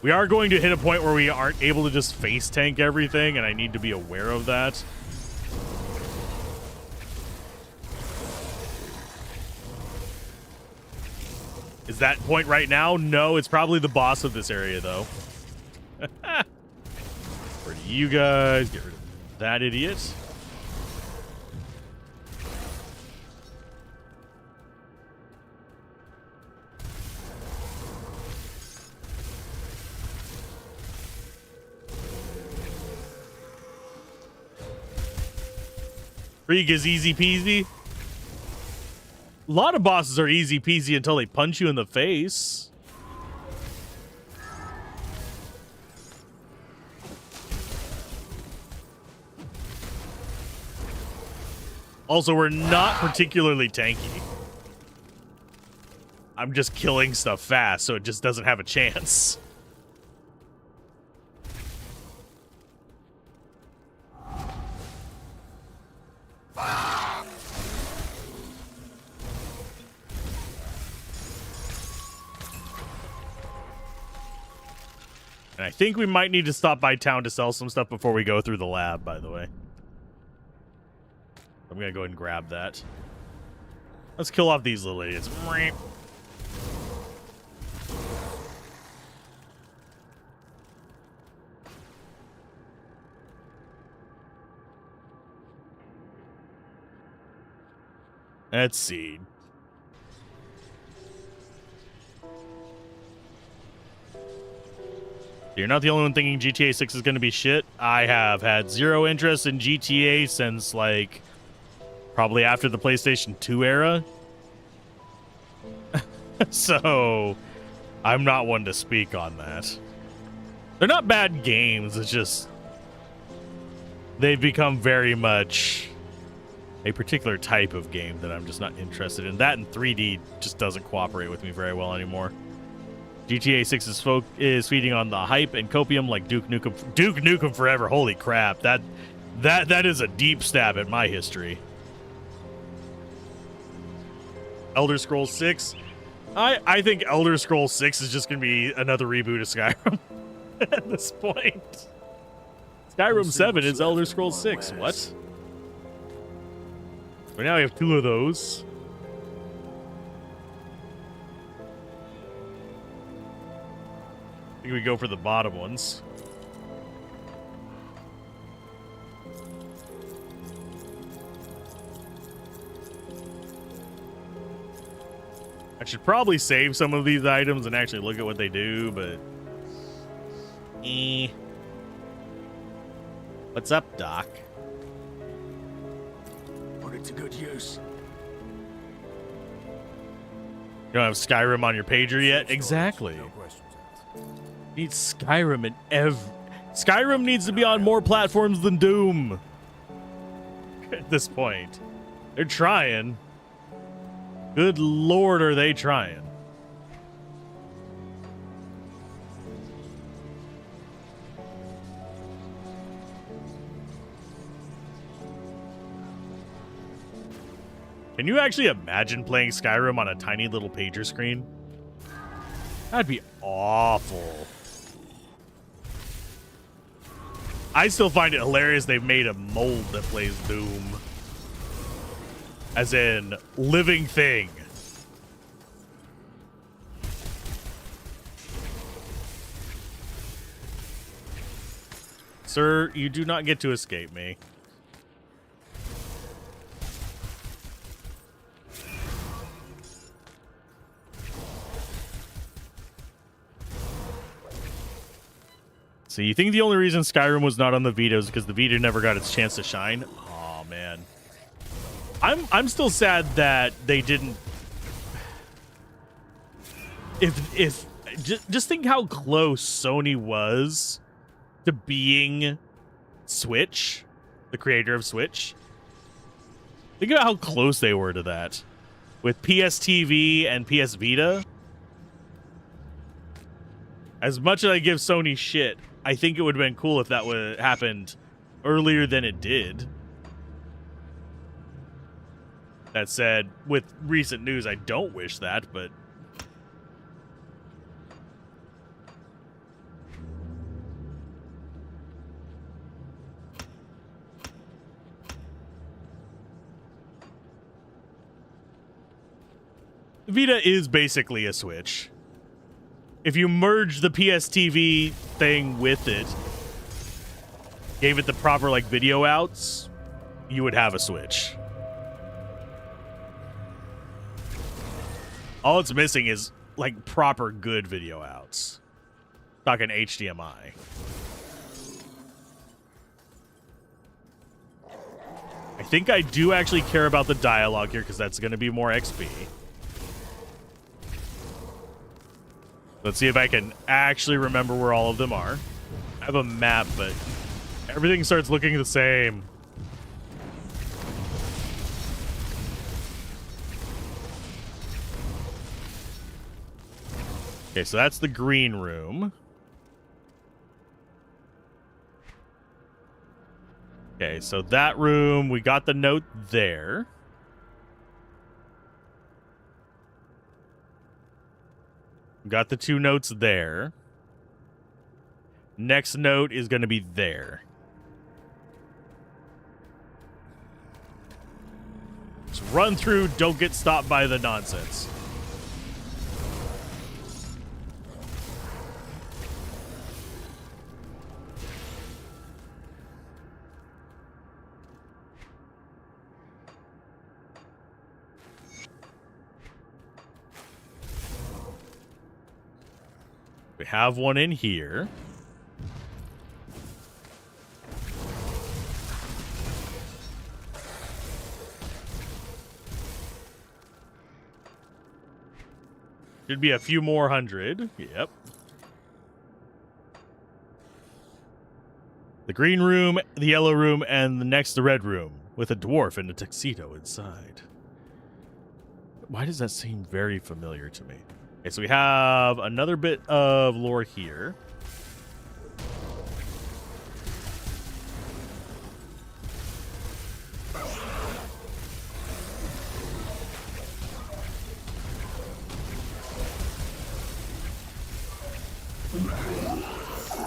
We are going to hit a point where we aren't able to just face tank everything, and I need to be aware of that. Is that point right now? No, it's probably the boss of this area, though. Where do you guys get rid of that idiot? Freak is easy peasy. A lot of bosses are easy peasy until they punch you in the face. Also, we're not particularly tanky. I'm just killing stuff fast, so it just doesn't have a chance. And I think we might need to stop by town to sell some stuff before we go through the lab, by the way. I'm going to go ahead and grab that. Let's kill off these little idiots. Let's see. You're not the only one thinking GTA 6 is going to be shit. I have had zero interest in GTA since, like, probably after the PlayStation 2 era. So, I'm not one to speak on that. They're not bad games. It's just they've become very much a particular type of game that I'm just not interested in. That and 3D just doesn't cooperate with me very well anymore. GTA 6 is feeding on the hype and copium like Duke Nukem Forever. Holy crap. That is a deep stab at my history. Elder Scrolls 6. I think Elder Scrolls 6 is just going to be another reboot of Skyrim at this point. Skyrim 7 is Elder Scrolls 6. What? But now we have 2 of those. I think we go for the bottom ones. I should probably save some of these items and actually look at what they do, but... What's up, Doc? Put it to good use. You don't have Skyrim on your pager yet? Exactly. No questions asked. Need Skyrim in Skyrim needs to be on more platforms than Doom. At this point. They're trying. Good lord, are they trying. Can you actually imagine playing Skyrim on a tiny little pager screen? That'd be awful. I still find it hilarious they've made a mold that plays Doom. As in, living thing. Sir, you do not get to escape me. So you think the only reason Skyrim was not on the Vita is because the Vita never got its chance to shine? Oh man. I'm still sad that they didn't. If just think how close Sony was to being Switch, the creator of Switch. Think about how close they were to that with PS TV and PS Vita. As much as I give Sony shit, I think it would have been cool if that would happened earlier than it did. That said, with recent news, I don't wish that, but Vita is basically a Switch. If you merge the PS TV thing with it, gave it the proper like video outs, you would have a Switch. All it's missing is like proper good video outs. Talking HDMI. I think I do actually care about the dialogue here because that's going to be more XP. Let's see if I can actually remember where all of them are. I have a map, but everything starts looking the same. Okay, so that's the green room. Okay, so that room, we got the note there. Got the 2 notes there. Next note is going to be there. Just run through, don't get stopped by the nonsense. We have one in here. Should be a few more hundred. Yep. The green room, the yellow room, and the next the red room with a dwarf in a tuxedo inside. Why does that seem very familiar to me? Okay, so we have another bit of lore here.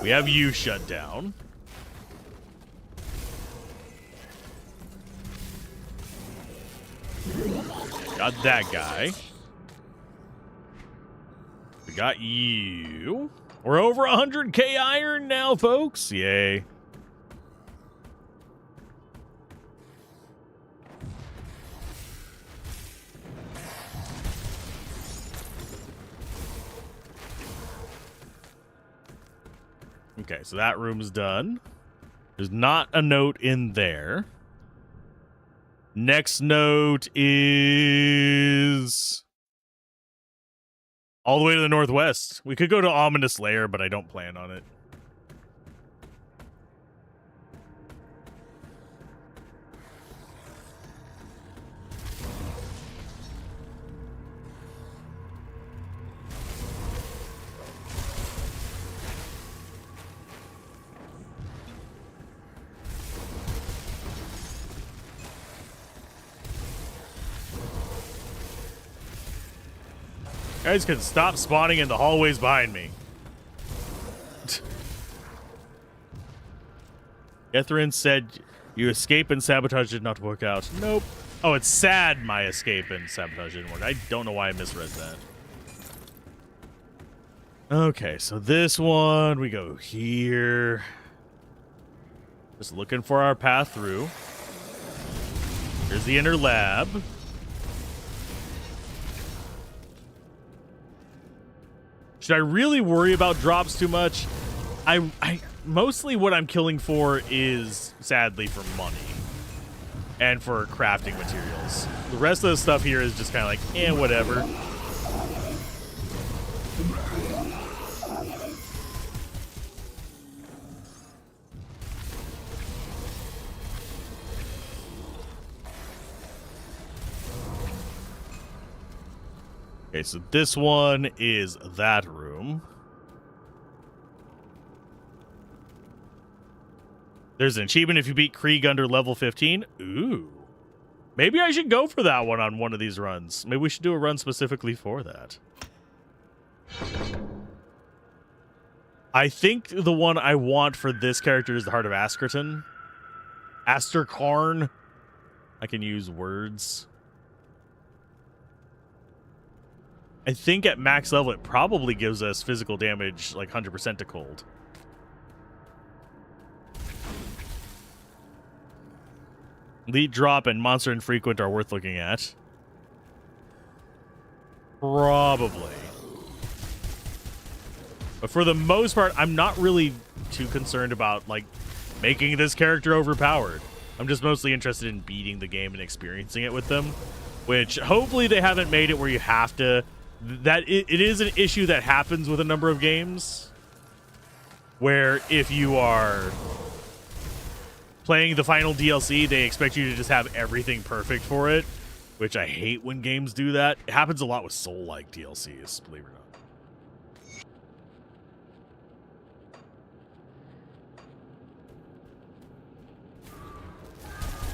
We have you shut down. Got that guy. We got you. We're over 100k iron now, folks. Yay. Okay, so that room's done. There's not a note in there. Next note is all the way to the northwest. We could go to Ominous Lair, but I don't plan on it. guys can stop spawning in the hallways behind me. Ethrin said you escape and sabotage did not work out. Nope. Oh, it's sad my escape and sabotage didn't work. I don't know why I misread that. Okay, so this one, we go here. Just looking for our path through. Here's the inner lab. Should I really worry about drops too much? I mostly what I'm killing for is, sadly, for money. And for crafting materials. The rest of the stuff here is just kind of like, eh, whatever. Okay, so this one is that room. There's an achievement if you beat Krieg under level 15. Ooh. Maybe I should go for that one on one of these runs. Maybe we should do a run specifically for that. I think the one I want for this character is the Heart of Asterkarn. Asterkarn. I can use words. I think at max level it probably gives us physical damage like 100% to cold. Lead drop and monster infrequent are worth looking at. Probably. But for the most part, I'm not really too concerned about, like, making this character overpowered. I'm just mostly interested in beating the game and experiencing it with them. Which, hopefully they haven't made it where you have to... It is an issue that happens with a number of games. Where if you are... playing the final DLC, they expect you to just have everything perfect for it, which I hate when games do that. It happens a lot with Soul-like DLCs, believe it or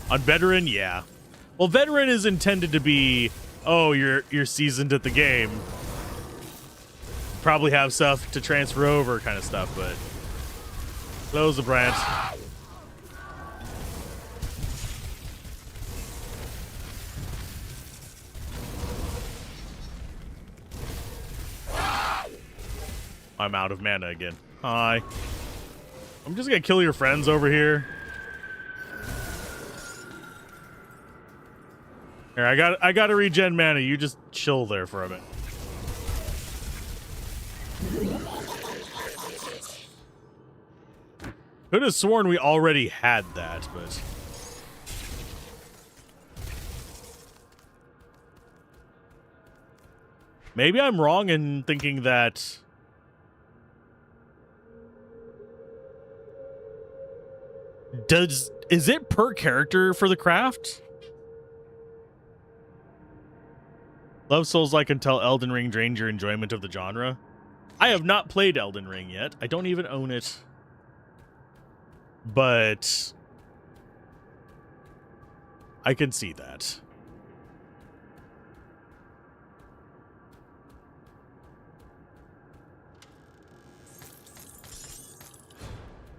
not. On Veteran, yeah. Well, Veteran is intended to be, oh, you're seasoned at the game. Probably have stuff to transfer over kind of stuff, but... Close the branch. I'm out of mana again. Hi. I'm just gonna kill your friends over here. Here, I gotta regen mana. You just chill there for a bit. Could have sworn we already had that, but... Maybe I'm wrong in thinking that... Is it per character for the craft? Love Souls-like until Elden Ring drained your enjoyment of the genre. I have not played Elden Ring yet. I don't even own it. But I can see that.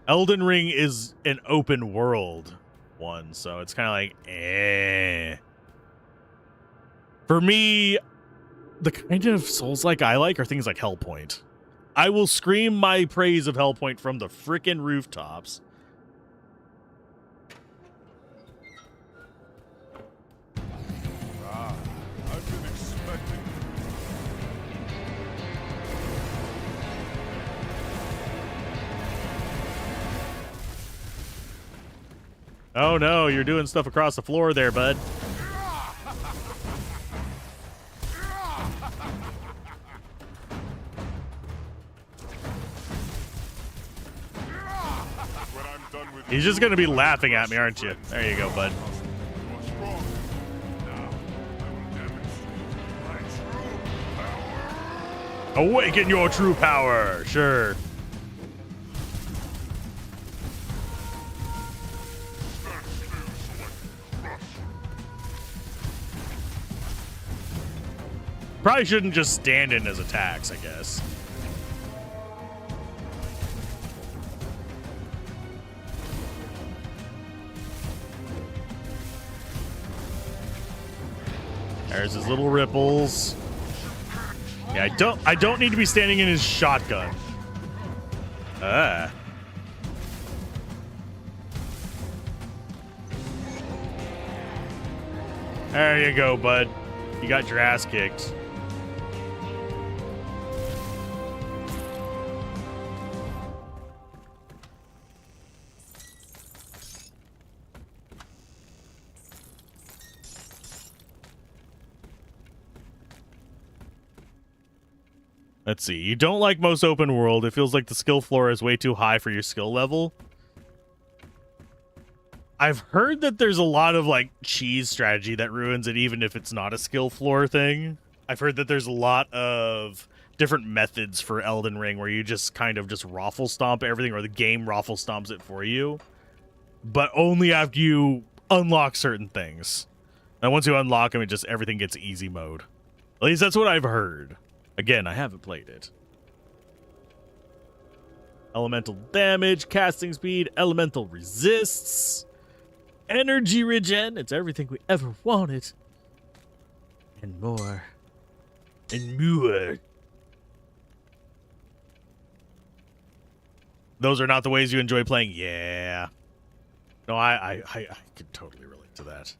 Elden Ring is an open world one, so it's kind of like, eh. For me, the kind of Souls-like I like are things like Hellpoint. I will scream my praise of Hellpoint from the frickin' rooftops. I've been expecting. Oh no, you're doing stuff across the floor there, bud. He's just gonna be laughing at me, aren't you? There you go, bud. Awaken your true power. Sure. Probably shouldn't just stand in as attacks, I guess. There's his little ripples. Yeah, I don't need to be standing in his shotgun. Ah. There you go, bud. You got your ass kicked. Let's see. You don't like most open world. It feels like the skill floor is way too high for your skill level. I've heard that there's a lot of like cheese strategy that ruins it even if it's not a skill floor thing. I've heard that there's a lot of different methods for Elden Ring where you just kind of just raffle stomp everything, or the game raffle stomps it for you. But only after you unlock certain things. And once you unlock them, everything gets easy mode. At least that's what I've heard. Again, I haven't played it. Elemental damage, casting speed, elemental resists, energy regen. It's everything we ever wanted. And more. And more. Those are not the ways you enjoy playing. Yeah. No, I could totally relate to that.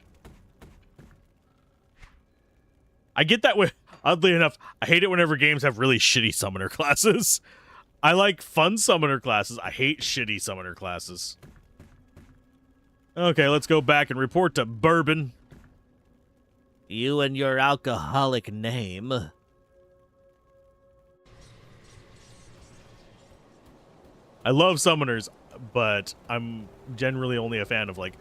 I get that way. Oddly enough, I hate it whenever games have really shitty summoner classes. I like fun summoner classes. I hate shitty summoner classes. Okay, let's go back and report to Bourbon. You and your alcoholic name. I love summoners, but I'm generally only a fan of, like,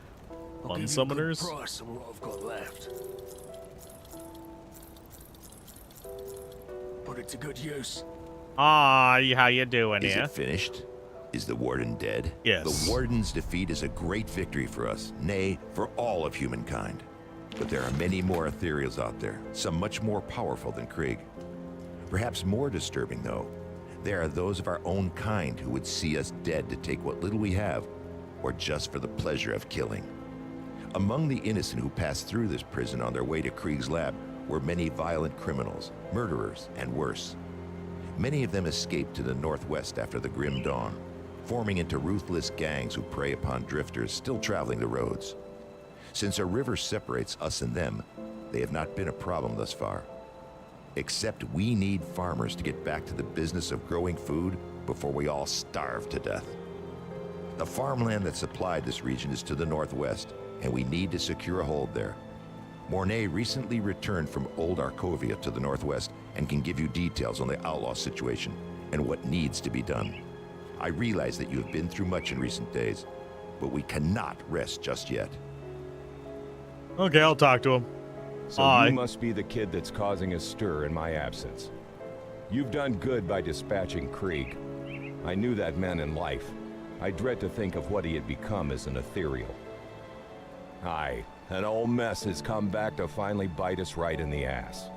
fun summoners. I'll give you a good price on what I've got left. Put it to good use. Ah, how you doing Is here? it finished? Is the warden dead? Yes. The warden's defeat is a great victory for us, nay, for all of humankind. But there are many more ethereals out there, some much more powerful than Krieg. Perhaps more disturbing, though, there are those of our own kind who would see us dead to take what little we have, or just for the pleasure of killing. Among the innocent who passed through this prison on their way to Krieg's lab were many violent criminals, murderers, and worse. Many of them escaped to the northwest after the Grim Dawn, forming into ruthless gangs who prey upon drifters still traveling the roads. Since a river separates us and them, they have not been a problem thus far. Except we need farmers to get back to the business of growing food before we all starve to death. The farmland that supplied this region is to the northwest, and we need to secure a hold there. Mornay recently returned from Old Arkovia to the northwest and can give you details on the outlaw situation and what needs to be done. I realize that you have been through much in recent days, but we cannot rest just yet. Okay, I'll talk to him. So you must be the kid that's causing a stir in my absence. You've done good by dispatching Krieg. I knew that man in life. I dread to think of what he had become as an ethereal. Aye, an old mess has come back to finally bite us right in the ass.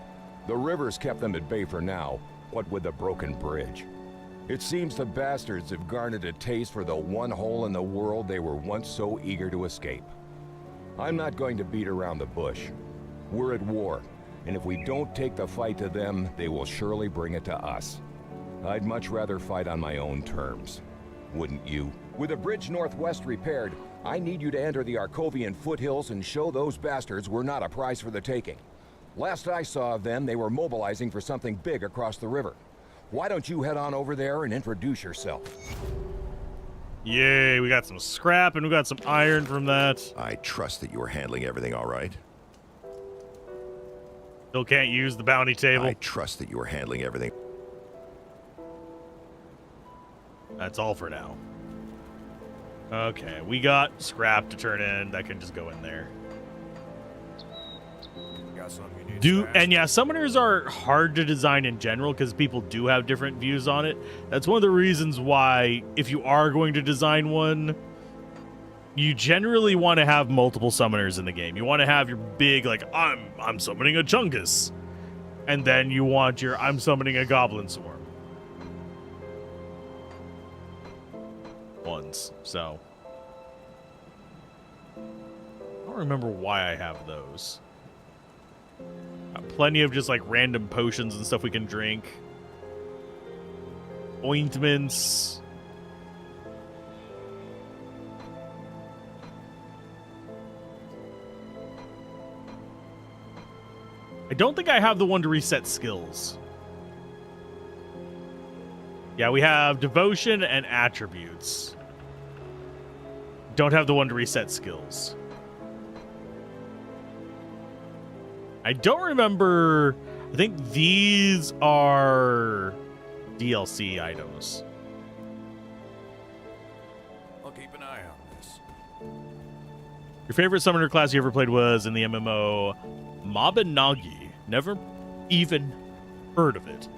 The river's kept them at bay for now, what with the broken bridge. It seems the bastards have garnered a taste for the one hole in the world they were once so eager to escape. I'm not going to beat around the bush. We're at war, and if we don't take the fight to them, they will surely bring it to us. I'd much rather fight on my own terms. Wouldn't you? With the bridge northwest repaired, I need you to enter the Arkovian foothills and show those bastards we're not a prize for the taking. Last I saw of them, they were mobilizing for something big across the river. Why don't you head on over there and introduce yourself? Yay, we got some scrap and we got some iron from that. I trust that you are handling everything all right. Still can't use the bounty table. I trust that you are handling everything. That's all for now. Okay, we got scrap to turn in. That can just go in there. Got something you need And yeah, summoners are hard to design in general because people do have different views on it. That's one of the reasons why, if you are going to design one, you generally want to have multiple summoners in the game. You want to have your big, like, I'm summoning a Chungus. And then you want your I'm summoning a goblin swarm ones. So I don't remember why I have those. Got plenty of just like random potions and stuff we can drink. Ointments. I don't think I have the one to reset skills. Yeah, we have devotion and attributes. Don't have the one to reset skills. I don't remember. I think these are DLC items. I'll keep an eye on this. Your favorite summoner class you ever played was in the MMO Mabinagi. Never even heard of it.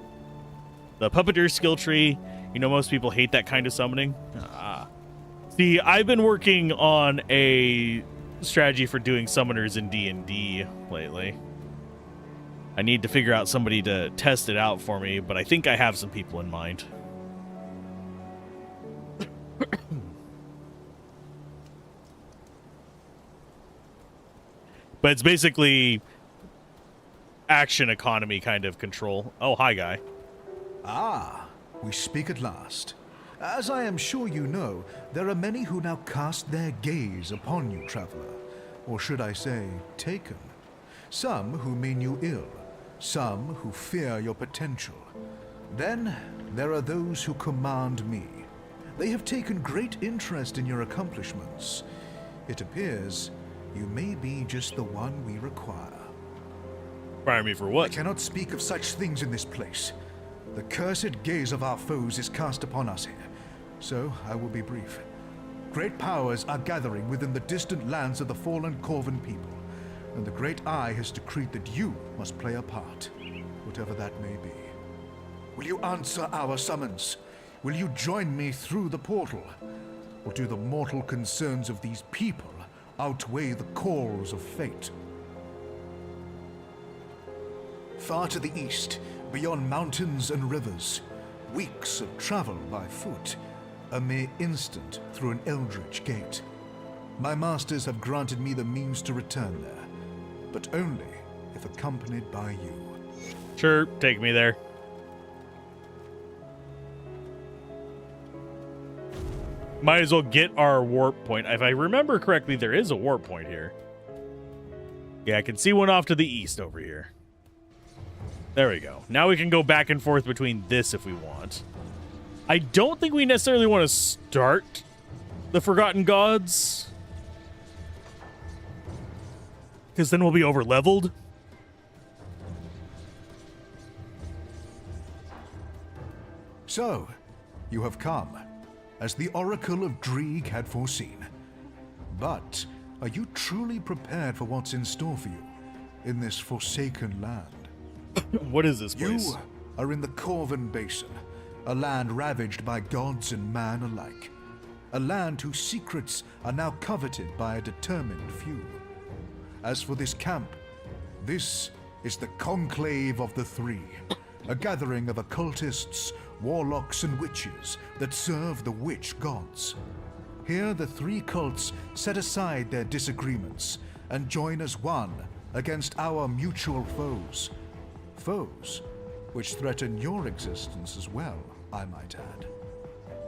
The puppeteer skill tree. You know, most people hate that kind of summoning. See, I've been working on a strategy for doing summoners in D&D lately. I need to figure out somebody to test it out for me, but I think I have some people in mind. But it's basically action economy kind of control. Oh, hi, guy. Ah, we speak at last. As I am sure you know, there are many who now cast their gaze upon you, traveler. Or should I say, taken. Some who mean you ill. Some who fear your potential. Then there are those who command me. They have taken great interest in your accomplishments. It appears you may be just the one we require. Fire me for what? I cannot speak of such things in this place. The cursed gaze of our foes is cast upon us here, so I will be brief. Great powers are gathering within the distant lands of the fallen Corvan people, and the Great Eye has decreed that you must play a part, whatever that may be. Will you answer our summons? Will you join me through the portal? Or do the mortal concerns of these people outweigh the calls of fate? Far to the east, beyond mountains and rivers, weeks of travel by foot, a mere instant through an eldritch gate. My masters have granted me the means to return there, but only if accompanied by you. Sure, take me there. Might as well get our warp point. If I remember correctly, there is a warp point here. Yeah, I can see one off to the east over here. There we go. Now we can go back and forth between this if we want. I don't think we necessarily want to start the Forgotten Gods, because then we'll be over-leveled. So, you have come, as the Oracle of Dreeg had foreseen. But are you truly prepared for what's in store for you in this forsaken land? What is this place? You are in the Corvan Basin, a land ravaged by gods and man alike. A land whose secrets are now coveted by a determined few. As for this camp, this is the Conclave of the Three, a gathering of occultists, warlocks, and witches that serve the witch gods. Here the three cults set aside their disagreements and join as one against our mutual foes. Foes which threaten your existence as well, I might add.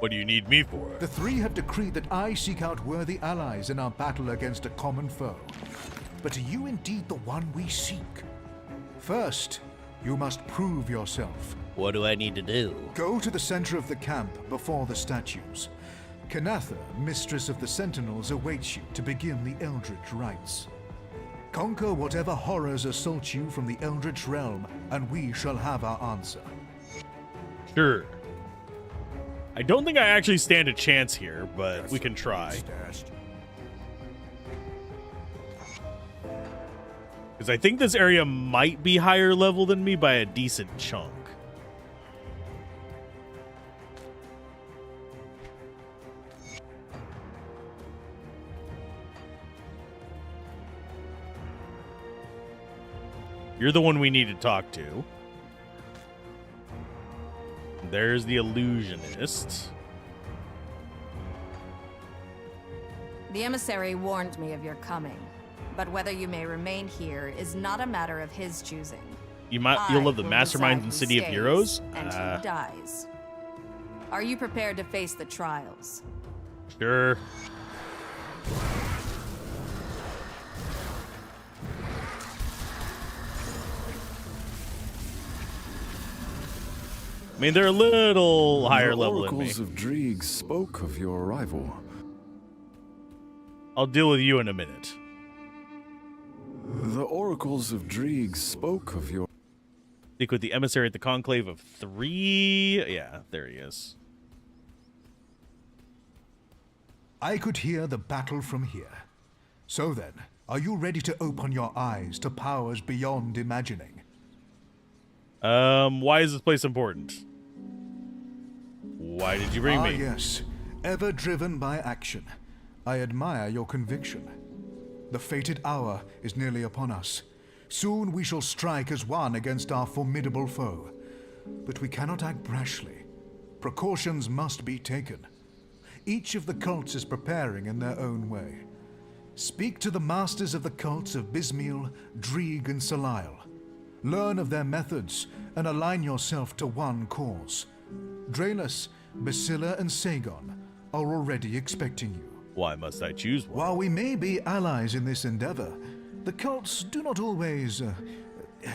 What do you need me for? The three have decreed that I seek out worthy allies in our battle against a common foe. But are you indeed the one we seek? First, you must prove yourself. What do I need to do? Go to the center of the camp before the statues. Kanatha, mistress of the Sentinels, awaits you to begin the Eldritch rites. Conquer whatever horrors assault you from the Eldritch realm, and we shall have our answer. Sure. I don't think I actually stand a chance here, but we can try. Because I think this area might be higher level than me by a decent chunk. You're the one we need to talk to. There's the illusionist. The emissary warned me of your coming, but whether you may remain here is not a matter of his choosing. You'll love the masterminds in City of Heroes? And who dies. Are you prepared to face the trials? Sure. I mean, they're a little higher level than me. The oracles of Dreeg spoke of your arrival. I'll deal with you in a minute. The oracles of Dreeg spoke of your... Speak with the emissary at the Conclave of 3. Yeah, there he is. I could hear the battle from here. So then, are you ready to open your eyes to powers beyond imagining? Why is this place important? Why did you bring me? Yes. Ever driven by action. I admire your conviction. The fated hour is nearly upon us. Soon we shall strike as one against our formidable foe. But we cannot act brashly. Precautions must be taken. Each of the cults is preparing in their own way. Speak to the masters of the cults of Bismiel, Dreeg, and Salile. Learn of their methods and align yourself to one cause. Draelus, Basilla, and Sagon are already expecting you. Why must I choose one? While we may be allies in this endeavor, the cults do not always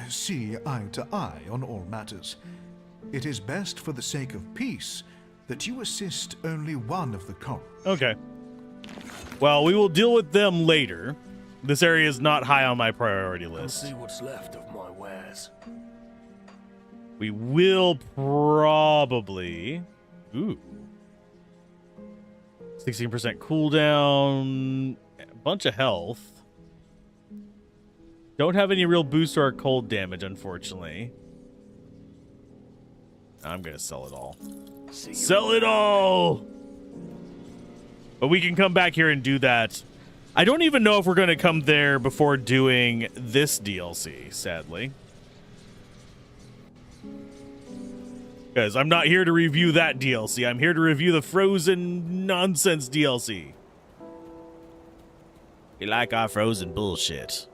see eye to eye on all matters. It is best for the sake of peace that you assist only one of the cults. Okay. Well, we will deal with them later. This area is not high on my priority list. I'll see what's left of my wares. We will probably... Ooh. 16% cooldown. A bunch of health. Don't have any real boost to our cold damage, unfortunately. I'm going to sell it all. Sell it all! But we can come back here and do that. I don't even know if we're going to come there before doing this DLC, sadly. Because I'm not here to review that DLC. I'm here to review the Frozen nonsense DLC. We like our Frozen bullshit.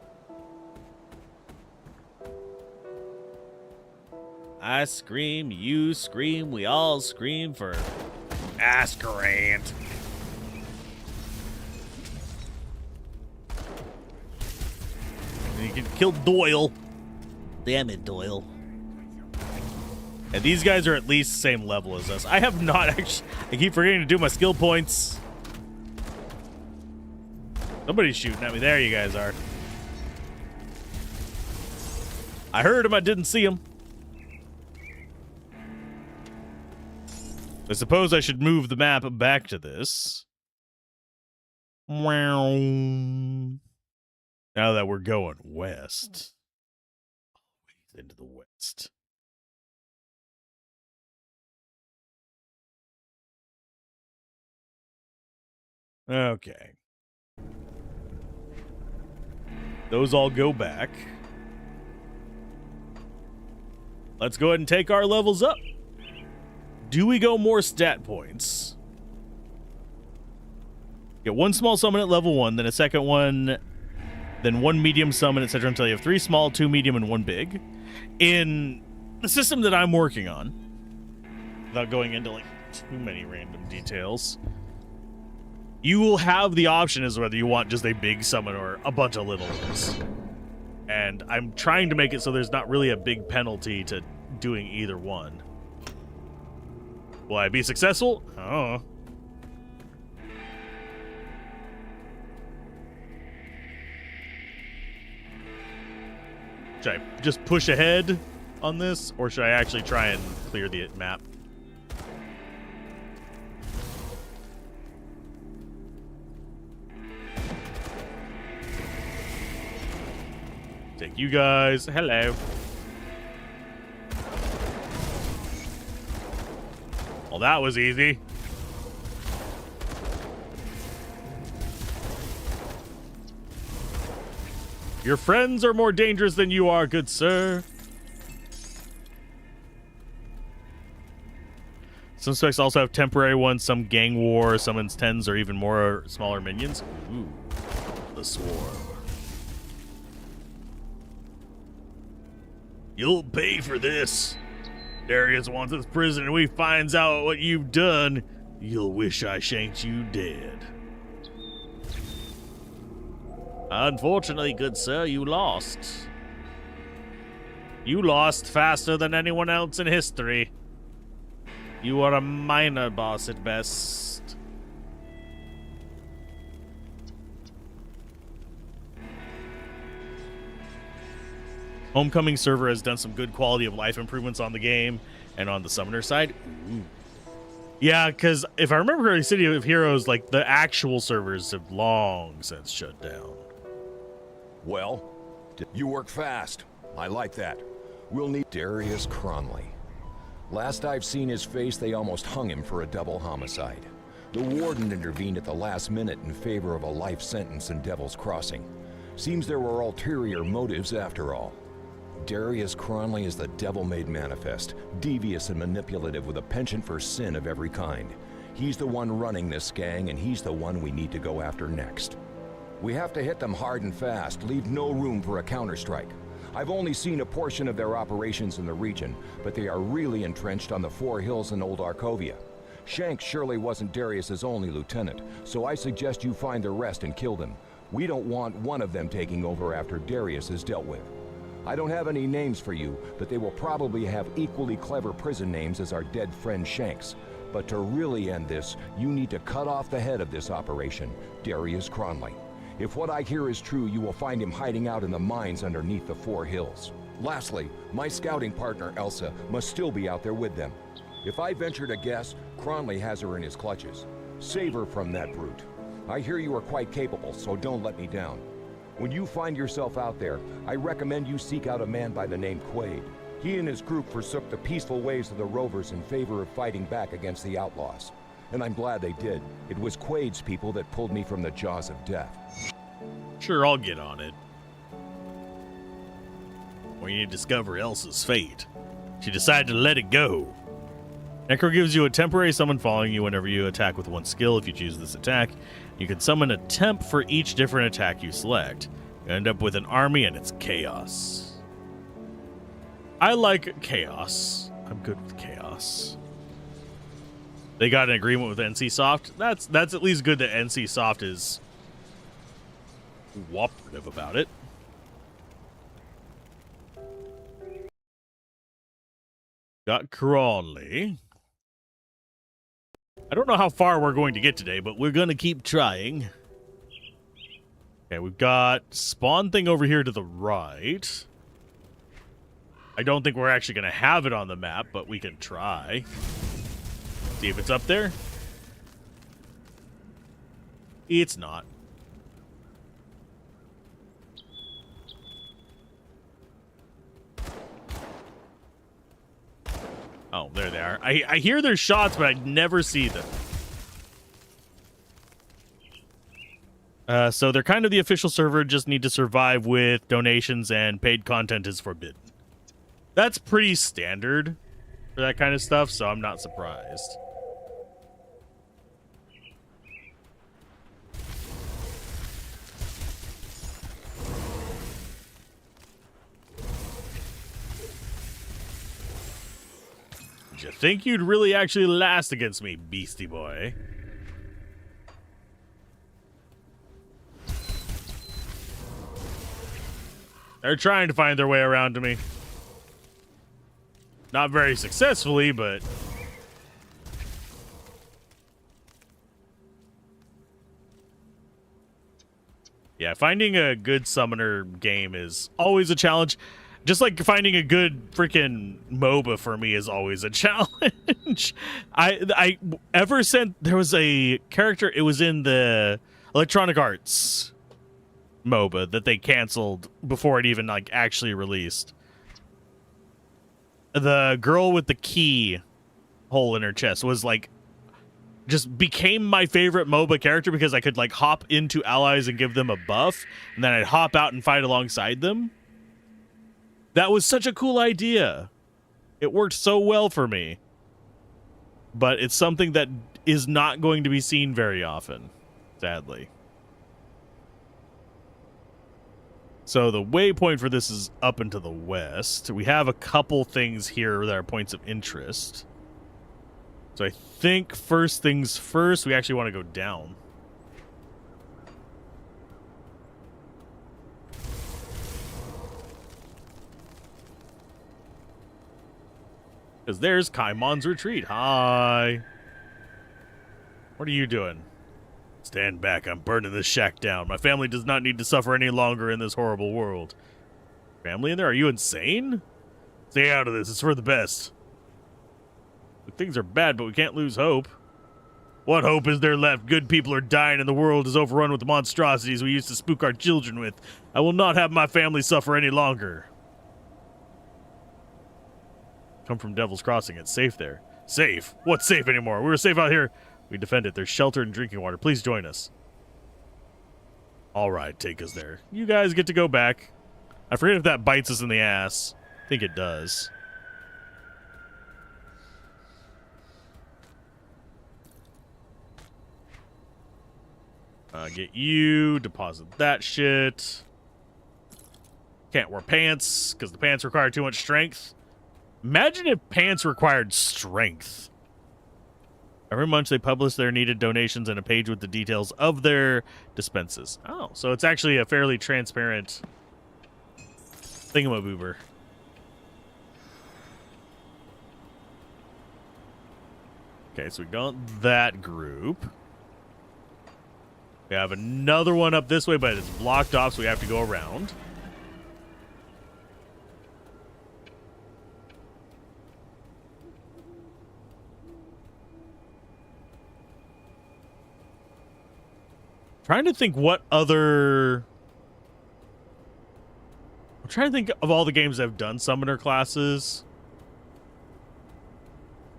I scream, you scream, we all scream for Asterkarn. And you can kill Doyle. Damn it, Doyle. And these guys are at least the same level as us. I have not actually... I keep forgetting to do my skill points. Somebody's shooting at me. There you guys are. I heard him. I didn't see him. I suppose I should move the map back to this. Wow. Now that we're going west. Always into the west. Okay. Those all go back. Let's go ahead and take our levels up. Do we go more stat points? Get one small summon at level 1, then a second one, then one medium summon, etc. until you have 3 small, 2 medium, and 1 big. In the system that I'm working on, without going into like too many random details, you will have the option as whether you want just a big summon or a bunch of little ones. And I'm trying to make it so there's not really a big penalty to doing either one. Will I be successful? I don't know. Should I just push ahead on this, or should I actually try and clear the map? Take you guys. Hello. Well, that was easy. Your friends are more dangerous than you are, good sir. Some specs also have temporary ones, some gang war, summons 10s or even more smaller minions. Ooh, the swarm. You'll pay for this. Darius wants his prison and we finds out what you've done. You'll wish I shanked you dead. Unfortunately, good sir, you lost. You lost faster than anyone else in history. You are a minor boss at best. Homecoming server has done some good quality of life improvements on the game and on the summoner side. Ooh. Yeah, because if I remember correctly, City of Heroes, like the actual servers have long since shut down. Well, you work fast. I like that. We'll need Darius Cronley. Last I've seen his face, they almost hung him for a double homicide. The warden intervened at the last minute in favor of a life sentence in Devil's Crossing. Seems there were ulterior motives after all. Darius Cronley is the devil-made manifest, devious and manipulative with a penchant for sin of every kind. He's the one running this gang, and he's the one we need to go after next. We have to hit them hard and fast, leave no room for a counterstrike. I've only seen a portion of their operations in the region, but they are really entrenched on the Four Hills in Old Arkovia. Shanks surely wasn't Darius's only lieutenant, so I suggest you find the rest and kill them. We don't want one of them taking over after Darius is dealt with. I don't have any names for you, but they will probably have equally clever prison names as our dead friend Shanks. But to really end this, you need to cut off the head of this operation, Darius Cronley. If what I hear is true, you will find him hiding out in the mines underneath the Four Hills. Lastly, my scouting partner, Elsa, must still be out there with them. If I venture to guess, Cronley has her in his clutches. Save her from that brute. I hear you are quite capable, so don't let me down. When you find yourself out there, I recommend you seek out a man by the name Quaid. He and his group forsook the peaceful ways of the Rovers in favor of fighting back against the outlaws. And I'm glad they did. It was Quaid's people that pulled me from the jaws of death. Sure, I'll get on it. We need to discover Elsa's fate. She decided to let it go. Necro gives you a temporary summon following you whenever you attack with one skill. If you choose this attack, you can summon a temp for each different attack you select. You end up with an army and it's chaos. I like chaos. I'm good with chaos. They got an agreement with NCSoft. That's at least good that NCSoft is cooperative about it. Got Crawley. I don't know how far we're going to get today, but we're going to keep trying. Okay, we've got spawn thing over here to the right. I don't think we're actually going to have it on the map, but we can try. See if it's up there. It's not. Oh, there they are. I hear their shots, but I never see them. So they're kind of the official server, just need to survive with donations and paid content is forbidden. That's pretty standard for that kind of stuff, so I'm not surprised. Did you think you'd really actually last against me, beastie boy? They're trying to find their way around to me. Not very successfully, but... yeah, finding a good summoner game is always a challenge. Just like finding a good freaking MOBA for me is always a challenge. I ever since there was a character, it was in the Electronic Arts MOBA that they canceled before it even like actually released. The girl with the key hole in her chest was like just became my favorite MOBA character because I could like hop into allies and give them a buff, and then I'd hop out and fight alongside them. That was such a cool idea. It worked so well for me. But it's something that is not going to be seen very often, sadly. So the waypoint for this is up and to the west. We have a couple things here that are points of interest. So I think first things first, we actually want to go down. Because there's Kaimon's retreat. Hi. What are you doing? Stand back. I'm burning this shack down. My family does not need to suffer any longer in this horrible world. Family in there? Are you insane? Stay out of this. It's for the best. Look, things are bad, but we can't lose hope. What hope is there left? Good people are dying and the world is overrun with the monstrosities we used to spook our children with. I will not have my family suffer any longer. Come from Devil's Crossing. It's safe there. Safe? What's safe anymore? We were safe out here. We defend it. There's shelter and drinking water. Please join us. All right, take us there. You guys get to go back. I forget if that bites us in the ass. I think it does. Get you. Deposit that shit. Can't wear pants because the pants require too much strength. Imagine if pants required strength. Every month they publish their needed donations and a page with the details of their dispenses. Oh, so it's actually a fairly transparent thingamaboober. Okay, so we got that group. We have another one up this way, but it's blocked off, so we have to go around. Trying to think what other... I'm trying to think of all the games that have done summoner classes.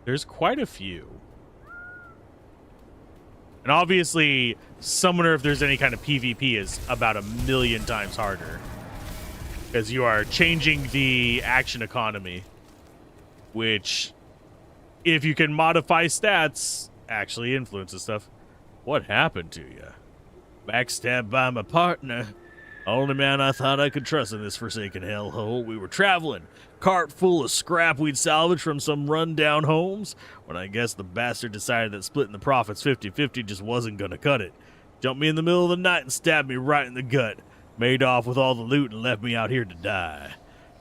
There's quite a few. And obviously, summoner, if there's any kind of PvP, is about 1,000,000 times harder. Because you are changing the action economy. Which, if you can modify stats, actually influences stuff. What happened to you? Backstabbed by my partner. Only man I thought I could trust in this forsaken hellhole. We were traveling. Cart full of scrap we'd salvaged from some run-down homes. When I guess the bastard decided that splitting the profits 50-50 just wasn't gonna cut it. Jumped me in the middle of the night and stabbed me right in the gut. Made off with all the loot and left me out here to die.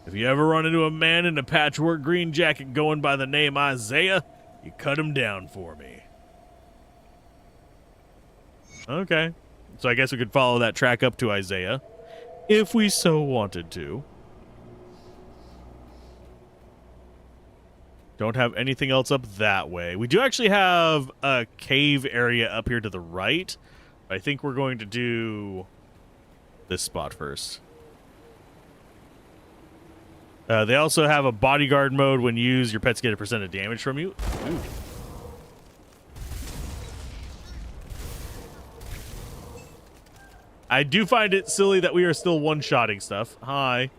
If you ever run into a man in a patchwork green jacket going by the name Isaiah, you cut him down for me. Okay. So I guess we could follow that track up to Isaiah, if we so wanted to. Don't have anything else up that way. We do actually have a cave area up here to the right. I think we're going to do this spot first. They also have a bodyguard mode. When used, your pets get a % of damage from you. Ooh. I do find it silly that we are still one-shotting stuff. Hi.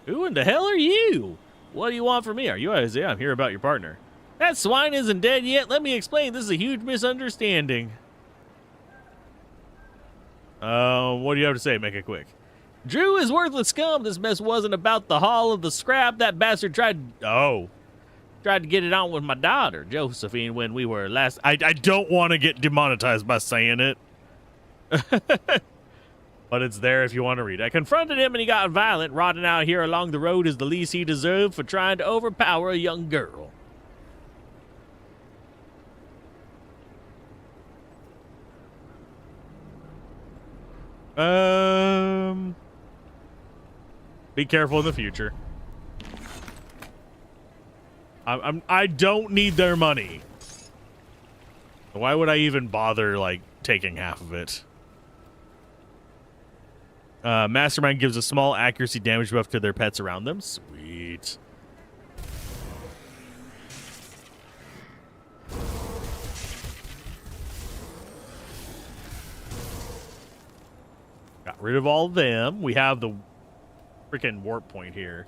Who in the hell are you? What do you want from me? Are you Isaiah? I'm here about your partner. That swine isn't dead yet. Let me explain. This is a huge misunderstanding. What do you have to say? Make it quick. Drew is worthless scum. This mess wasn't about the haul of the scrap. That bastard tried to get it on with my daughter, Josephine, when we were last... I don't want to get demonetized by saying it. But it's there if you want to read. I confronted him and he got violent. Rotting out here along the road is the least he deserved for trying to overpower a young girl. Be careful in the future. I don't need their money. Why would I even bother, like, taking half of it? Mastermind gives a small accuracy damage buff to their pets around them. Sweet. rid of all of them. We have the freaking warp point here.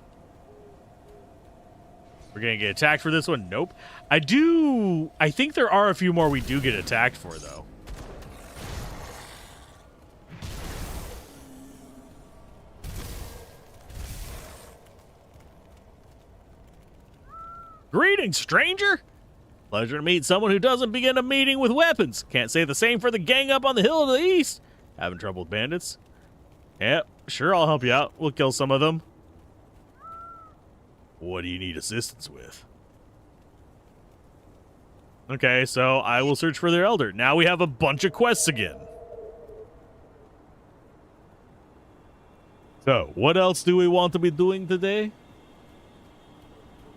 We're going to get attacked for this one? Nope. I think there are a few more we do get attacked for, though. Greetings, stranger. Pleasure to meet someone who doesn't begin a meeting with weapons. Can't say the same for the gang up on the hill to the east. Having trouble with bandits? Yep, sure, I'll help you out. We'll kill some of them. What do you need assistance with? Okay, so I will search for their elder. Now we have a bunch of quests again. So, what else do we want to be doing today?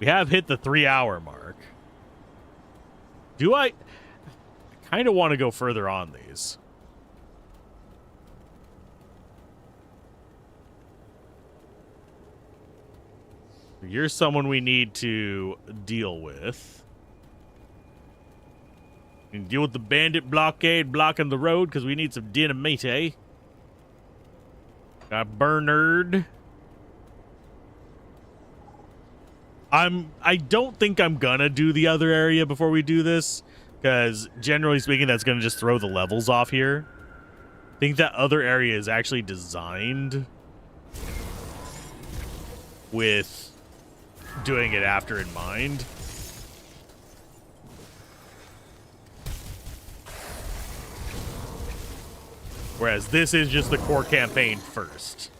We have hit the 3-hour mark. I kind of want to go further on these. You're someone we need to deal with. We can deal with the bandit blockade blocking the road because we need some dynamite. Got Bernard. I don't think I'm gonna do the other area before we do this, because generally speaking, that's gonna just throw the levels off here. I think that other area is actually designed with doing it after in mind. Whereas this is just the core campaign first.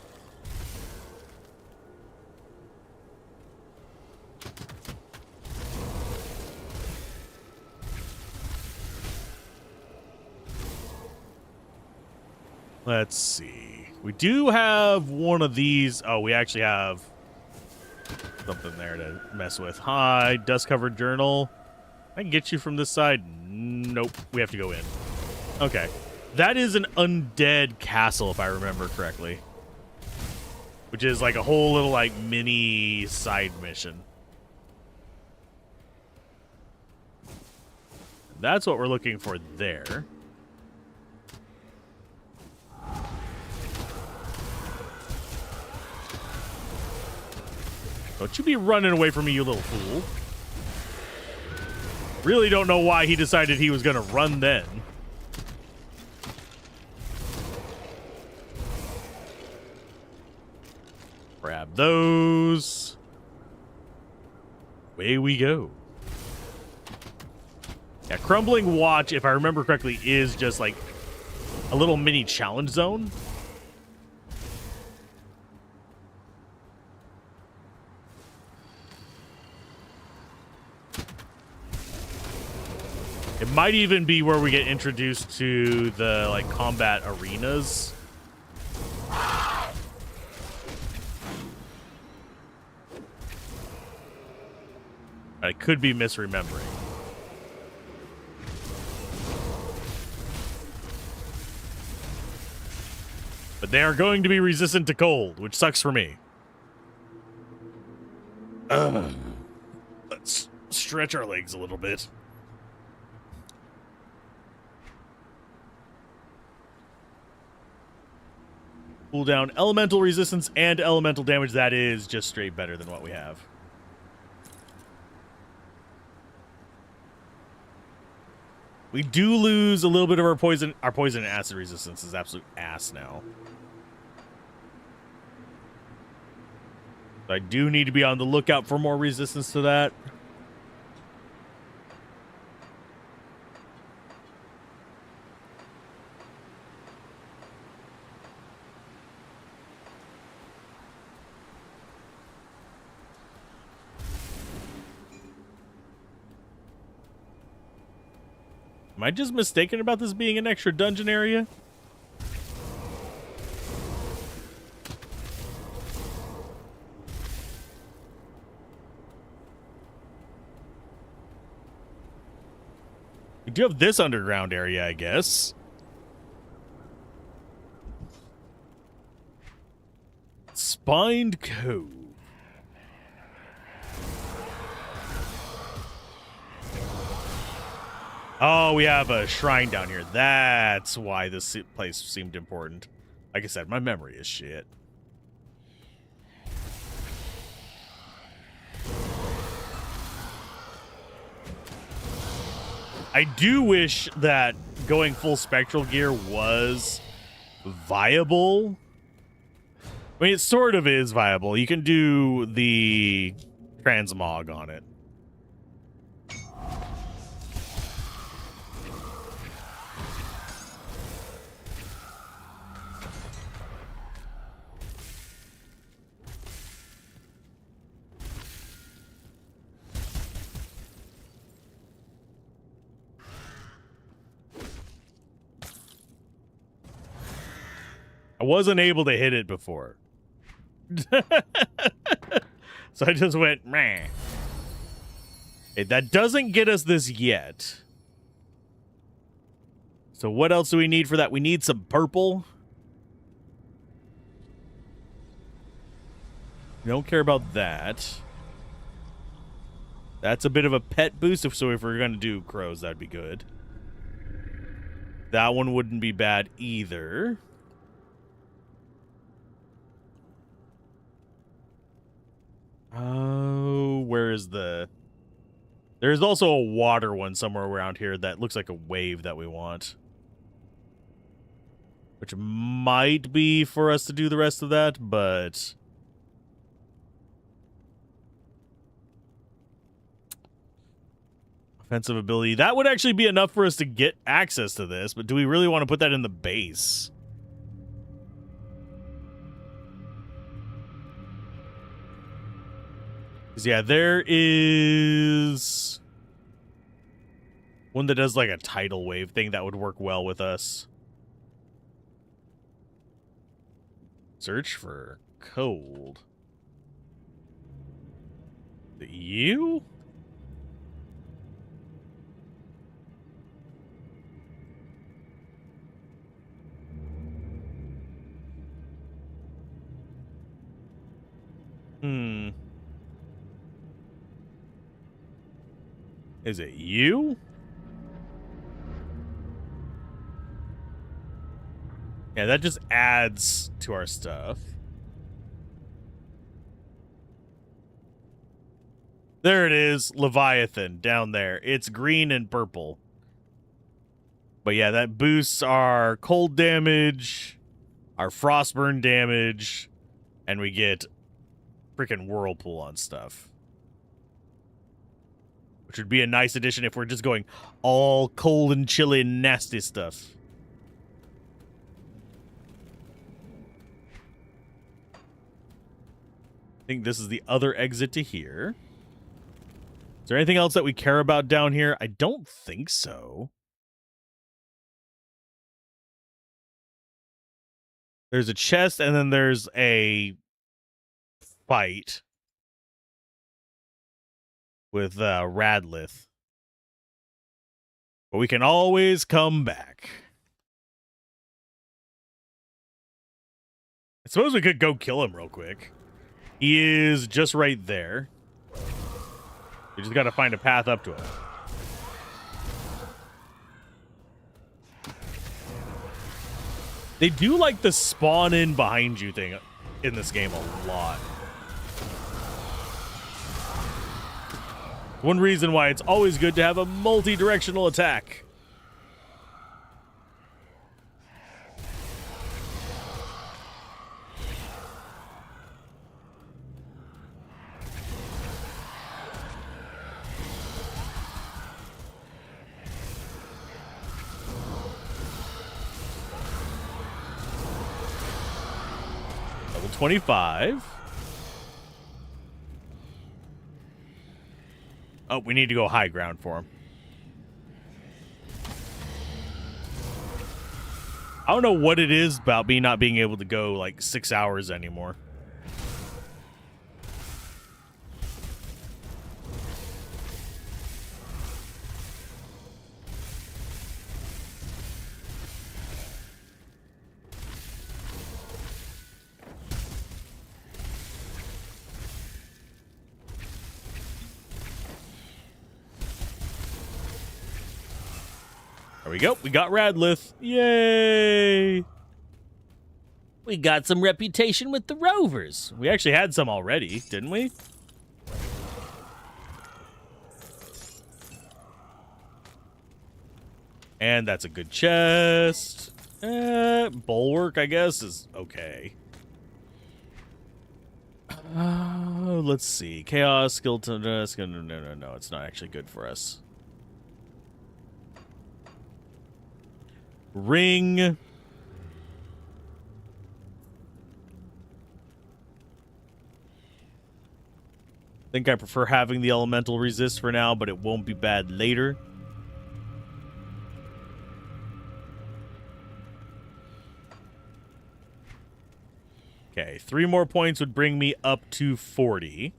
Let's see. We do have one of these. Oh, we actually have something there to mess with. Hi, dust-covered journal. I can get you from this side. Nope. We have to go in. Okay. That is an undead castle, if I remember correctly. Which is like a whole little, like, mini side mission. That's what we're looking for there. Don't you be running away from me, you little fool. Really don't know why he decided he was going to run then. Grab those. Away we go. Yeah, Crumbling Watch, if I remember correctly, is just like a little mini challenge zone. It might even be where we get introduced to the, like, combat arenas. I could be misremembering. But they are going to be resistant to cold, which sucks for me. Let's stretch our legs a little bit. Cool down elemental resistance and elemental damage. That is just straight better than what we have. We do lose a little bit of our poison. Our poison and acid resistance is absolute ass now. So I do need to be on the lookout for more resistance to that. Am I just mistaken about this being an extra dungeon area? We do have this underground area, I guess. Spined Cove. Oh, we have a shrine down here. That's why this place seemed important. Like I said, my memory is shit. I do wish that going full spectral gear was viable. I mean, it sort of is viable. You can do the transmog on it. I wasn't able to hit it before. So I just went, meh. Hey, that doesn't get us this yet. So what else do we need for that? We need some purple. We don't care about that. That's a bit of a pet boost. So if we're going to do crows, that'd be good. That one wouldn't be bad either. Oh, where is the... There's also a water one somewhere around here that looks like a wave that we want. Which might be for us to do the rest of that, but... Offensive ability. That would actually be enough for us to get access to this, but do we really want to put that in the base? Yeah, there is one that does like a tidal wave thing that would work well with us. Search for cold. You? Is it you? Yeah, that just adds to our stuff. There it is, Leviathan, down there. It's green and purple. But yeah, that boosts our cold damage, our frostburn damage, and we get freaking whirlpool on stuff. Which would be a nice addition if we're just going all cold and chilly and nasty stuff. I think this is the other exit to here. Is there anything else that we care about down here? I don't think so. There's a chest and then there's a fight with Radlith. But we can always come back. I suppose we could go kill him real quick. He is just right there. We just got to find a path up to him. They do like the spawn in behind you thing in this game a lot. One reason why it's always good to have a multi-directional attack. Level 25. Oh, we need to go high ground for him. I don't know what it is about me not being able to go like 6 hours anymore. There we go. We got Radlith. Yay! We got some reputation with the rovers. We actually had some already, didn't we? And that's a good chest. Bulwark, I guess, is okay. Let's see. Chaos, skill to... no, it's not actually good for us. Ring. Think I prefer having the elemental resist for now, but it won't be bad later. Okay, 3 more points would bring me up to 40.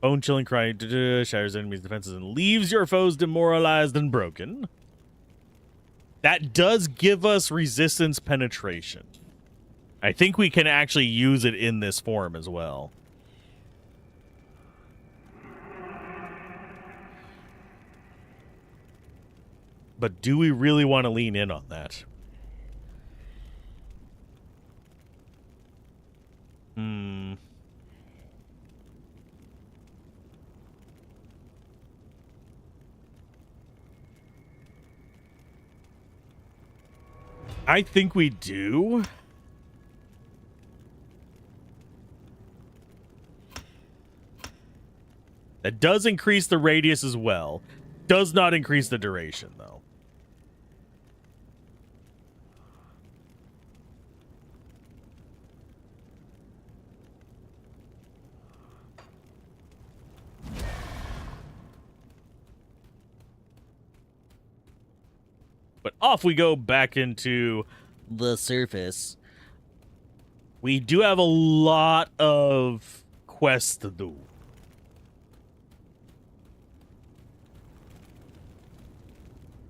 Bone chilling cry shatters enemies' defenses and leaves your foes demoralized and broken. That does give us resistance penetration. I think we can actually use it in this form as well. But do we really want to lean in on that? I think we do. That does increase the radius as well. Does not increase the duration, though. But off we go back into the surface. We do have a lot of quests to do.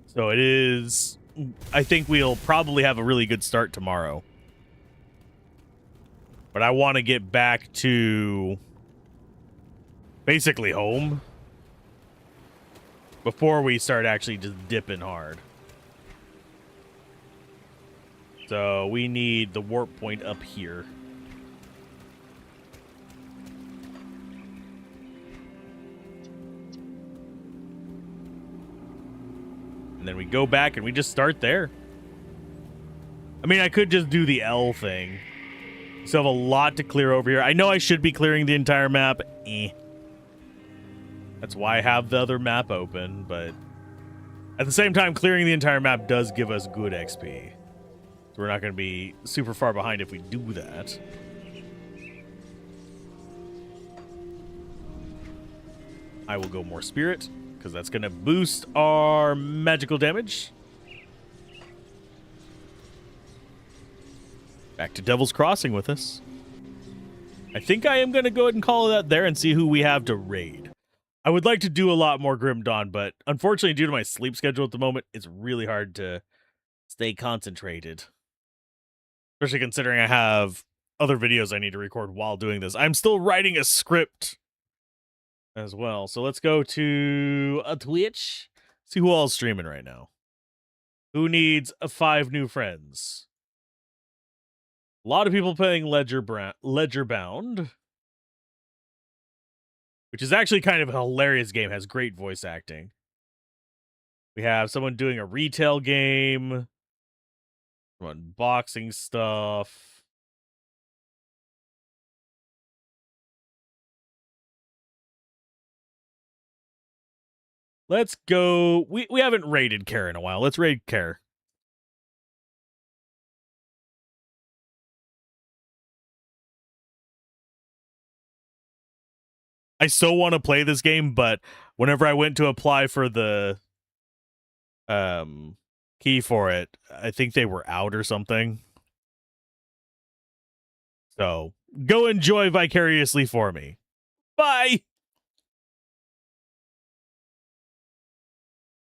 So it is... I think we'll probably have a really good start tomorrow. But I want to get back to... basically home. Before we start actually just dipping hard. So we need the warp point up here. And then we go back and we just start there. I mean, I could just do the L thing. So I have a lot to clear over here. I know I should be clearing the entire map. That's why I have the other map open, but at the same time, clearing the entire map does give us good XP. So we're not going to be super far behind if we do that. I will go more spirit, because that's going to boost our magical damage. Back to Devil's Crossing with us. I think I am going to go ahead and call that there and see who we have to raid. I would like to do a lot more Grim Dawn, but unfortunately, due to my sleep schedule at the moment, it's really hard to stay concentrated. Especially considering I have other videos I need to record while doing this. I'm still writing a script as well. So let's go to a Twitch. See who all's streaming right now. Who needs 5 new friends? A lot of people playing Ledger Bound. Which is actually kind of a hilarious game. Has great voice acting. We have someone doing a retail game. Unboxing stuff. Let's go. We haven't raided Kara in a while. Let's raid Kara. I so want to play this game, but whenever I went to apply for the key for it, I think they were out or something. So go enjoy vicariously for me. Bye.